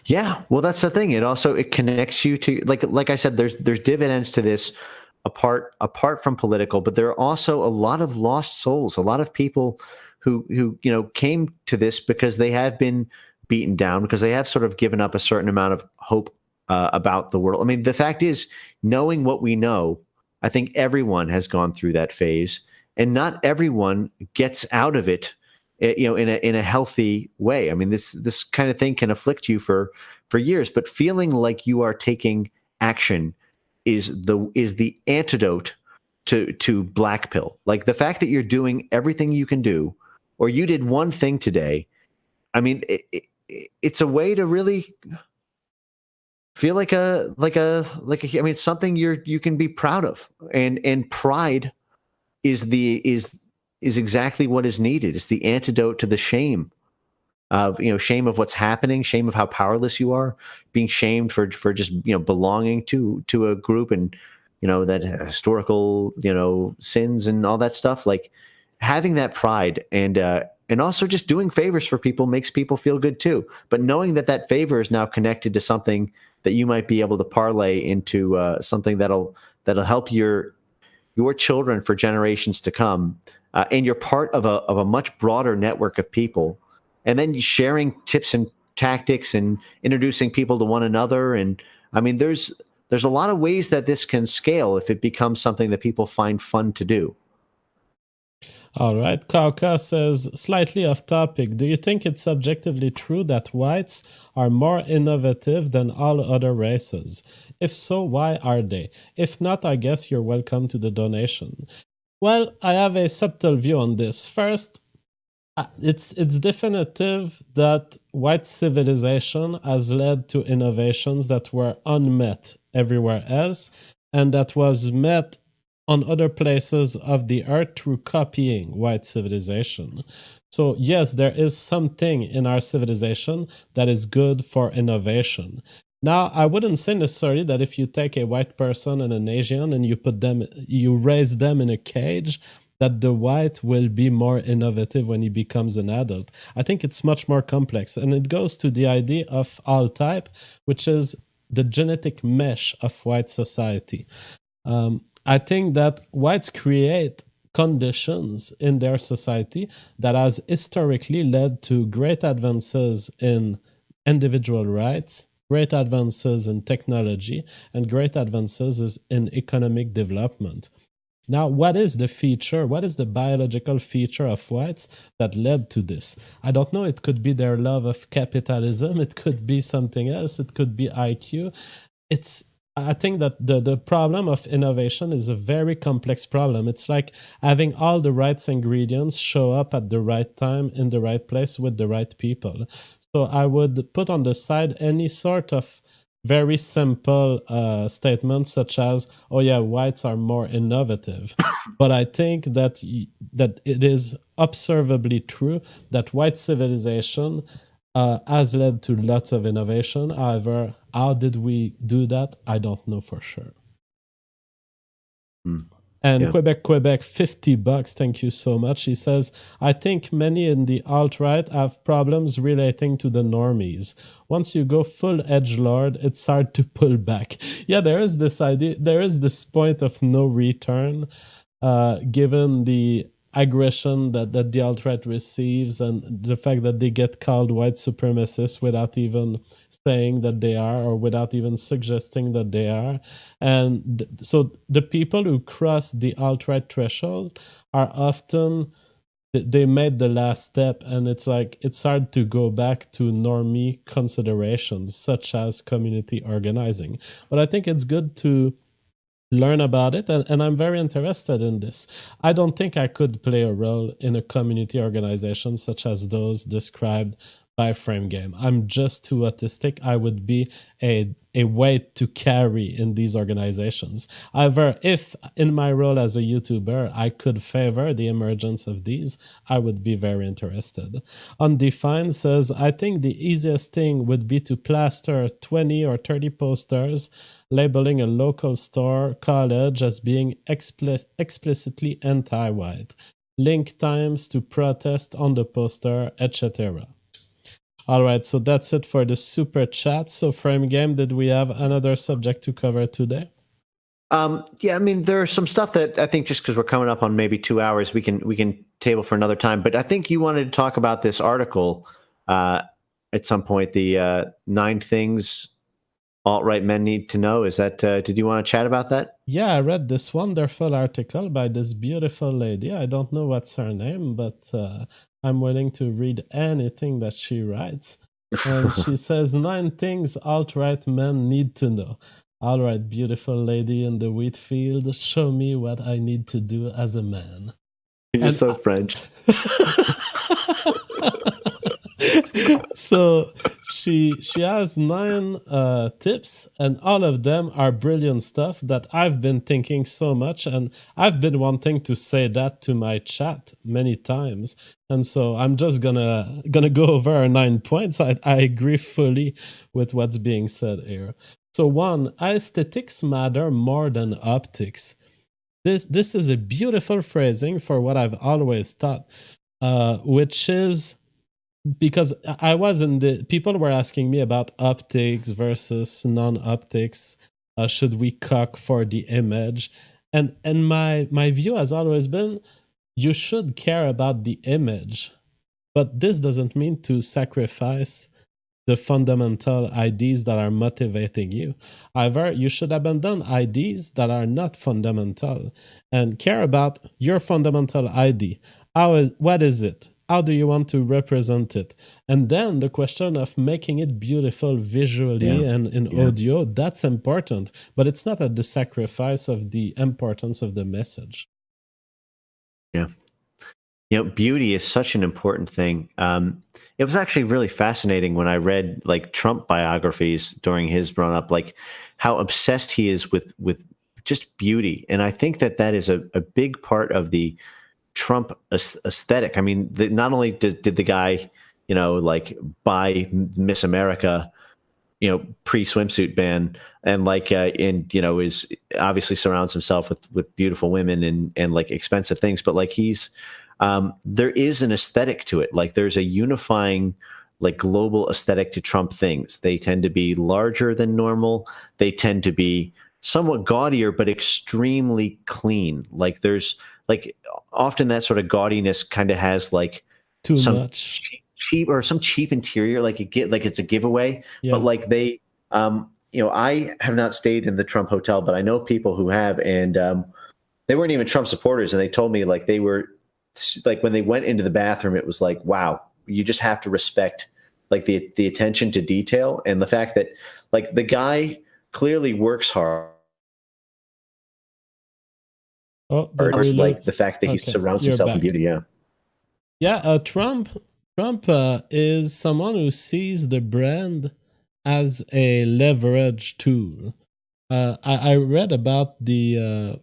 Yeah, well, that's the thing. It connects you to, like I said, there's dividends to this apart from political, but there are also a lot of lost souls, a lot of people who came to this because they have been beaten down, because they have sort of given up a certain amount of hope about the world. I mean, the fact is, knowing what we know, I think everyone has gone through that phase. And not everyone gets out of it, in a healthy way. I mean, this kind of thing can afflict you for years. But feeling like you are taking action is the antidote to black pill. Like the fact that you're doing everything you can do, or you did one thing today. I mean, it's a way to really feel like a. I mean, it's something you can be proud of, and pride is exactly what is needed. It's the antidote to the shame of shame of what's happening, shame of how powerless you are, being shamed for just belonging to a group, and that historical sins and all that stuff. Like having that pride and also just doing favors for people makes people feel good too. But knowing that favor is now connected to something that you might be able to parlay into something that'll help your children for generations to come, and you're part of a much broader network of people, and then sharing tips and tactics and introducing people to one another. And I mean, there's a lot of ways that this can scale if it becomes something that people find fun to do. All right. Kauka says, slightly off topic, do you think it's objectively true that whites are more innovative than all other races? If so, why are they? If not, I guess you're welcome to the donation. Well, I have a subtle view on this. First, it's definitive that white civilization has led to innovations that were unmet everywhere else, and that was met on other places of the earth through copying white civilization. So yes, there is something in our civilization that is good for innovation. Now, I wouldn't say necessarily that if you take a white person and an Asian and you raise them in a cage, that the white will be more innovative when he becomes an adult. I think it's much more complex, and it goes to the idea of all type, which is the genetic mesh of white society. I think that whites create conditions in their society that has historically led to great advances in individual rights, great advances in technology, and great advances in economic development. Now, what is the feature? What is the biological feature of whites that led to this? I don't know. It could be their love of capitalism. It could be something else. It could be IQ. I think that the problem of innovation is a very complex problem. It's like having all the right ingredients show up at the right time, in the right place, with the right people. So I would put on the side any sort of very simple statements such as, oh yeah, whites are more innovative. But I think that it is observably true that white civilization has led to lots of innovation. However, how did we do that? I don't know for sure. And yeah. Quebec, $50. Thank you so much. He says, I think many in the alt-right have problems relating to the normies. Once you go full edgelord, it's hard to pull back. Yeah, there is this idea, there is this point of no return, given the aggression that the alt-right receives and the fact that they get called white supremacists without even saying that they are, or without even suggesting that they are. And so the people who cross the alt-right threshold are often, they made the last step, and it's like it's hard to go back to normie considerations such as community organizing. But I think it's good to learn about it, and I'm very interested in this. I don't think I could play a role in a community organization such as those described by Frame Game. I'm just too autistic. I would be a weight to carry in these organizations. However, if in my role as a YouTuber, I could favor the emergence of these, I would be very interested. Undefined says, I think the easiest thing would be to plaster 20 or 30 posters labeling a local store, college as being explicitly anti-white. Link times to protest on the poster, etc. All right, so that's it for the super chat. So, Frame Game, did we have another subject to cover today? Yeah, I mean, there's some stuff that I think just because we're coming up on maybe 2 hours, we can table for another time. But I think you wanted to talk about this article at some point, the 9 things alt-right men need to know. Is that? Did you want to chat about that? Yeah, I read this wonderful article by this beautiful lady. I don't know what's her name, but I'm willing to read anything that she writes. And she says 9 things alt-right men need to know. All right, beautiful lady in the wheat field, show me what I need to do as a man. You're so French. So she has 9 tips, and all of them are brilliant stuff that I've been thinking so much, and I've been wanting to say that to my chat many times. And so I'm just gonna go over our 9 points. I agree fully with what's being said here. So one, aesthetics matter more than optics. This is a beautiful phrasing for what I've always thought, which is because I was in the people were asking me about optics versus non-optics. Should we cock for the image? And my view has always been you should care about the image, but this doesn't mean to sacrifice the fundamental ideas that are motivating you. However, you should abandon ideas that are not fundamental and care about your fundamental idea. What is it? How do you want to represent it? And then the question of making it beautiful visually and in audio, that's important, but it's not at the sacrifice of the importance of the message. Yeah. Beauty is such an important thing. It was actually really fascinating when I read like Trump biographies during his run up, like how obsessed he is with just beauty. And I think that is a big part of the Trump aesthetic. I mean, not only did the guy, like buy Miss America, pre swimsuit ban, and is obviously surrounds himself with beautiful women and like expensive things, but like there is an aesthetic to it. Like there's a unifying, like global aesthetic to Trump things. They tend to be larger than normal. They tend to be somewhat gaudier, but extremely clean. Like there's like often that sort of gaudiness kind of has like too some much cheap or some cheap interior, like it's a giveaway. But like they, I have not stayed in the Trump hotel, but I know people who have, and they weren't even Trump supporters, and they told me like they were. Like when they went into the bathroom, it was like, wow, you just have to respect like the attention to detail and the fact that like the guy clearly works hard. Like the fact that he surrounds himself in beauty. Yeah. Trump is someone who sees the brand as a leverage tool. I read about the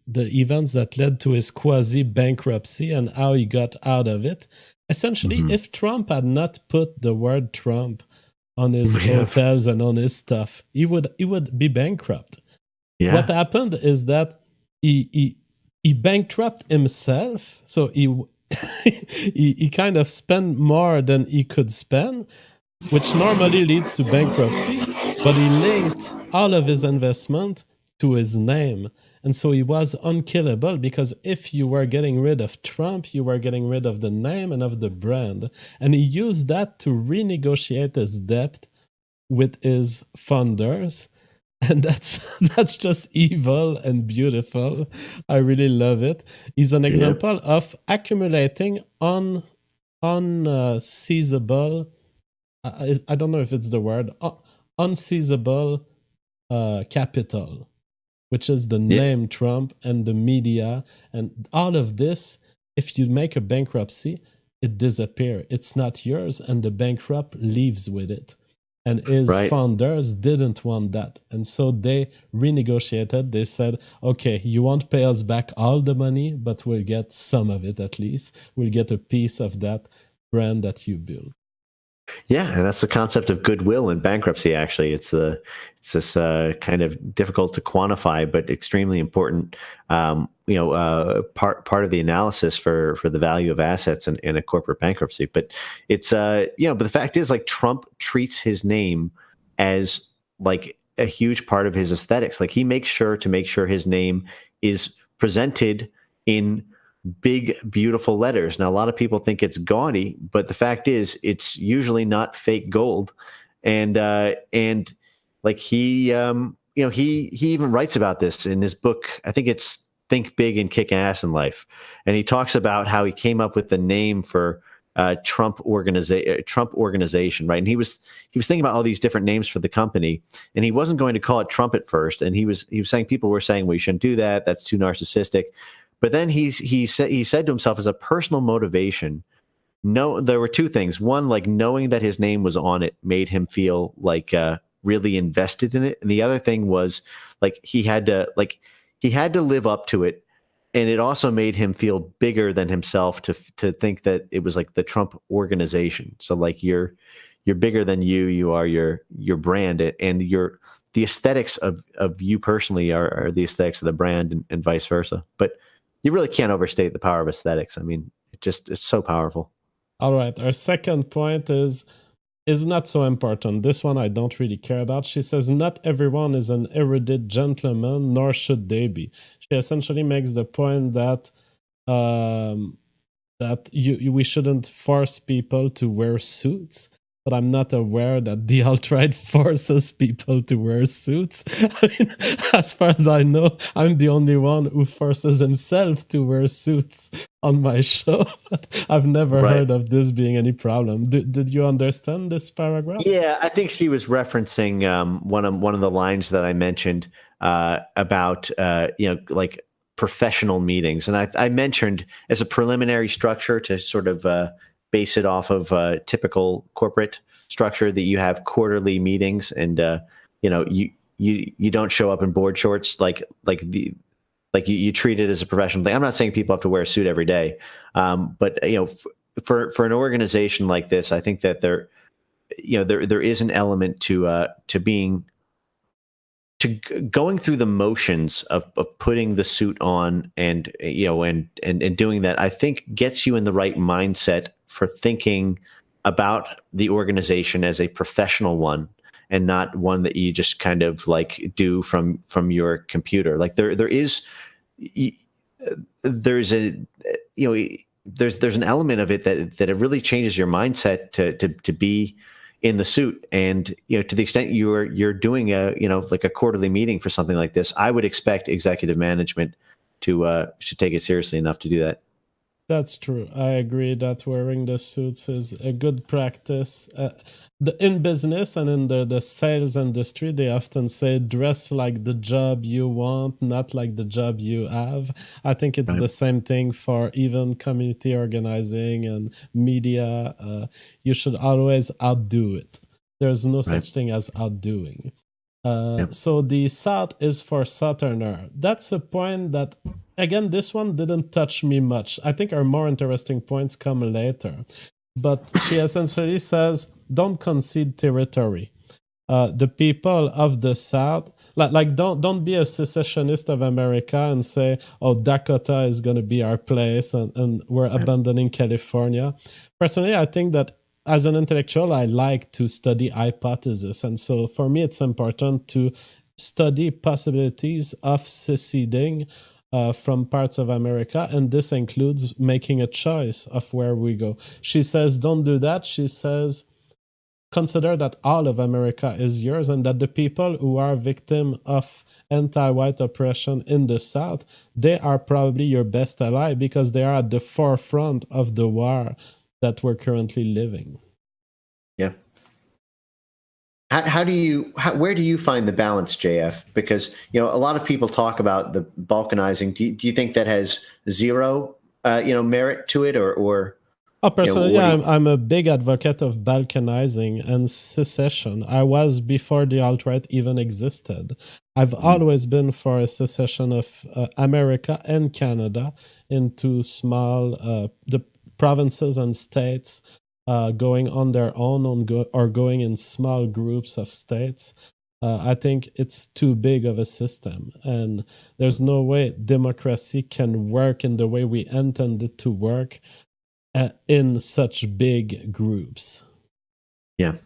events that led to his quasi-bankruptcy and how he got out of it. Essentially, if Trump had not put the word Trump on his hotels and on his stuff, he would be bankrupt. Yeah. What happened is that he bankrupt himself, so he kind of spent more than he could spend, which normally leads to bankruptcy, but he linked all of his investment to his name. And so he was unkillable because if you were getting rid of Trump, you were getting rid of the name and of the brand. And he used that to renegotiate his debt with his funders. And that's just evil and beautiful. I really love it. He's an example of accumulating unseizable, I don't know if it's the word, unseizable capital, which is the name Trump and the media and all of this. If you make a bankruptcy, it disappears. It's not yours, and the bankrupt leaves with it. And his founders didn't want that. And so they renegotiated. They said, okay, you won't pay us back all the money, but we'll get some of it at least. We'll get a piece of that brand that you built. Yeah, and that's the concept of goodwill in bankruptcy. Actually, it's this kind of difficult to quantify, but extremely important. Part of the analysis for the value of assets in a corporate bankruptcy. But it's but the fact is, like Trump treats his name as like a huge part of his aesthetics. Like he makes sure his name is presented in big, beautiful letters. Now, a lot of people think it's gaudy, but the fact is, it's usually not fake gold. And like he even writes about this in his book. I think it's Think Big and Kick Ass in Life. And he talks about how he came up with the name for Trump organization, right? And he was thinking about all these different names for the company, and he wasn't going to call it Trump at first. And he was saying people were saying, well, you shouldn't do that. That's too narcissistic. But then he said to himself, as a personal motivation, no, there were two things. One, like knowing that his name was on it made him feel like really invested in it, and the other thing was like he had to live up to it, and it also made him feel bigger than himself to think that it was like the Trump organization. So like you're bigger than you are your brand, and the aesthetics of you personally are the aesthetics of the brand, and vice versa. But you really can't overstate the power of aesthetics. I mean, it's so powerful. All right. Our second point is not so important. This one I don't really care about. She says, not everyone is an erudite gentleman, nor should they be. She essentially makes the point that that we shouldn't force people to wear suits. But I'm not aware that the alt-right forces people to wear suits. I mean, as far as I know, I'm the only one who forces himself to wear suits on my show. But I've never heard of this being any problem. Did you understand this paragraph? Yeah, I think she was referencing one of the lines that I mentioned about like professional meetings, and I mentioned as a preliminary structure to sort of base it off of typical corporate structure that you have quarterly meetings, and you don't show up in board shorts like you treat it as a professional thing. I'm not saying people have to wear a suit every day, but for an organization like this, I think that there is an element to going through the motions of putting the suit on and doing that. I think gets you in the right mindset for thinking about the organization as a professional one, and not one that you just kind of like do from your computer. Like there's an element of it that it really changes your mindset to be in the suit. And to the extent you're doing like a quarterly meeting for something like this, I would expect executive management to take it seriously enough to do that. That's true. I agree that wearing the suits is a good practice. In business and in the sales industry, they often say dress like the job you want, not like the job you have. I think it's the same thing for even community organizing and media. You should always outdo it. There's no such thing as outdoing. So the South is for Southerner. That's a point that, again, this one didn't touch me much. I think our more interesting points come later. But she essentially says, don't concede territory. The people of the South, don't be a secessionist of America and say, oh, Dakota is going to be our place and we're abandoning California. Personally, I think that as an intellectual, I like to study hypotheses. And so for me, it's important to study possibilities of seceding from parts of America. And this includes making a choice of where we go. She says, don't do that. She says, consider that all of America is yours, and that the people who are victim of anti-white oppression in the South, they are probably your best ally because they are at the forefront of the war that we're currently living. Yeah. Where do you find the balance, JF? Because a lot of people talk about the balkanizing. Do you think that has zero merit to it, or? Personally, I'm a big advocate of balkanizing and secession. I was before the alt-right even existed. I've always been for a secession of America and Canada into small the provinces and states going on their own or going in small groups of states. I think it's too big of a system, and there's no way democracy can work in the way we intend it to work in such big groups. Yeah.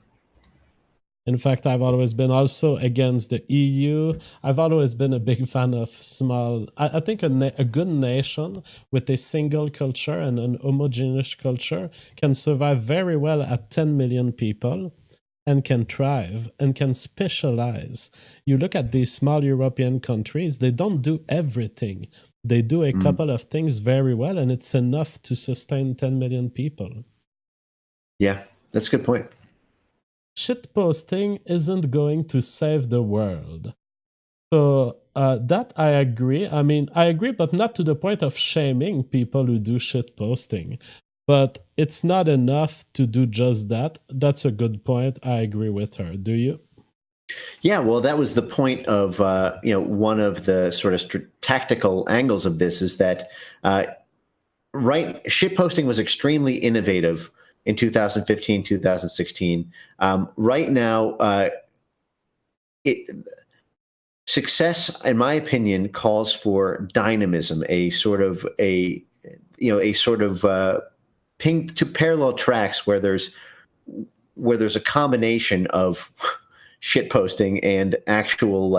In fact, I've always been also against the EU. I've always been a big fan of small. I think a good nation with a single culture and an homogeneous culture can survive very well at 10 million people and can thrive and can specialize. You look at these small European countries, they don't do everything. They do a couple of things very well, and it's enough to sustain 10 million people. Yeah, that's a good point. Shitposting isn't going to save the world. So that I agree. I mean, I agree, but not to the point of shaming people who do shitposting. but it's not enough to do just that. That's a good point. I agree with her. Do you? Yeah, well, that was the point of one of the sort of tactical angles of this is that shitposting was extremely innovative in 2015, 2016. Right now, success, in my opinion, calls for dynamism, a sort of ping to parallel tracks where there's a combination of shit posting and actual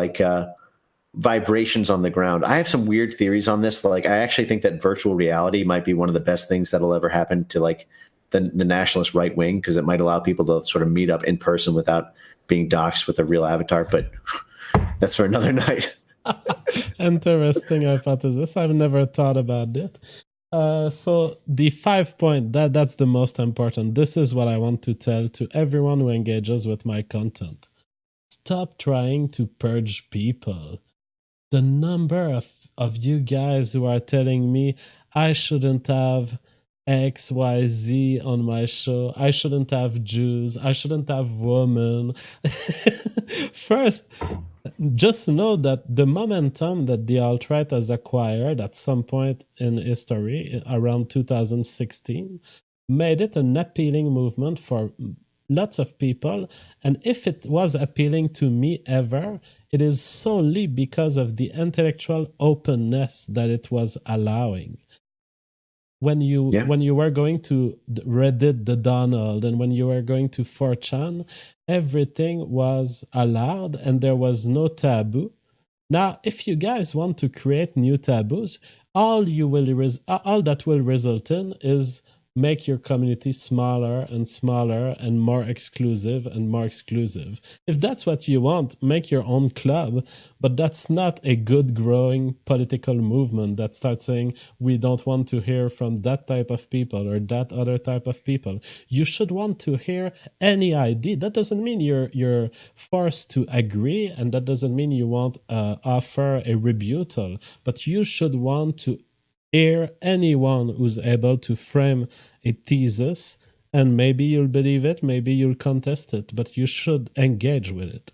vibrations on the ground. I have some weird theories on this. Like, I actually think that virtual reality might be one of the best things that'll ever happen to the nationalist right wing, because it might allow people to sort of meet up in person without being doxxed with a real avatar. But that's for another night. Interesting hypothesis. I've never thought about it. So the 5 point, that's the most important. This is what I want to tell to everyone who engages with my content. Stop trying to purge people. The number of you guys who are telling me I shouldn't have XYZ on my show, I shouldn't have Jews, I shouldn't have women. First, just know that the momentum that the alt-right has acquired at some point in history, around 2016, made it an appealing movement for lots of people. And if it was appealing to me ever, it is solely because of the intellectual openness that it was allowing. When you were going to Reddit, the Donald, and when you were going to 4chan, everything was allowed and there was no taboo. Now, if you guys want to create new taboos, all that will result in is make your community smaller and smaller and more exclusive and more exclusive. If that's what you want, make your own club, but that's not a good growing political movement that starts saying we don't want to hear from that type of people or that other type of people. You should want to hear any idea. That doesn't mean you're forced to agree, and that doesn't mean you won't offer a rebuttal, but you should want to hear anyone who's able to frame a thesis, and maybe you'll believe it, maybe you'll contest it, but you should engage with it.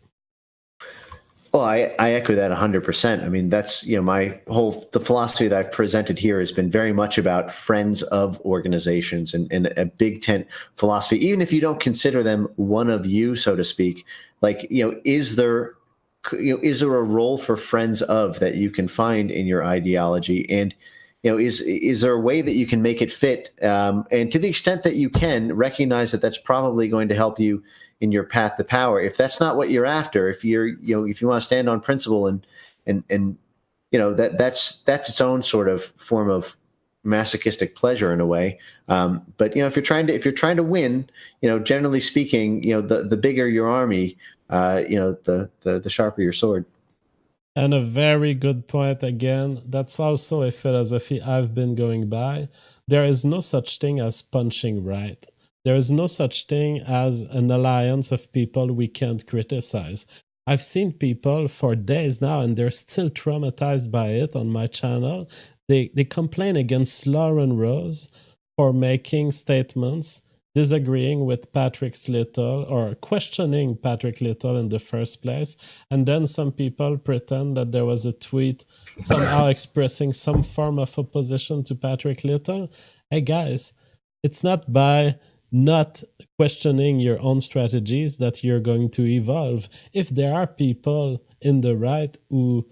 Well, I echo that 100%. I mean, that's, the philosophy that I've presented here has been very much about friends of organizations and a big tent philosophy. Even if you don't consider them one of you, so to speak, is there a role for friends of that you can find in your ideology? And is there a way that you can make it fit? And to the extent that you can, recognize that that's probably going to help you in your path to power. If that's not what you're after, if you want to stand on principle and that's its own sort of form of masochistic pleasure in a way. But if you're trying to win, generally speaking, the bigger your army, the sharper your sword. And a very good point again. That's also a philosophy I've been going by. There is no such thing as punching right. There is no such thing as an alliance of people we can't criticize. I've seen people for days now, and they're still traumatized by it on my channel. They complain against Lauren Rose for making statements disagreeing with Patrick Little or questioning Patrick Little in the first place. And then some people pretend that there was a tweet somehow expressing some form of opposition to Patrick Little. Hey guys, it's not by not questioning your own strategies that you're going to evolve. If there are people in the right who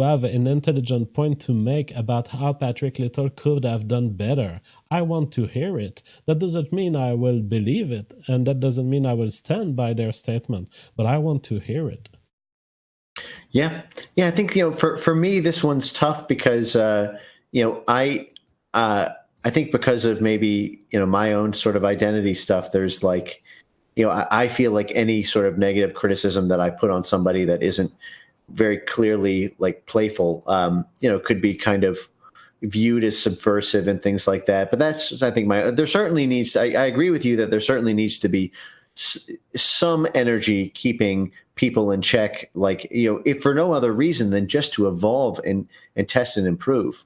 have an intelligent point to make about how Patrick Little could have done better, I want to hear it. That doesn't mean I will believe it, and that doesn't mean I will stand by their statement, but I want to hear it. Yeah. I think for me this one's tough because I think because of maybe my own sort of identity stuff. There's I feel like any sort of negative criticism that I put on somebody that isn't very clearly playful, could be kind of viewed as subversive and things like that. But that's, I think, there certainly needs, I agree with you that there certainly needs to be some energy keeping people in check, if for no other reason than just to evolve and test and improve.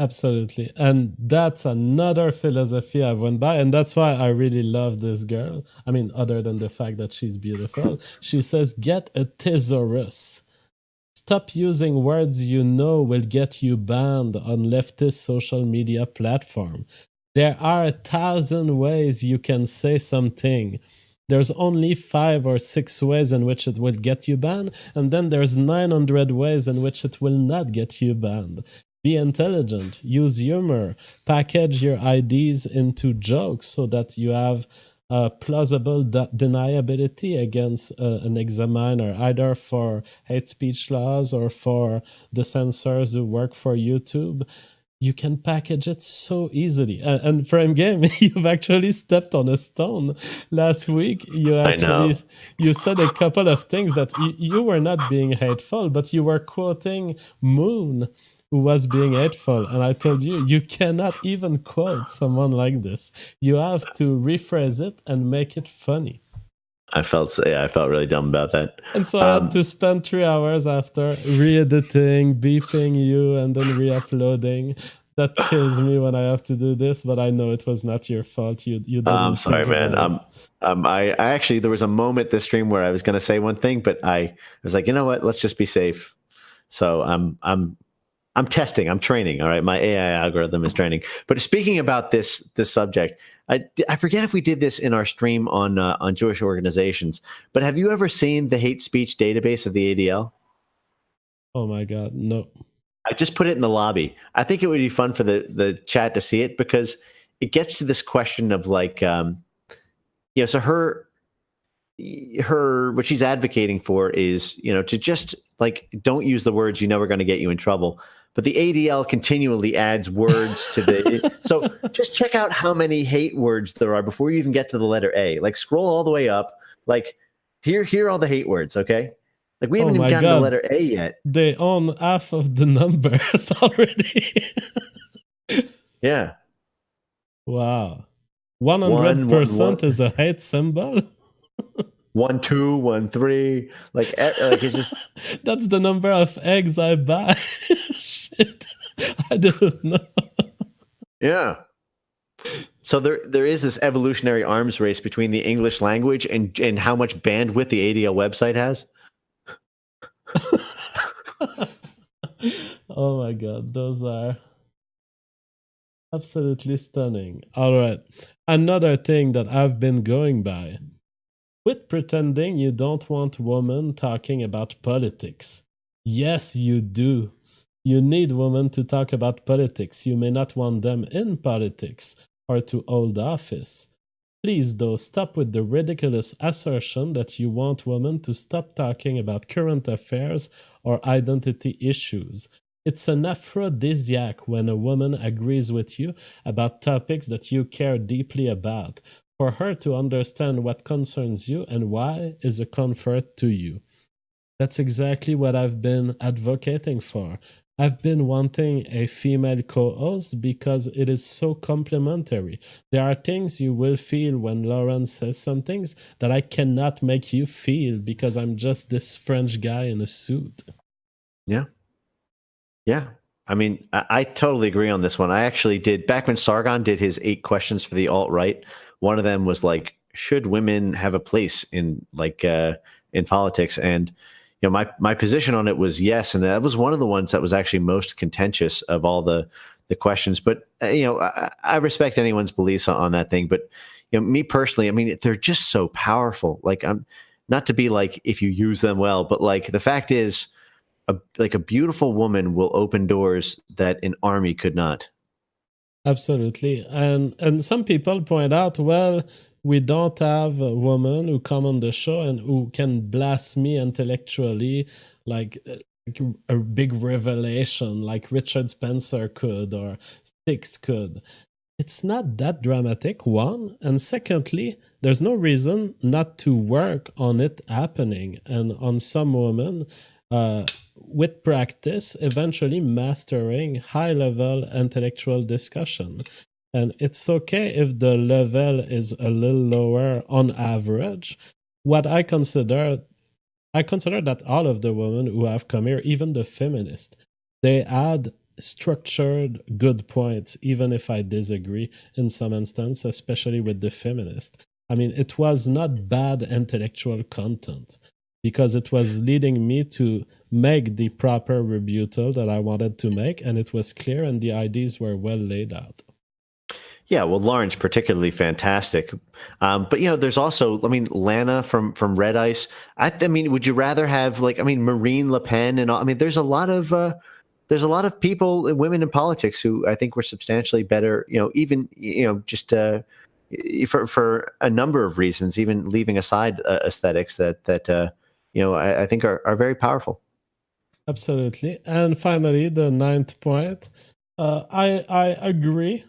Absolutely. And that's another philosophy I went by. And that's why I really love this girl. I mean, other than the fact that she's beautiful, she says, get a thesaurus. Stop using words you know will get you banned on leftist social media platform. There are 1,000 ways you can say something. There's only 5 or 6 ways in which it will get you banned, and then there's 900 ways in which it will not get you banned. Be intelligent, use humor, package your ideas into jokes so that you have plausible deniability against an examiner, either for hate speech laws or for the censors who work for YouTube. You can package it so easily. And Frame Game, you've actually stepped on a stone. Last week, I know. you said a couple of things that you were not being hateful, but you were quoting Moon, who was being hateful. And I told you, you cannot even quote someone like this. You have to rephrase it and make it funny. I felt really dumb about that. And so I had to spend 3 hours after re-editing, beeping you, and then re-uploading. That kills me when I have to do this, but I know it was not your fault. You didn't. I'm sorry, think man. about it. I actually, there was a moment this stream where I was going to say one thing, but I was like, you know what? Let's just be safe. So I'm testing. I'm training. All right, my AI algorithm is training. But speaking about this subject, I forget if we did this in our stream on Jewish organizations. But have you ever seen the hate speech database of the ADL? Oh my God, no. I just put it in the lobby. I think it would be fun for the chat to see it because it gets to this question of like, so her what she's advocating for is, to just like, don't use the words you know are going to get you in trouble. But the ADL continually adds words to the. So just check out how many hate words there are before you even get to the letter A. Like scroll all the way up. Like here are all the hate words. Okay. Like we haven't even gotten to the letter A yet. They own half of the numbers already. Yeah. Wow. 100% is a hate symbol. 1, 2, 1, 3. Like it's just. That's the number of eggs I buy. Shit. I didn't know. Yeah. So there is this evolutionary arms race between the English language and how much bandwidth the ADL website has. Oh my God, those are absolutely stunning. All right. Another thing that I've been going by. Quit pretending you don't want women talking about politics. Yes, you do. You need women to talk about politics. You may not want them in politics or to hold office. Please, though, stop with the ridiculous assertion that you want women to stop talking about current affairs or identity issues. It's an aphrodisiac when a woman agrees with you about topics that you care deeply about. For her to understand what concerns you and why is a comfort to you. That's exactly what I've been advocating for. I've been wanting a female co-host because it is so complementary. There are things you will feel when Lauren says some things that I cannot make you feel because I'm just this French guy in a suit. Yeah. Yeah. I mean, I totally agree on this one. I actually did, back when Sargon did his 8 questions for the alt-right, one of them was like, should women have a place in in politics? And my position on it was yes, and that was one of the ones that was actually most contentious of all the questions. But I respect anyone's beliefs on that thing. But me personally, I mean, they're just so powerful. Like I'm not to be like if you use them well, but like the fact is, a beautiful woman will open doors that an army could not. Absolutely. And some people point out, well, we don't have a woman who come on the show and who can blast me intellectually like a big revelation like Richard Spencer could or Styx could. It's not that dramatic, one. And secondly, there's no reason not to work on it happening. And on some women, with practice, eventually mastering high-level intellectual discussion. And it's okay if the level is a little lower on average. What I consider that all of the women who have come here, even the feminists, they add structured good points, even if I disagree in some instance, especially with the feminist. I mean, it was not bad intellectual content because it was leading me to make the proper rebuttal that I wanted to make, and it was clear and the ideas were well laid out. Yeah, well, Lauren's particularly fantastic, but there's also, I mean, Lana from Red Ice. I mean, would you rather have Marine Le Pen and all? I mean, there's a lot of people, women in politics, who I think were substantially better. Even just for a number of reasons, even leaving aside aesthetics that I think are very powerful. Absolutely. And finally, the ninth point. I agree,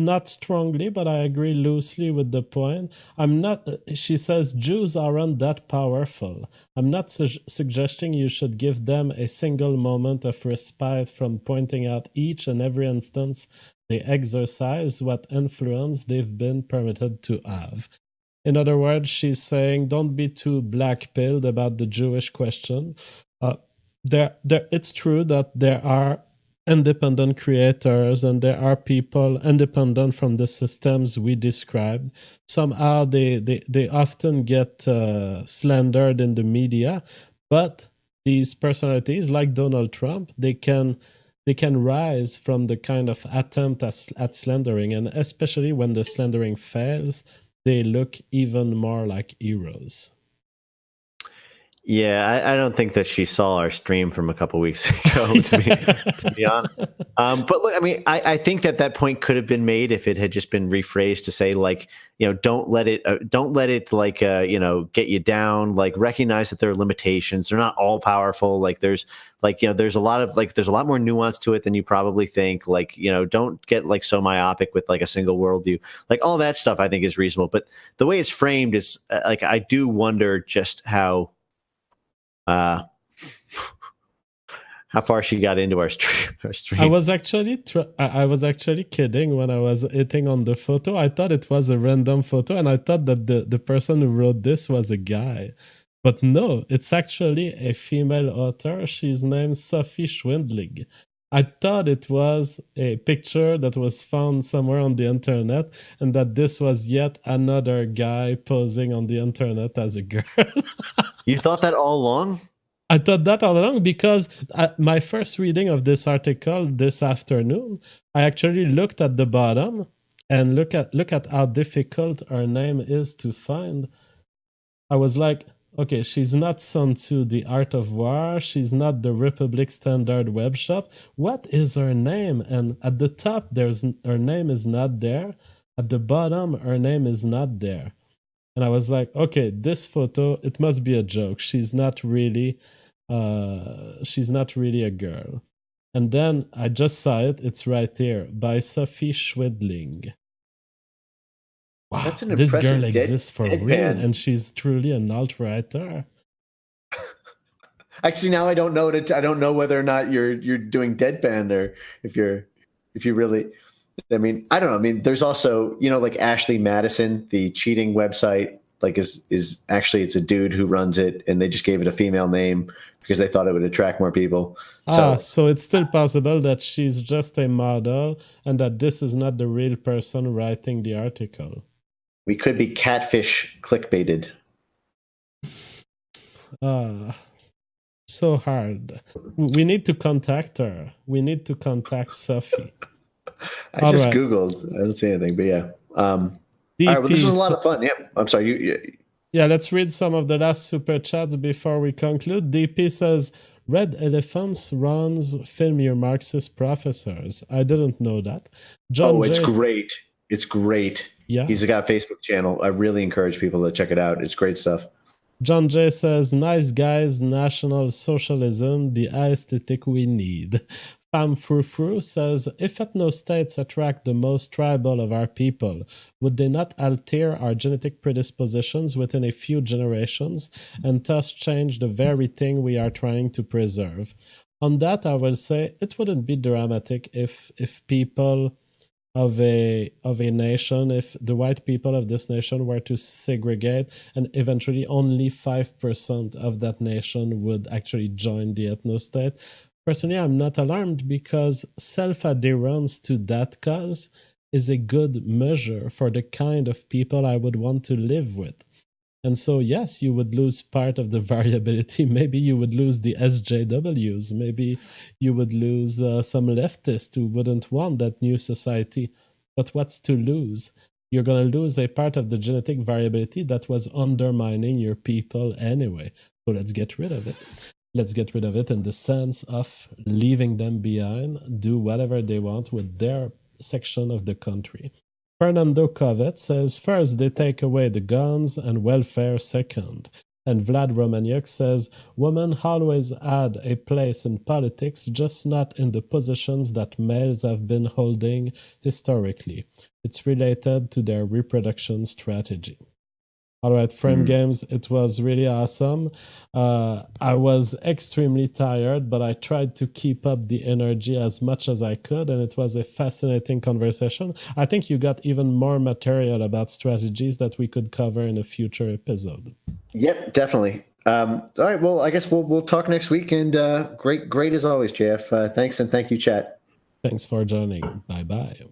not strongly, but I agree loosely with the point. I'm not. She says Jews aren't that powerful. I'm not suggesting you should give them a single moment of respite from pointing out each and every instance they exercise what influence they've been permitted to have. In other words, she's saying don't be too black-pilled about the Jewish question. It's true that there are independent creators and there are people independent from the systems we described. Somehow they often get slandered in the media, but these personalities like Donald Trump, they can rise from the kind of attempt at slandering, and especially when the slandering fails, they look even more like heroes. Yeah, I don't think that she saw our stream from a couple weeks ago, to be honest. But look, I mean, I think that point could have been made if it had just been rephrased to say, like, don't let it get you down. Like, recognize that there are limitations. They're not all powerful. Like, there's there's a lot more nuance to it than you probably think. Like, don't get like so myopic with like a single worldview. Like, all that stuff I think is reasonable. But the way it's framed is like, I do wonder just how far she got into our stream. I was actually kidding when I was hitting on the photo. I thought it was a random photo, and I thought that the person who wrote this was a guy. But no, it's actually a female author. She's named Sophie Schwindling. I thought it was a picture that was found somewhere on the internet, and that this was yet another guy posing on the internet as a girl. You thought that all along? I thought that all along because my first reading of this article this afternoon, I actually looked at the bottom and look at how difficult her name is to find. I was like, okay, she's not Sun Tzu, The Art of War. She's not the Republic Standard Web Shop. What is her name? And at the top, her name is not there. At the bottom, her name is not there. And I was like, okay, this photo, it must be a joke. She's not really a girl. And then I just saw it. It's right here by Sophie Schwindling. Wow, that's an this impressive girl exists for real, and she's truly an alt-writer. Actually, now I don't know whether or not you're doing deadpan or if you really. I mean, I don't know. I mean, there's also, like Ashley Madison, the cheating website, like is actually, it's a dude who runs it, and they just gave it a female name because they thought it would attract more people. So it's still possible that she's just a model and that this is not the real person writing the article. We could be catfish clickbaited. So hard. We need to contact her. We need to contact Sophie. I just Googled. I don't see anything, but yeah. All right, well, this was a lot of fun. Yeah, I'm sorry. Yeah, let's read some of the last super chats before we conclude. DP says, Red Elephants runs Film Your Marxist Professors. I didn't know that. It's great. It's great. Yeah. He's got a Facebook channel. I really encourage people to check it out. It's great stuff. John J says, nice guys, National Socialism, the aesthetic we need. Pam Frou says, if ethnostates attract the most tribal of our people, would they not alter our genetic predispositions within a few generations and thus change the very thing we are trying to preserve? On that, I will say it wouldn't be dramatic if people of a nation, if the white people of this nation were to segregate and eventually only 5% of that nation would actually join the ethnostate. personally, I'm not alarmed because self-adherence to that cause is a good measure for the kind of people I would want to live with. And so, yes, you would lose part of the variability. Maybe you would lose the SJWs. Maybe you would lose some leftists who wouldn't want that new society. But what's to lose? You're going to lose a part of the genetic variability that was undermining your people anyway. So let's get rid of it. Let's get rid of it in the sense of leaving them behind, do whatever they want with their section of the country. Fernando Covet says, first, they take away the guns and welfare second. And Vlad Romaniuk says, women always had a place in politics, just not in the positions that males have been holding historically. It's related to their reproduction strategy. All right, Frame Games, it was really awesome. I was extremely tired, but I tried to keep up the energy as much as I could, and it was a fascinating conversation. I think you got even more material about strategies that we could cover in a future episode. Yep, definitely. All right, well, I guess we'll talk next week, and great as always, JF. Thanks, and thank you, chat. Thanks for joining. Bye-bye.